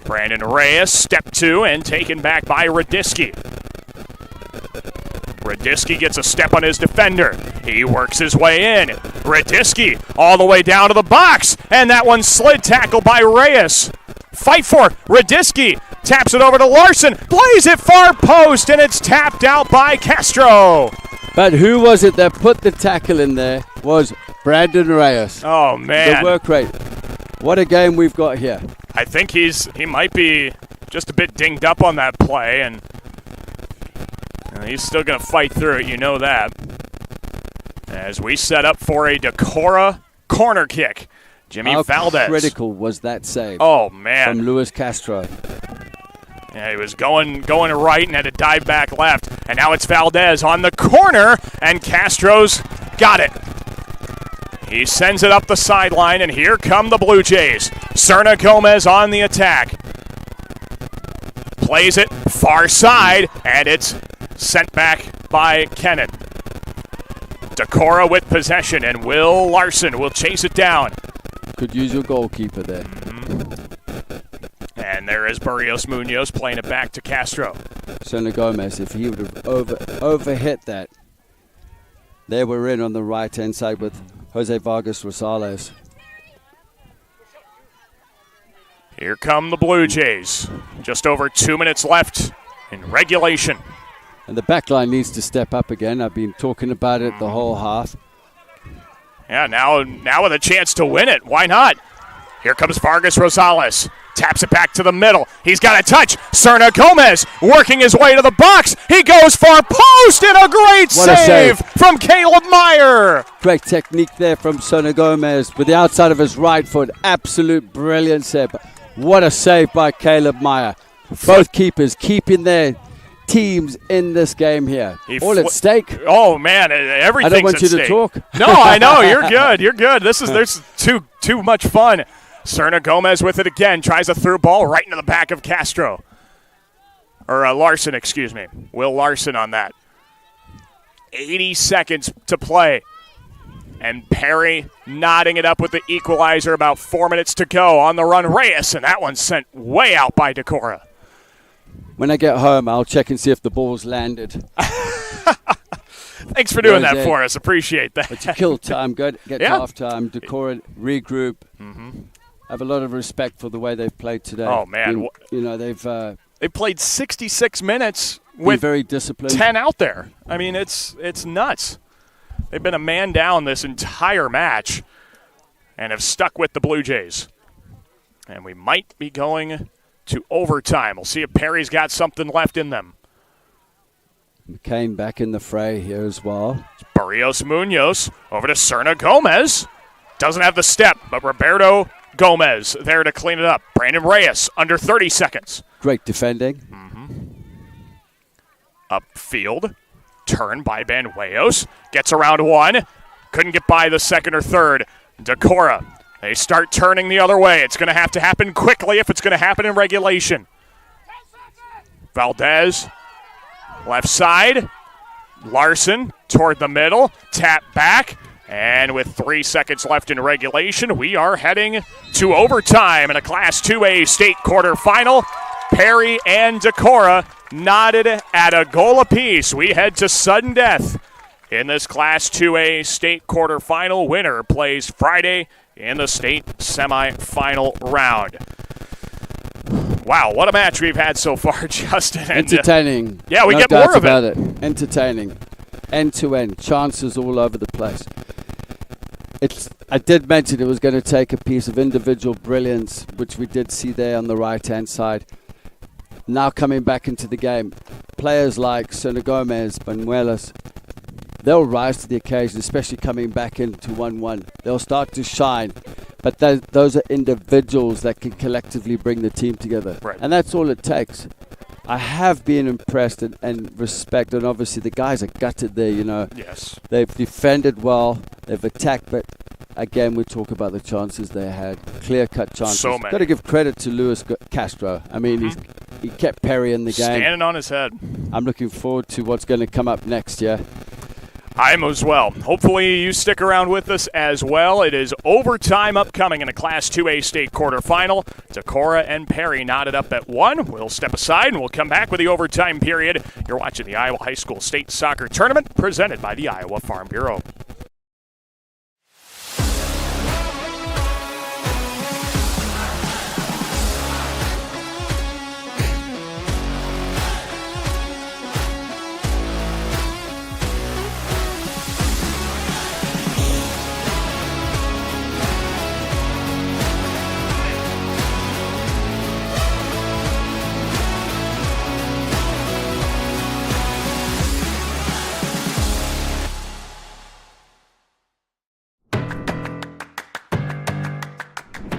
Brandon Reyes, step 2, and taken back by Radisky. Radisky gets a step on his defender. He works his way in. Radisky all the way down to the box. And that one slid tackle by Reyes. Fight for it. Radisky taps it over to Larson. Plays it far post, and it's tapped out by Castro. But who was it that put the tackle in there? Was Brandon Reyes. Oh, man. The work rate. What a game we've got here. I think he might be just a bit dinged up on that play, and he's still going to fight through it, you know that. As we set up for a Decorah corner kick. Jimmy How Valdez. critical was that save? Oh, man. From Luis Castro. Yeah, he was going right and had to dive back left. And now it's Valdez on the corner, and Castro's got it. He sends it up the sideline, and here come the Blue Jays. Serna Gomez on the attack. Plays it far side, and it's sent back by Kennan. Decorah with possession, and Will Larson will chase it down. Could use your goalkeeper there. And there is Barrios Munoz playing it back to Castro. Serna Gomez, if he would have overhit that, they were in on the right-hand side with Jose Vargas Rosales. Here come the Blue Jays. Just over 2 minutes left in regulation. And the back line needs to step up again. I've been talking about it the whole half. Yeah, now with a chance to win it. Why not? Here comes Vargas Rosales. Taps it back to the middle. He's got a touch. Serna Gomez working his way to the box. He goes far post, and a great save from Caleb Meyer. Great technique there from Serna Gomez with the outside of his right foot. Absolute brilliant save. What a save by Caleb Meyer. Both keepers keeping their teams in this game here. All at stake. Oh, man, everything's I don't want you stake. to talk. No, I know. You're good. You're good. There's too much fun. Serna Gomez with it again. Tries a through ball right into the back of Castro. Or Larson, excuse me. Will Larson on that. 80 seconds to play. And Perry nodding it up with the equalizer. About 4 minutes to go on the run. Reyes, and that one's sent way out by Decorah. When I get home, I'll check and see if the ball's landed. Thanks for doing that for us. Appreciate that. But you kill time. Get to halftime. Decorah, regroup. I have a lot of respect for the way they've played today. Oh, man. They've played 66 minutes with very disciplined. 10 out there. I mean, it's nuts. They've been a man down this entire match and have stuck with the Blue Jays. And we might be going to overtime. We'll see if Perry's got something left in them. McCain back in the fray here as well. Barrios Munoz over to Serna Gomez. Doesn't have the step, but Roberto Gomez there to clean it up. Brandon Reyes under 30 seconds. Great defending. Upfield. Turn by Banuelos. Gets around one. Couldn't get by the second or third. Decorah. They start turning the other way. It's going to have to happen quickly if it's going to happen in regulation. Valdez. Left side. Larson toward the middle. Tap back. And with 3 seconds left in regulation, we are heading to overtime in a Class 2A state quarterfinal. Perry and Decorah knotted at a goal apiece. We head to sudden death in this Class 2A state quarterfinal. Winner plays Friday in the state semifinal round. Wow, what a match we've had so far, Justin. Entertaining. Yeah, we no get more of about it. Entertaining. End-to-end. Chances all over the place. I did mention it was going to take a piece of individual brilliance, which we did see there on the right-hand side. Now coming back into the game, players like Serna Gomez, Banuelos, they'll rise to the occasion, especially coming back into 1-1. They'll start to shine. But those are individuals that can collectively bring the team together. Right. And that's all it takes. I have been impressed and respect, and obviously the guys are gutted there, Yes. They've defended well, they've attacked, but again, we talk about the chances they had. Clear-cut chances. So many. Got to give credit to Luis Castro. I mean, he kept Perry in the game. Standing on his head. I'm looking forward to what's going to come up next year. I'm as well. Hopefully you stick around with us as well. It is overtime upcoming in a Class 2A state quarterfinal. Decorah and Perry knotted up at 1. We'll step aside and we'll come back with the overtime period. You're watching the Iowa High School State Soccer Tournament presented by the Iowa Farm Bureau.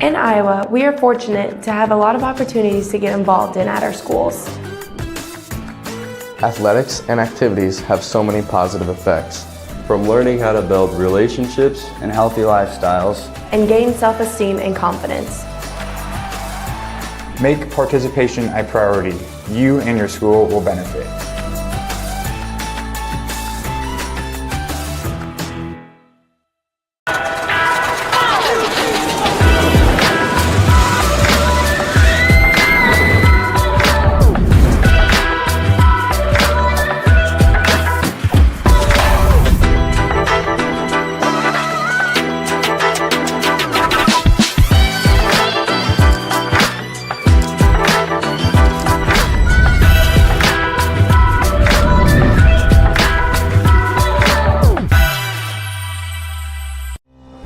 In Iowa, we are fortunate to have a lot of opportunities to get involved in at our schools. Athletics and activities have so many positive effects. From learning how to build relationships and healthy lifestyles, And gain self-esteem and confidence. make participation a priority. You and your school will benefit.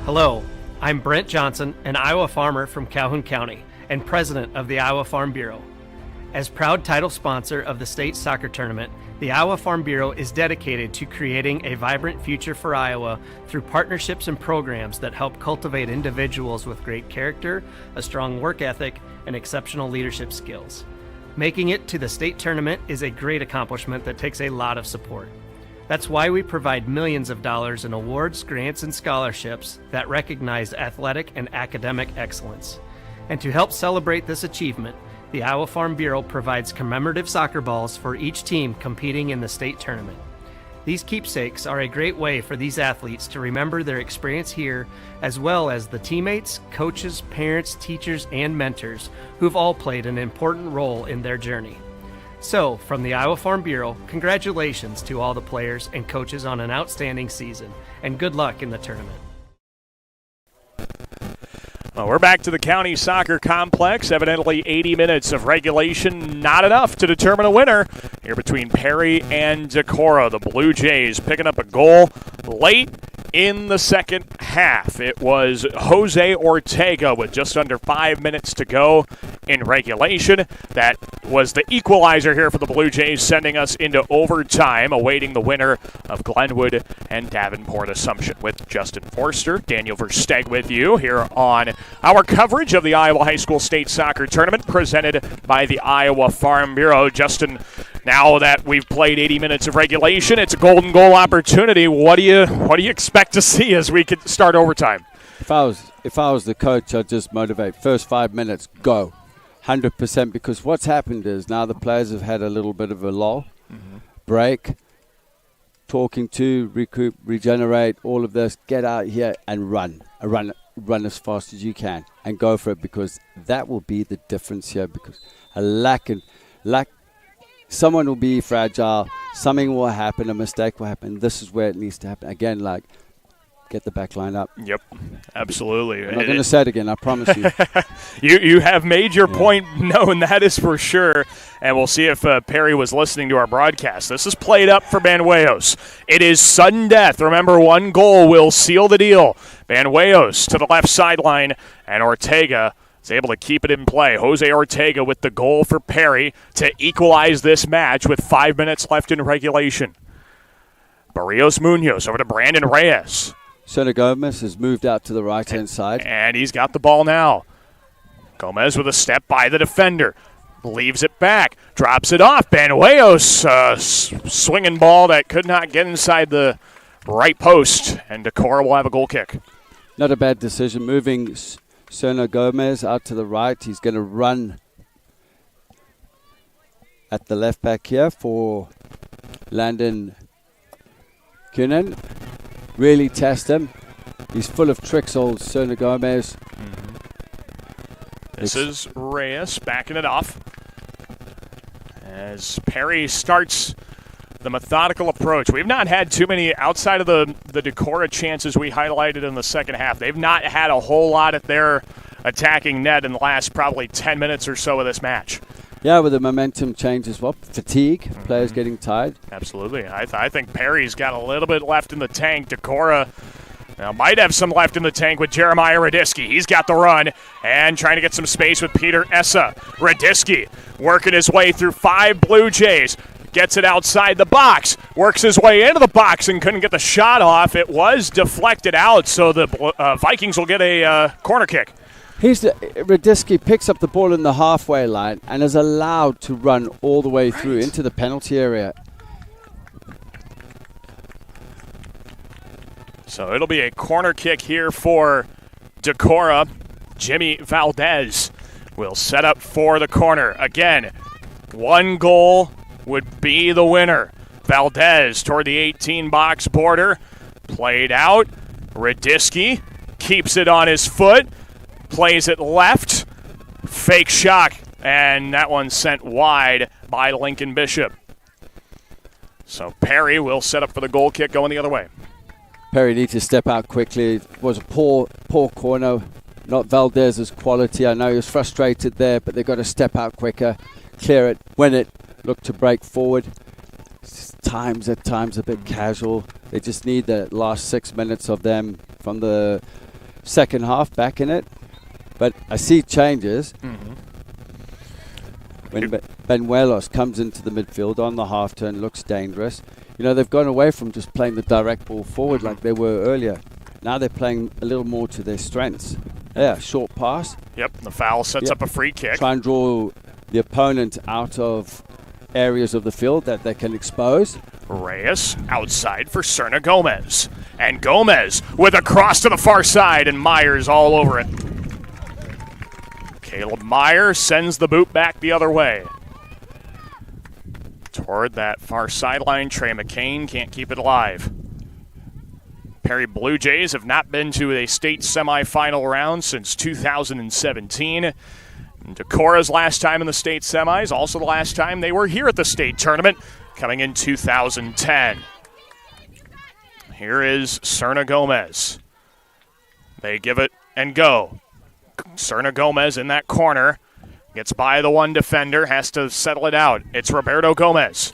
Hello, I'm Brent Johnson, an Iowa farmer from Calhoun County and president of the Iowa Farm Bureau. As proud title sponsor of the state soccer tournament, the Iowa Farm Bureau is dedicated to creating a vibrant future for Iowa through partnerships and programs that help cultivate individuals with great character, a strong work ethic, and exceptional leadership skills. Making it to the state tournament is a great accomplishment that takes a lot of support. That's why we provide millions of dollars in awards, grants, and scholarships that recognize athletic and academic excellence. And to help celebrate this achievement, the Iowa Farm Bureau provides commemorative soccer balls for each team competing in the state tournament. These keepsakes are a great way for these athletes to remember their experience here, as well as the teammates, coaches, parents, teachers, and mentors who've all played an important role in their journey. So, from the Iowa Farm Bureau, congratulations to all the players and coaches on an outstanding season, and good luck in the tournament. Well, we're back to the county soccer complex. Evidently 80 minutes of regulation, not enough to determine a winner here between Perry and Decorah. The Blue Jays picking up a goal late in the second half. It was Jose Ortega with just under 5 minutes to go in regulation. That was the equalizer here for the Blue Jays, sending us into overtime, awaiting the winner of Glenwood and Davenport Assumption. With Justin Forster, Daniel Versteg with you here on our coverage of the Iowa High School State Soccer Tournament presented by the Iowa Farm Bureau. Justin, now that we've played 80 minutes of regulation, it's a golden goal opportunity. What do you expect to see as we could start overtime? If I was the coach, I'd just motivate. First 5 minutes, go. 100%, because what's happened is now the players have had a little bit of a lull, break, talking to, recoup, regenerate, all of this. Get out here and run as fast as you can and go for it, because that will be the difference here. Because someone will be fragile, something will happen, a mistake will happen. This is where it needs to happen. Again, get the back line up. Yep, absolutely. I'm not going to say it again, I promise you. You have made your point known, that is for sure. And we'll see if Perry was listening to our broadcast. This is played up for Banuelos. It is sudden death. Remember, one goal will seal the deal. Banuelos to the left sideline, and Ortega is able to keep it in play. Jose Ortega with the goal for Perry to equalize this match with 5 minutes left in regulation. Barrios Munoz over to Brandon Reyes. Serna Gomez has moved out to the right-hand side. And he's got the ball now. Gomez with a step by the defender. Leaves it back. Drops it off. Banuelos, swinging ball that could not get inside the right post. And Decorah will have a goal kick. Not a bad decision. Moving Serna Gomez out to the right. He's going to run at the left back here for Landon Kunin. Really test him. He's full of tricks, old Serna Gomez. This is Reyes backing it off as Perry starts the methodical approach. We've not had too many outside of the Decorah chances we highlighted in the second half. They've not had a whole lot at their attacking net in the last probably 10 minutes or so of this match. Yeah, with the momentum change as well. Fatigue, players getting tired. Absolutely. I think Perry's got a little bit left in the tank. Decorah might have some left in the tank with Jeremiah Radisky. He's got the run and trying to get some space with Peter Essa. Radisky working his way through 5 Blue Jays. Gets it outside the box. Works his way into the box and couldn't get the shot off. It was deflected out, so the Vikings will get a corner kick. Radisky picks up the ball in the halfway line and is allowed to run all the way through into the penalty area. So it'll be a corner kick here for Decorah. Jimmy Valdez will set up for the corner. Again, one goal would be the winner. Valdez toward the 18-box border. Played out. Radisky keeps it on his foot. Plays it left. Fake shot. And that one sent wide by Lincoln Bishop. So Perry will set up for the goal kick going the other way. Perry needs to step out quickly. It was a poor corner. Not Valdez's quality. I know he was frustrated there, but they've got to step out quicker, clear it, win it, look to break forward. At times a bit casual. They just need the last 6 minutes of them from the second half back in it. But I see changes. When Benuelos comes into the midfield on the half turn, looks dangerous. You know, they've gone away from just playing the direct ball forward like they were earlier. Now they're playing a little more to their strengths. Yeah, short pass. Yep, the foul sets up a free kick. Try and draw the opponent out of areas of the field that they can expose. Reyes outside for Serna Gomez. And Gomez with a cross to the far side, and Myers all over it. Caleb Meyer sends the boot back the other way. Toward that far sideline, Trey McCain can't keep it alive. Perry Blue Jays have not been to a state semifinal round since 2017. And Decorah's last time in the state semis, also the last time they were here at the state tournament, coming in 2010. Here is Serna Gomez. They give it and go. Serna Gomez in that corner. Gets by the one defender, has to settle it out. It's Roberto Gomez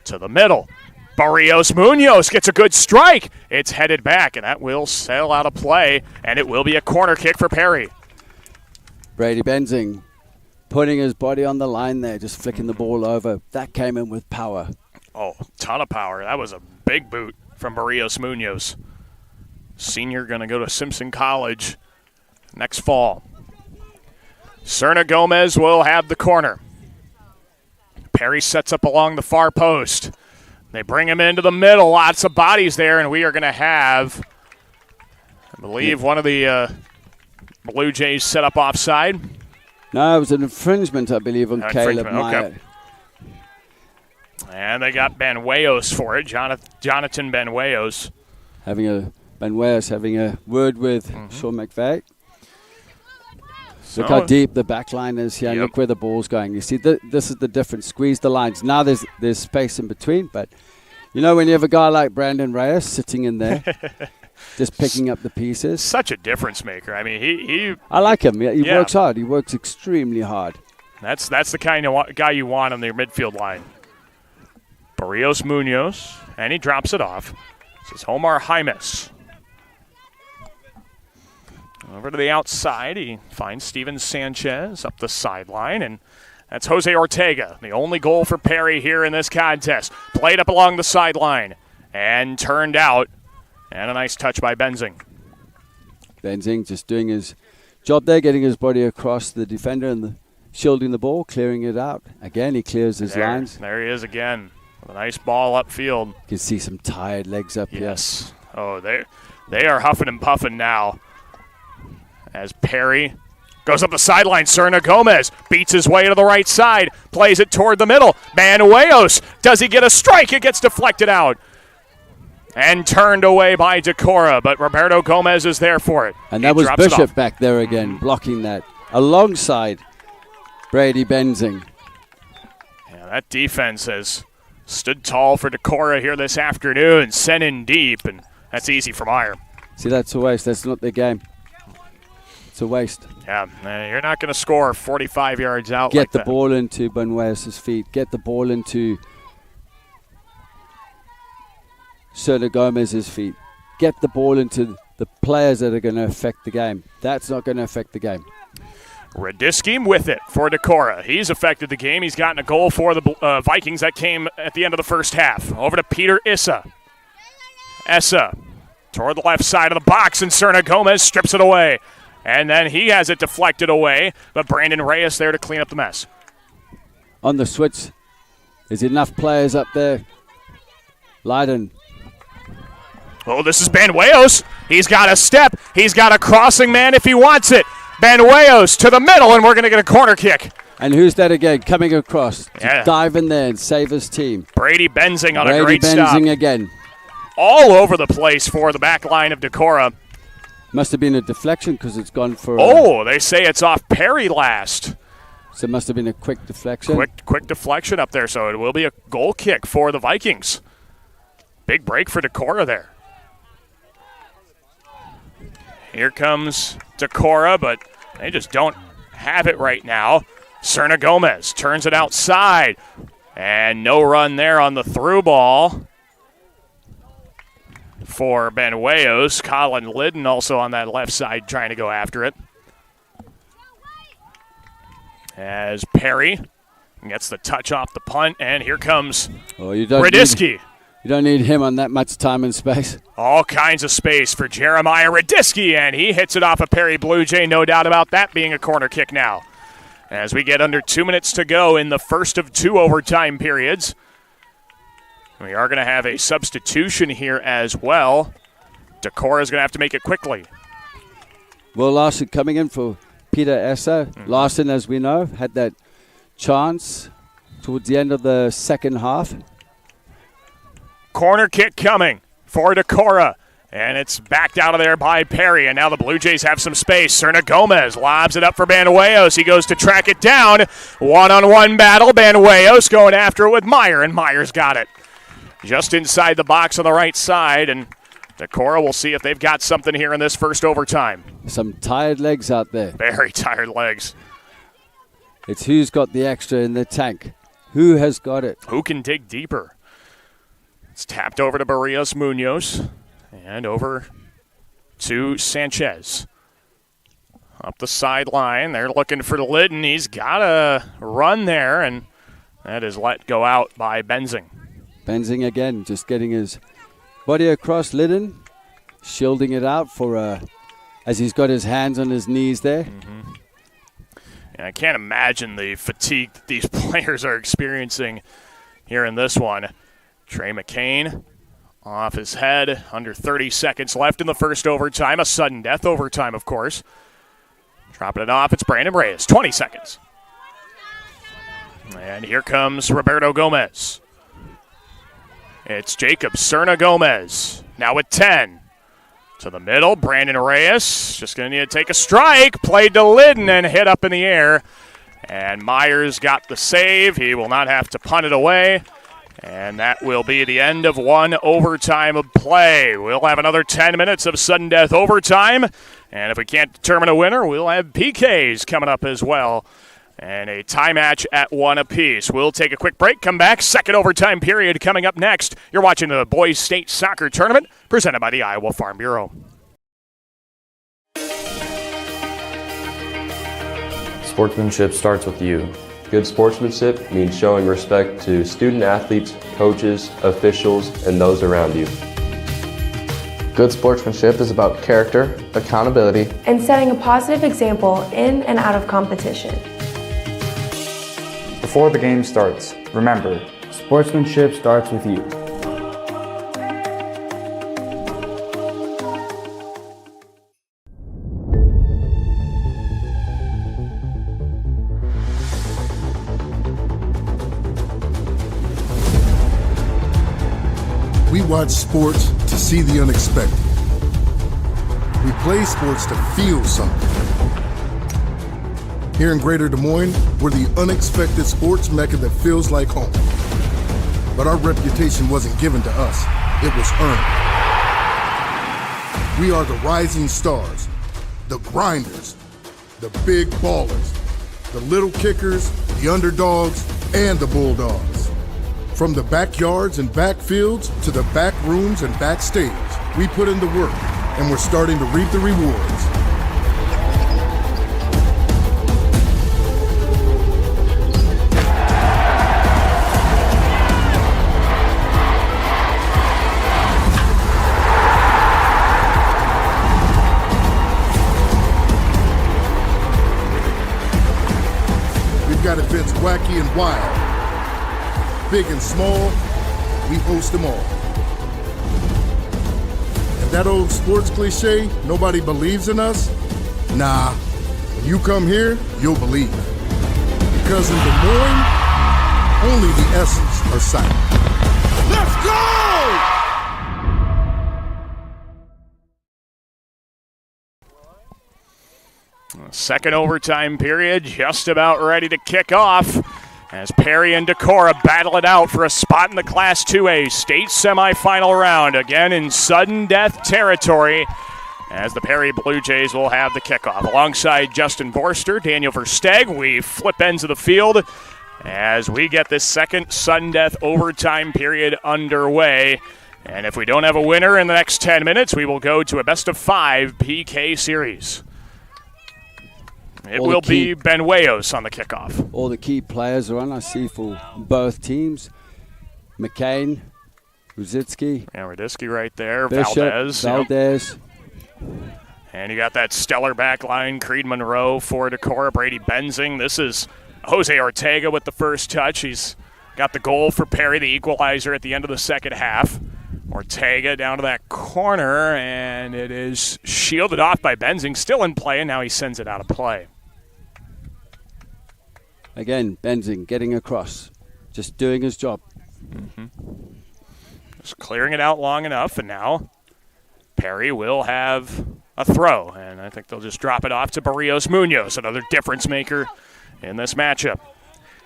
to the middle. Barrios Munoz gets a good strike. It's headed back, and that will sail out of play, and it will be a corner kick for Perry. Brady Benzing putting his body on the line there, just flicking the ball over. That came in with power. Oh, ton of power. That was a big boot from Barrios Munoz. Senior going to go to Simpson College next fall. Serna Gomez will have the corner. Perry sets up along the far post. They bring him into the middle. Lots of bodies there, and we are going to have, I believe, one of the Blue Jays set up offside. No, it was an infringement, I believe, on Caleb Meyer. Okay. And they got Benuelos for it, Jonathan Benuelos. Benuelos having a word with Sean McVeigh. Look how deep the back line is here. Yep. Look where the ball's going. You see, this is the difference. Squeeze the lines. Now there's space in between, but you know when you have a guy like Brandon Reyes sitting in there, just picking up the pieces. Such a difference maker. I mean, I like him. He works hard. He works extremely hard. That's the kind of guy you want on their midfield line. Barrios Munoz, and he drops it off. This is Omar Jaimes. Over to the outside, he finds Steven Sanchez up the sideline, and that's Jose Ortega, the only goal for Perry here in this contest. Played up along the sideline and turned out, and a nice touch by Benzing. Benzing just doing his job there, getting his body across the defender and shielding the ball, clearing it out. Again, he clears his lines. There he is again, with a nice ball upfield. You can see some tired legs up here. Yes. Oh, they are huffing and puffing now. As Perry goes up the sideline, Serna Gomez beats his way to the right side, plays it toward the middle. Benuelos, does he get a strike? It gets deflected out and turned away by Decorah, but Roberto Gomez is there for it. And that was Bishop back there again, blocking that alongside Brady Benzing. Yeah, that defense has stood tall for Decorah here this afternoon, sent in deep, and that's easy for Meyer. See, that's a waste. That's not their game. It's a waste. Yeah, you're not going to score 45 yards out Get like the that. ball into Benuelos' feet. Get the ball into Serna Gomez's feet. Get the ball into the players that are going to affect the game. That's not going to affect the game. Radisky with it for Decorah. He's affected the game. He's gotten a goal for the Vikings that came at the end of the first half. Over to Peter Issa. Issa toward the left side of the box, and Serna Gomez strips it away. And then he has it deflected away, but Brandon Reyes there to clean up the mess. On the switch, there's enough players up there. Leiden. Oh, this is Banuelos. He's got a step. He's got a crossing man if he wants it. Banuelos to the middle, and we're going to get a corner kick. And who's that again? Coming across to dive in there and save his team. Brady Benzing on a great stop. Brady Benzing again. All over the place for the back line of Decorah. Must have been a deflection because it's gone for... Oh, they say it's off Perry last. So it must have been a quick deflection. Quick deflection up there, so it will be a goal kick for the Vikings. Big break for Decorah there. Here comes Decorah, but they just don't have it right now. Serna Gomez turns it outside. And no run there on the through ball for Banuelos. Colin Liddon also on that left side trying to go after it. As Perry gets the touch off the punt, and here comes Radisky. You don't need him on that much time and space. All kinds of space for Jeremiah Radisky, and he hits it off a Perry Blue Jay. No doubt about that being a corner kick now. As we get under 2 minutes to go in the first of 2 overtime periods. We are going to have a substitution here as well. Decorah is going to have to make it quickly. Will Larson coming in for Peter Essa. Larson, as we know, had that chance towards the end of the second half. Corner kick coming for Decorah. And it's backed out of there by Perry. And now the Blue Jays have some space. Serna Gomez lobs it up for Banuelos. He goes to track it down. One-on-one battle. Banuelos going after it with Meyer, and Meyer's got it. Just inside the box on the right side. And Decorah will see if they've got something here in this first overtime. Some tired legs out there. Very tired legs. It's who's got the extra in the tank. Who has got it? Who can dig deeper? It's tapped over to Barrios Munoz. And over to Sanchez. Up the sideline. They're looking for Liddon. He's got a run there, and that is let go out by Benzing. Benzing again, just getting his body across Liddon, shielding it out for as he's got his hands on his knees there. And I can't imagine the fatigue that these players are experiencing here in this one. Trey McCain off his head, under 30 seconds left in the first overtime. A sudden death overtime, of course. Dropping it off, it's Brandon Reyes, 20 seconds. And here comes Roberto Gomez. It's Jacob Serna Gomez, now with 10. To the middle, Brandon Reyes, just going to need to take a strike. Played to Liddon and hit up in the air. And Myers got the save. He will not have to punt it away. And that will be the end of one overtime of play. We'll have another 10 minutes of sudden death overtime. And if we can't determine a winner, we'll have PKs coming up as well. And a tie match at 1 apiece. We'll take a quick break, come back. Second overtime period coming up next. You're watching the Boys State Soccer Tournament presented by the Iowa Farm Bureau. Sportsmanship starts with you. Good sportsmanship means showing respect to student athletes, coaches, officials, and those around you. Good sportsmanship is about character, accountability, and setting a positive example in and out of competition. Before the game starts, remember, sportsmanship starts with you. We watch sports to see the unexpected. We play sports to feel something. Here in Greater Des Moines, we're the unexpected sports mecca that feels like home. But our reputation wasn't given to us, it was earned. We are the rising stars, the grinders, the big ballers, the little kickers, the underdogs, and the bulldogs. From the backyards and backfields to the back rooms and backstage, we put in the work, and we're starting to reap the rewards. wacky, and wild. Big and small, we host them all. And that old sports cliche, nobody believes in us? Nah, when you come here, you'll believe. Because in Des Moines, only the essence are silent. Let's go! Second overtime period just about ready to kick off as Perry and Decorah battle it out for a spot in the Class 2A state semifinal round, again in sudden death territory, as the Perry Blue Jays will have the kickoff. Alongside Justin Borster, Daniel Versteg, we flip ends of the field as we get this second sudden death overtime period underway. And if we don't have a winner in the next 10 minutes, we will go to a best-of-5 PK series. It will be Benuelos on the kickoff. All the key players are on, I see, for both teams. McCain, Ruzitsky. Yeah, Radisky right there. Bishop, Valdez. And you got that stellar back line. Creed Monroe for Decorah. Brady Benzing. This is Jose Ortega with the first touch. He's got the goal for Perry, the equalizer at the end of the second half. Ortega down to that corner, and it is shielded off by Benzing. Still in play, and now he sends it out of play. Again, Benzing getting across, just doing his job. Just clearing it out long enough, and now Perry will have a throw, and I think they'll just drop it off to Barrios Munoz, another difference maker in this matchup.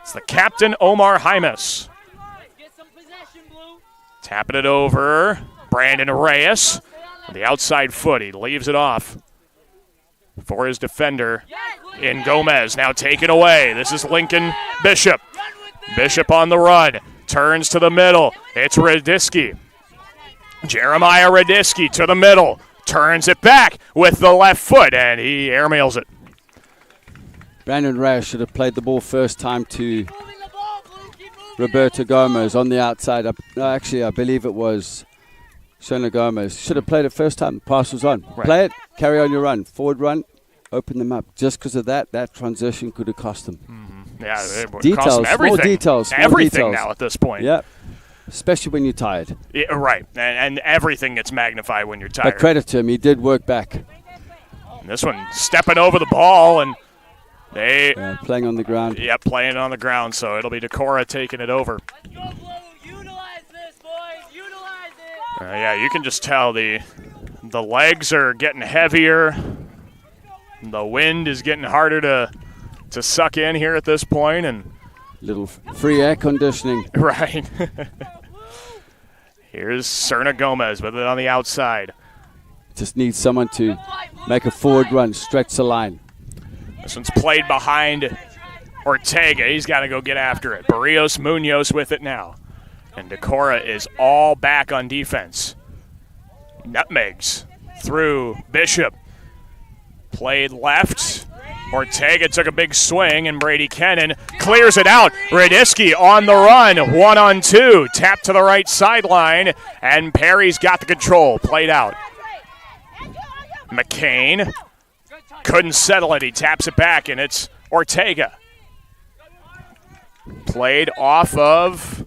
It's the captain, Omar Jaimes. Tapping it over, Brandon Reyes. On the outside foot, he leaves it off for his defender in Gomez. Now taken away. This is Lincoln Bishop. Bishop on the run. Turns to the middle. It's Radisky. Jeremiah Radisky to the middle. Turns it back with the left foot, and he airmails it. Brandon Reyes should have played the ball first time to Roberto Gomez on the outside. Actually, I believe it was Shona Gomez. Should have played it first time. The pass was on. Right. Play it, carry on your run. Forward run, open them up. Just because of that transition could have cost them. Yeah, it would details, cost them everything. Small details. Everything now at this point. Yeah, especially when you're tired. Yeah, right, and everything gets magnified when you're tired. But credit to him, he did work back. And this one stepping over the ball, and they playing on the ground. Yeah, playing on the ground, so it'll be Decorah taking it over. Yeah, you can just tell the legs are getting heavier. The wind is getting harder to suck in here at this point, and little free air conditioning. Right. Here's Serna Gomez with it on the outside. Just needs someone to make a forward run, stretch the line. This one's played behind Ortega. He's got to go get after it. Barrios Munoz with it now. And Decorah is all back on defense. Nutmegs through Bishop. Played left. Ortega took a big swing, and Brady Kennan clears it out. Radisky on the run, 1-on-2. Tap to the right sideline, and Perry's got the control. Played out. McCain couldn't settle it. He taps it back, and it's Ortega. Played off of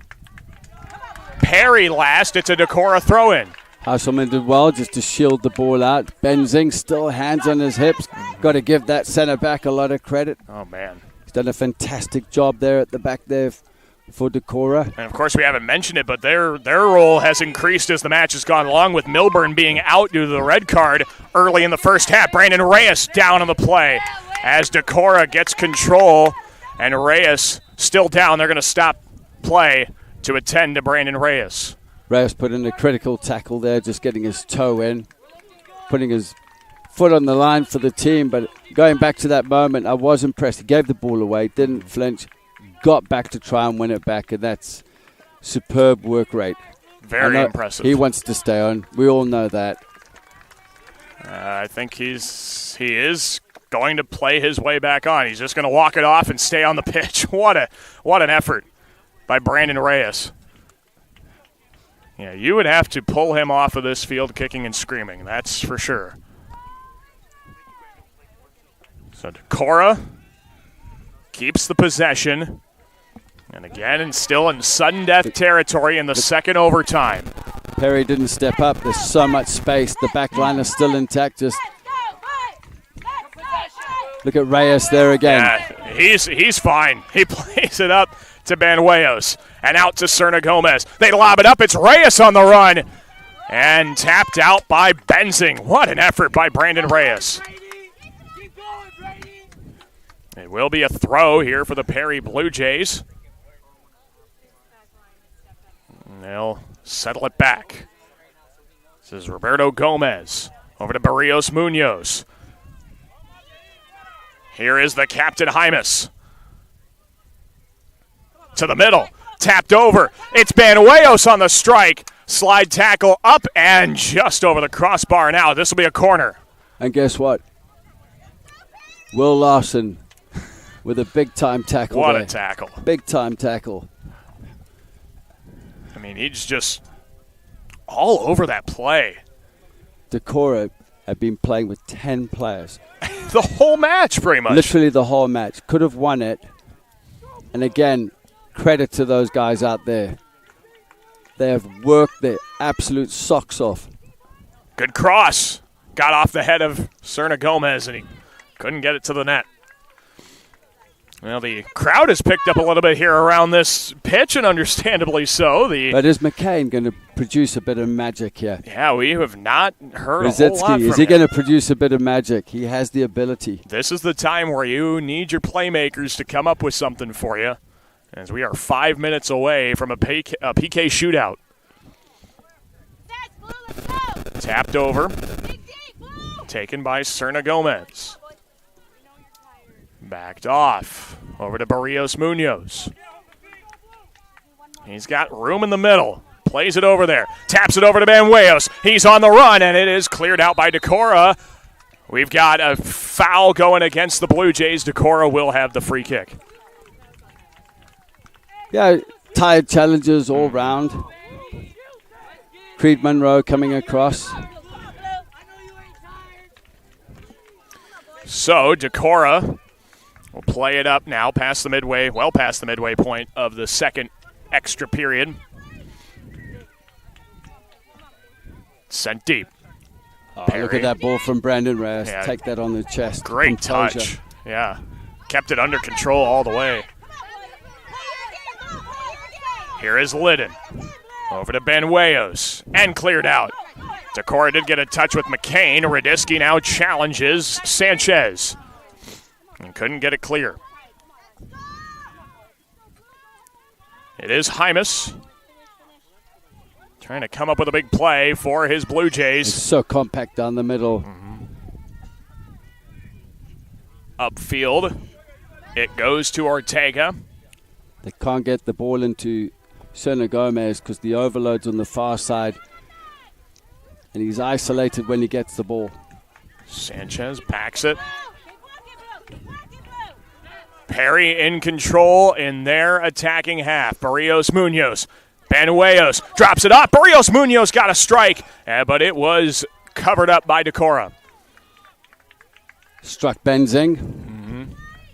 Perry last. It's a Decorah throw-in. Hasselman did well just to shield the ball out. Benzing still hands on his hips. Got to give that center back a lot of credit. Oh, man. He's done a fantastic job there at the back there for Decorah. And, of course, we haven't mentioned it, but their role has increased as the match has gone along, with Milburn being out due to the red card early in the first half. Brandon Reyes down on the play as Decorah gets control, and Reyes still down. They're going to stop play to attend to Brandon Reyes. Reyes put in a critical tackle there, just getting his toe in, putting his foot on the line for the team. But going back to that moment, I was impressed. He gave the ball away, didn't flinch, got back to try and win it back, and that's superb work rate. Very impressive. He wants to stay on. We all know that. I think he is going to play his way back on. He's just going to walk it off and stay on the pitch. What an effort by Brandon Reyes. Yeah, you would have to pull him off of this field kicking and screaming, that's for sure. So Decorah keeps the possession. And again, and still in sudden death territory in the second overtime. Perry didn't step up. There's so much space. The back line is still intact. Just look at Reyes there again. Yeah, he's fine. He plays it up to Banuelos and out to Serna Gomez. They lob it up. It's Reyes on the run and tapped out by Benzing. What an effort by Brandon Reyes. It will be a throw here for the Perry Blue Jays. And they'll settle it back. This is Roberto Gomez over to Barrios Munoz. Here is the captain, Hymas. To the middle, tapped over. It's Banuelos on the strike. Slide tackle up and just over the crossbar now. This will be a corner. And guess what? Will Larson with a big-time tackle. What there. a tackle. Big-time tackle. I mean, he's just all over that play. Decorah had been playing with 10 players. The whole match, pretty much. Literally the whole match. Could have won it. And again, credit to those guys out there. They have worked their absolute socks off. Good cross. Got off the head of Serna Gomez, and he couldn't get it to the net. Well, the crowd has picked up a little bit here around this pitch, and understandably so. But is McCain going to produce a bit of magic here? Yeah, we have not heard a whole lot from is he him. going to produce a bit of magic? He has the ability. This is the time where you need your playmakers to come up with something for you, as we are 5 minutes away from a PK shootout. Tapped over. Taken by Serna Gomez. Backed off. Over to Barrios Munoz. He's got room in the middle. Plays it over there. Taps it over to Banuelos. He's on the run, and it is cleared out by Decorah. We've got a foul going against the Blue Jays. Decorah will have the free kick. Yeah, tired challenges all round. Creed Monroe coming across. So Decorah will play it up now past the midway, well past the midway point of the second extra period. Sent deep. Oh, look at that ball from Brandon Reyes. Yeah. Take that on the chest. Great Composure. touch. Yeah. Kept it under control all the way. Here is Liddon. Over to Banuelos. And cleared out. Decorah did get a touch with McCain. Radisky now challenges Sanchez. And couldn't get it clear. It is Hymas. Trying to come up with a big play for his Blue Jays. It's so compact down the middle. Upfield. It goes to Ortega. They can't get the ball into Serna Gomez because the overload's on the far side. And he's isolated when he gets the ball. Sanchez backs it. Perry in control in their attacking half. Barrios Munoz. Banuelos drops it up. Barrios Munoz got a strike, but it was covered up by Decorah. Struck Benzing.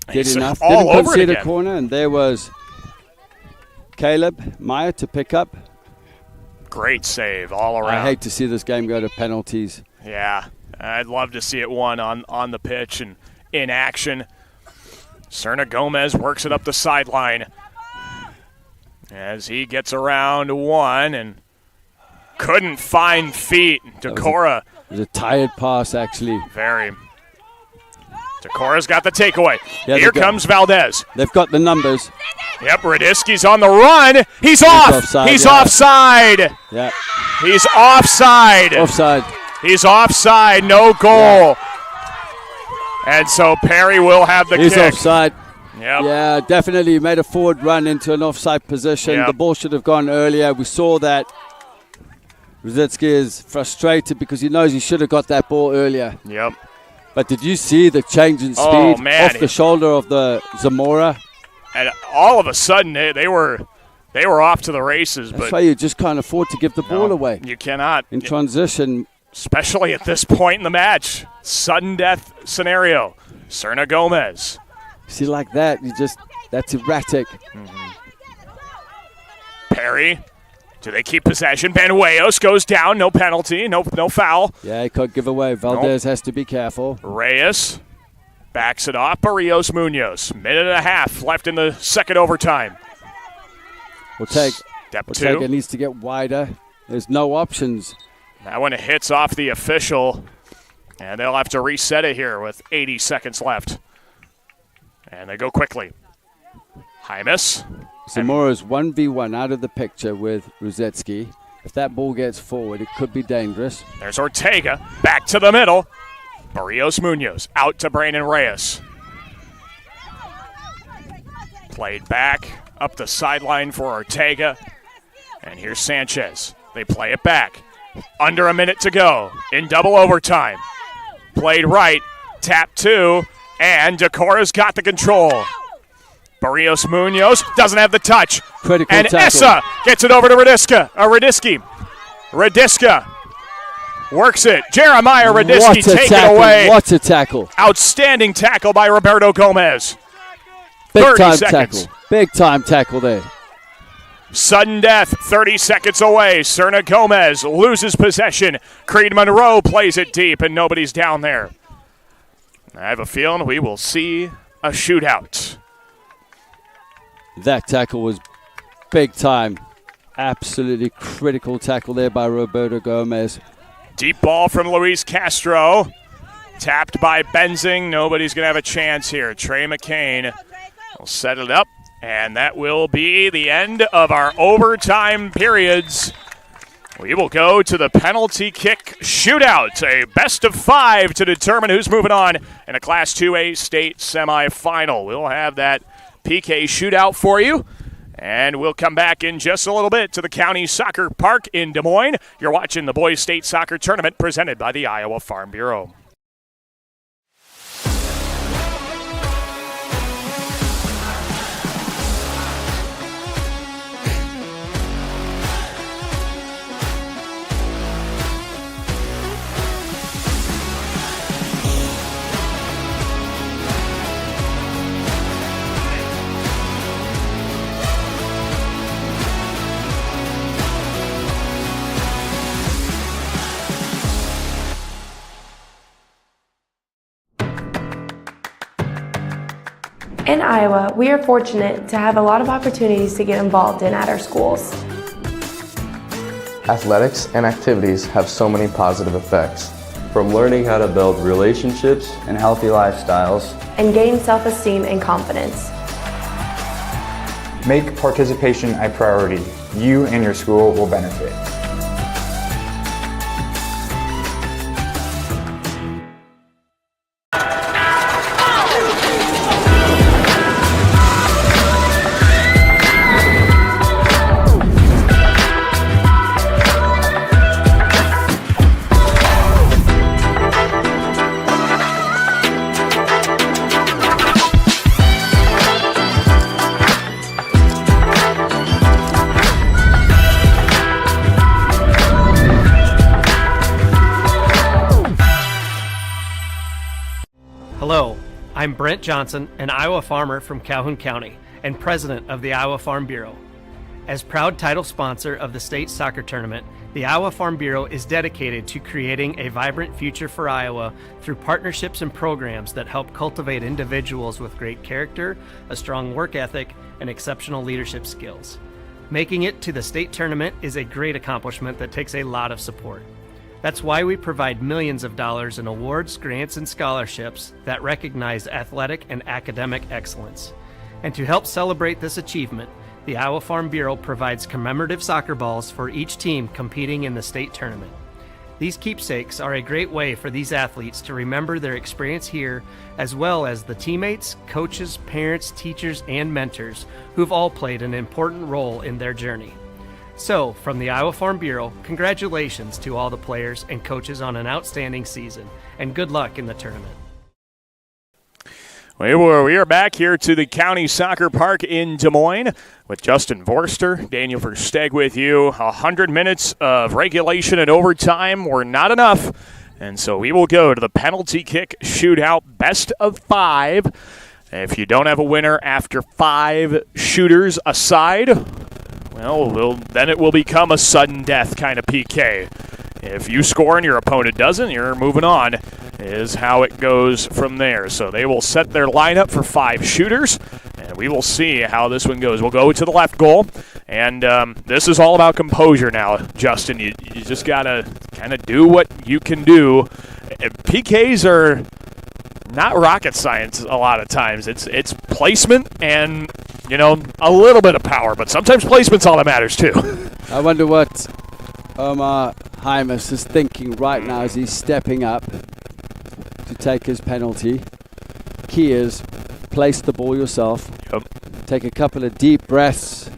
Did He's enough. all Didn't over it concede a again. corner, and there was Caleb Meyer to pick up. Great save all around. I hate to see this game go to penalties. Yeah, I'd love to see it won on the pitch and in action. Serna Gomez works it up the sideline as he gets around one and couldn't find feet. Decorah. It was a tired pass, actually. Very. Decorah's got the takeaway. Yeah, Here comes Valdez. They've got the numbers. Yep, Radisky's on the run. He's off. Offside, He's yeah. offside. Yeah. He's offside. Offside. He's offside. No goal. And so Perry will have the He's kick. offside. Yep. Yeah, definitely made a forward run into an offside position. Yep. The ball should have gone earlier. We saw that. Rosetsky is frustrated because he knows he should have got that ball earlier. Yep. But did you see the change in speed Oh, man. off the shoulder of the Zamora? And all of a sudden, they were off to the races. That's but why you just can't afford to give the ball away. You cannot. In transition. Especially at this point in the match. Sudden death scenario. Serna Gomez. See, like that, that's erratic. Perry. Do they keep possession? Banuelos goes down. No penalty. No foul. Yeah, he could give away. Valdez has to be careful. Reyes backs it off. Barrios Munoz. Minute and a half left in the second overtime. It needs to get wider. There's no options. That one hits off the official, and they'll have to reset it here with 80 seconds left. And they go quickly. Hymas. Zamora's 1v1 out of the picture with Ruzetsky. If that ball gets forward, it could be dangerous. There's Ortega. Back to the middle. Barrios Munoz out to Brandon Reyes. Played back up the sideline for Ortega. And here's Sanchez. They play it back. Under a minute to go in double overtime. Played right. Tap 2. And Decorah's got the control. Barrios Munoz doesn't have the touch. Critical and tackle. Essa gets it over to Radiski. Radiska works it. Jeremiah Radiski taken away. What a tackle. Outstanding tackle by Roberto Gomez. Big time tackle. Big time tackle there. Sudden death, 30 seconds away. Serna Gomez loses possession. Creed Monroe plays it deep, and nobody's down there. I have a feeling we will see a shootout. That tackle was big time. Absolutely critical tackle there by Roberto Gomez. Deep ball from Luis Castro. Tapped by Benzing. Nobody's going to have a chance here. Trey McCain will set it up, and that will be the end of our overtime periods. We will go to the penalty kick shootout, a best of 5 to determine who's moving on in a Class 2A state semifinal. We'll have that PK shootout for you, and we'll come back in just a little bit to the County Soccer Park in Des Moines. You're watching the Boys State Soccer Tournament presented by the Iowa Farm Bureau. In Iowa, we are fortunate to have a lot of opportunities to get involved in at our schools. Athletics and activities have so many positive effects. From learning how to build relationships and healthy lifestyles, and gain self-esteem and confidence. Make participation a priority. You and your school will benefit. Hello, I'm Brent Johnson, an Iowa farmer from Calhoun County and president of the Iowa Farm Bureau. As proud title sponsor of the state soccer tournament, the Iowa Farm Bureau is dedicated to creating a vibrant future for Iowa through partnerships and programs that help cultivate individuals with great character, a strong work ethic, and exceptional leadership skills. Making it to the state tournament is a great accomplishment that takes a lot of support. That's why we provide millions of dollars in awards, grants, and scholarships that recognize athletic and academic excellence. And to help celebrate this achievement, the Iowa Farm Bureau provides commemorative soccer balls for each team competing in the state tournament. These keepsakes are a great way for these athletes to remember their experience here, as well as the teammates, coaches, parents, teachers, and mentors who've all played an important role in their journey. So, from the Iowa Farm Bureau, congratulations to all the players and coaches on an outstanding season, and good luck in the tournament. We are back here to the County Soccer Park in Des Moines with Justin Vorster, Daniel Versteg with you. 100 minutes of regulation and overtime were not enough, and so we will go to the penalty kick shootout, best of 5. If you don't have a winner after 5 shooters aside, well, then it will become a sudden death kind of PK. If you score and your opponent doesn't, you're moving on, is how it goes from there. So they will set their lineup for 5 shooters, and we will see how this one goes. We'll go to the left goal, and this is all about composure now, Justin. You just got to kind of do what you can do. PKs are not rocket science a lot of times. It's placement and, a little bit of power, but sometimes placement's all that matters too. I wonder what Omar Hymas is thinking right now as he's stepping up to take his penalty. Key is place the ball yourself. Yep. Take a couple of deep breaths.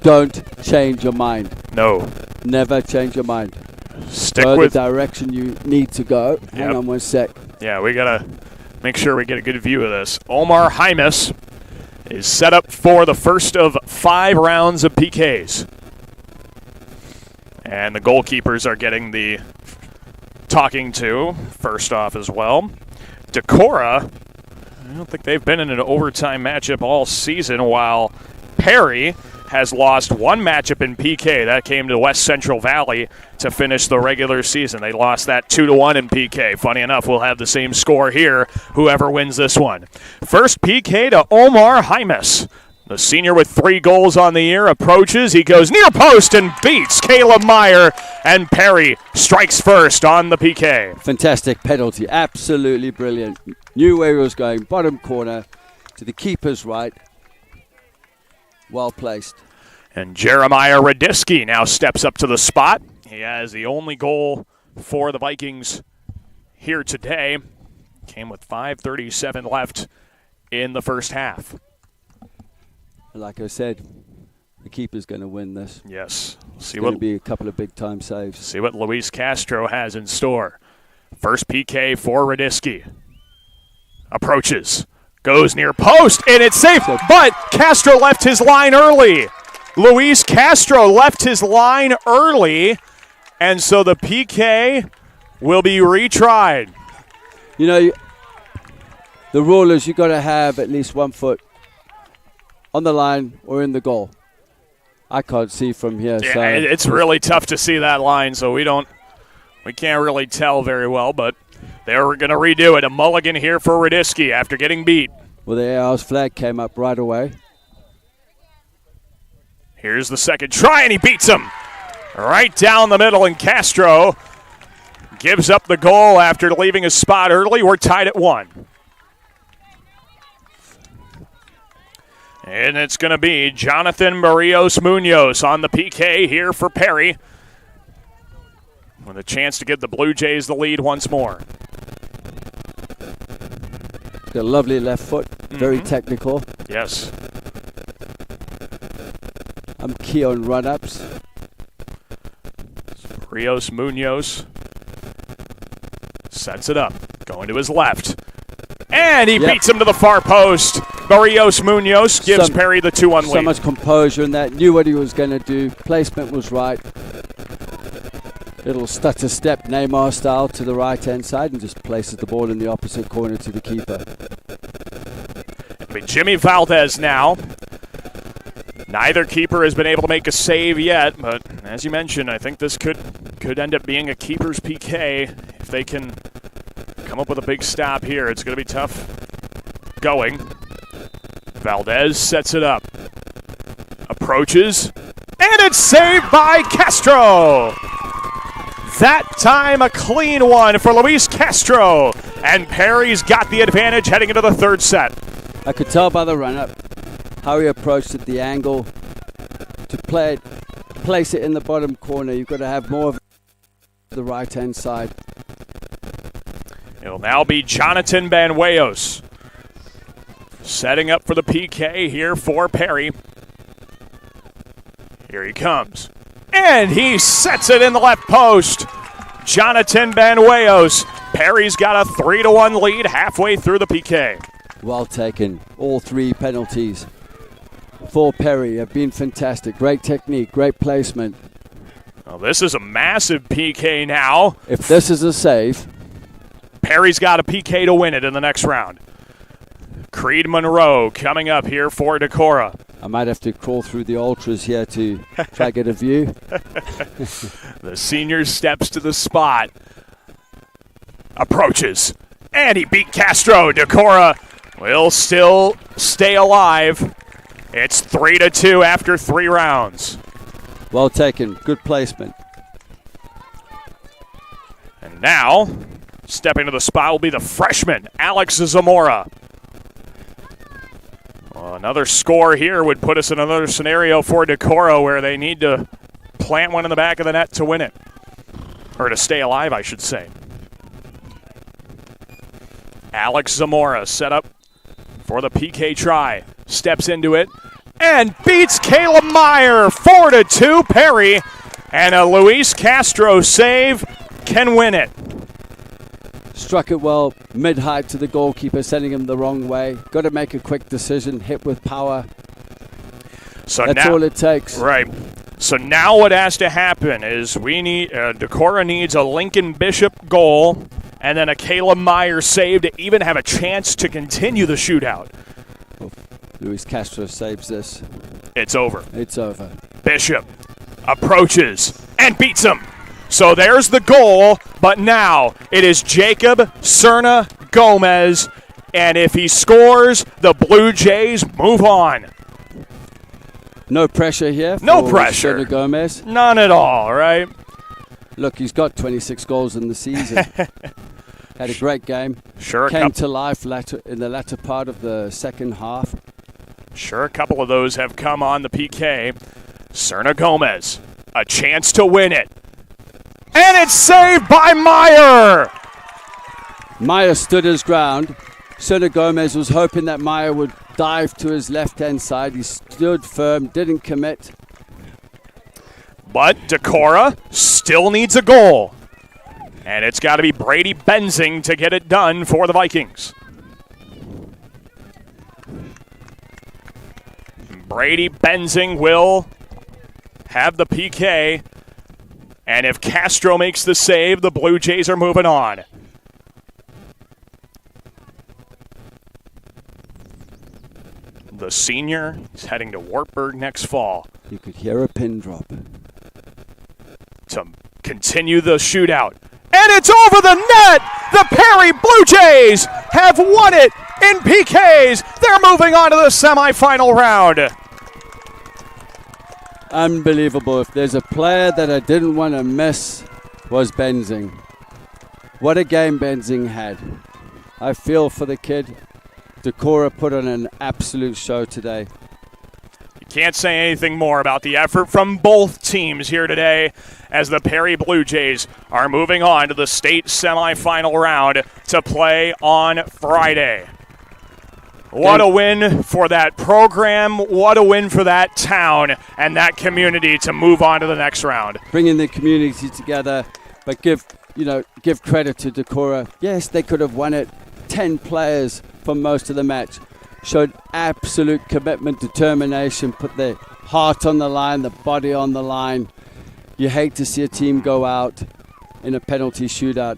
Don't change your mind. No. Never change your mind. Stick go with the direction you need to go. Hang on one sec. Yeah, we got to make sure we get a good view of this. Omar Hymas is set up for the first of 5 rounds of PKs. And the goalkeepers are getting the talking to first off as well. Decorah, I don't think they've been in an overtime matchup all season, while Perry has lost 1 matchup in PK. That came to West Central Valley to finish the regular season. They lost that 2-1 in PK. Funny enough, we'll have the same score here, whoever wins this one. First PK to Omar Hymas. The senior with 3 goals on the year approaches. He goes near post and beats Caleb Meyer, and Perry strikes first on the PK. Fantastic penalty. Absolutely brilliant. Knew where he was going. Bottom corner to the keeper's right. Well placed. And Jeremiah Radisky now steps up to the spot. He has the only goal for the Vikings here today. Came with 5:37 left in the first half. Like I said, the keeper's going to win this. Yes. It's going to be a couple of big-time saves. See what Luis Castro has in store. First PK for Radisky. Approaches. Goes near post, and it's safe, but Castro left his line early. Luis Castro left his line early, and so the PK will be retried. The rule is you've got to have at least 1 foot on the line or in the goal. I can't see from here. Yeah, so it's really tough to see that line, so we can't really tell very well, but they're going to redo it. A mulligan here for Radisky after getting beat. Well, the AR's flag came up right away. Here's the second try, and he beats him right down the middle, and Castro gives up the goal after leaving his spot early. We're tied at 1. And it's going to be Jonathan Barrios Munoz on the PK here for Perry, with a chance to give the Blue Jays the lead once more. Got a lovely left foot, very technical. Yes. I'm key on run-ups. Barrios Munoz sets it up, going to his left. And he beats him to the far post. Barrios Munoz gives Perry the 2-1 lead. So much composure in that. Knew what he was going to do. Placement was right. Little stutter step, Neymar style, to the right-hand side, and just places the ball in the opposite corner to the keeper. It'll be Jimmy Valdez now. Neither keeper has been able to make a save yet, but as you mentioned, I think this could end up being a keeper's PK if they can come up with a big stop here. It's going to be tough going. Valdez sets it up. Approaches. And it's saved by Castro. That time a clean one for Luis Castro. And Perry's got the advantage heading into the third set. I could tell by the run-up how he approached it, the angle. To place it in the bottom corner, you've got to have more of the right-hand side. It'll now be Jonathan Banuelos setting up for the PK here for Perry. Here he comes. And he sets it in the left post. Jonathan Banuelos. Perry's got a 3-1 lead halfway through the PK. Well taken. All 3 penalties for Perry have been fantastic. Great technique, great placement. Well, this is a massive PK now. If this is a save, Perry's got a PK to win it in the next round. Creed Monroe coming up here for Decorah. I might have to crawl through the ultras here to try get a view. The senior steps to the spot, approaches, and he beat Castro. Decorah will still stay alive. It's 3-2 after 3 rounds. Well taken. Good placement. And now, stepping to the spot will be the freshman, Alex Zamora. Well, another score here would put us in another scenario for Decorah where they need to plant one in the back of the net to win it. Or to stay alive, I should say. Alex Zamora set up for the PK try. Steps into it and beats Caleb Meyer. 4-2 Perry. And a Luis Castro save can win it. Struck it well, mid-height to the goalkeeper, sending him the wrong way. Got to make a quick decision, hit with power. So that's now, all it takes. Right. So now what has to happen is we need Decorah needs a Lincoln Bishop goal and then a Caleb Meyer save to even have a chance to continue the shootout. Luis Castro saves this. It's over. It's over. Bishop approaches and beats him. So there's the goal, but now it is Jacob Cerna Gomez, and if he scores, the Blue Jays move on. No pressure here. No pressure. Cerna Gomez. None at all, right? Look, he's got 26 goals in the season. Had a great game. Sure. Came to life in the latter part of the second half. Sure, a couple of those have come on the PK. Cerna Gomez, a chance to win it. And it's saved by Meyer. Meyer stood his ground. Cerna Gomez was hoping that Meyer would dive to his left-hand side. He stood firm, didn't commit. But Decorah still needs a goal. And it's got to be Brady Benzing to get it done for the Vikings. Brady Benzing will have the PK. And if Castro makes the save, the Blue Jays are moving on. The senior is heading to Wartburg next fall. You could hear a pin drop. To continue the shootout. And it's over the net! The Perry Blue Jays have won it in PKs. They're moving on to the semifinal round. Unbelievable. If there's a player that I didn't want to miss, was Benzing. What a game Benzing had. I feel for the kid. Decorah put on an absolute show today. You can't say anything more about the effort from both teams here today as the Perry Blue Jays are moving on to the state semifinal round to play on Friday. What a win for that program. What a win for that town and that community to move on to the next round. Bringing the community together, but give credit to Decorah. Yes, they could have won it. 10 players for most of the match. Showed absolute commitment, determination, put their heart on the line, the body on the line. You hate to see a team go out in a penalty shootout.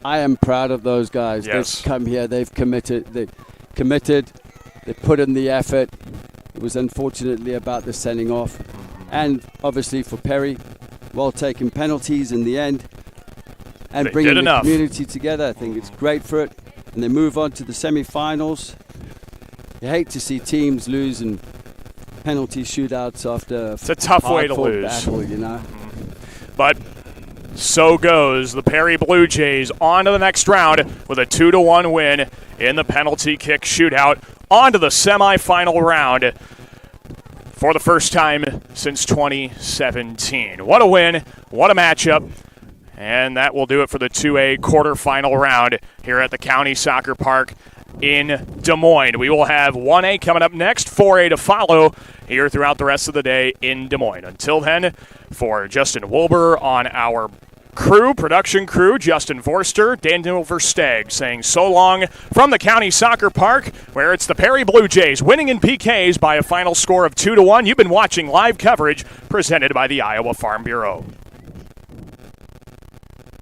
I am proud of those guys. Yes. They've come here, they've committed, they put in the effort. It was unfortunately about the sending off. And obviously for Perry, well taken penalties in the end. And bringing the community together, I think it's great for it. And they move on to the semi-finals. You hate to see teams lose in penalty shootouts after it's a tough way to lose. Battle, you know. But so goes the Perry Blue Jays on to the next round with a 2-1 win in the penalty kick shootout. On to the semifinal round for the first time since 2017. What a win. What a matchup. And that will do it for the 2A quarterfinal round here at the County Soccer Park in Des Moines. We will have 1A coming up next, 4A to follow here throughout the rest of the day in Des Moines. Until then, for Justin Wilbur on our production crew, Justin Forster, Daniel Versteg saying so long from the County Soccer Park, where it's the Perry Blue Jays winning in PKs by a final score of 2-1. You've been watching live coverage presented by the Iowa Farm Bureau.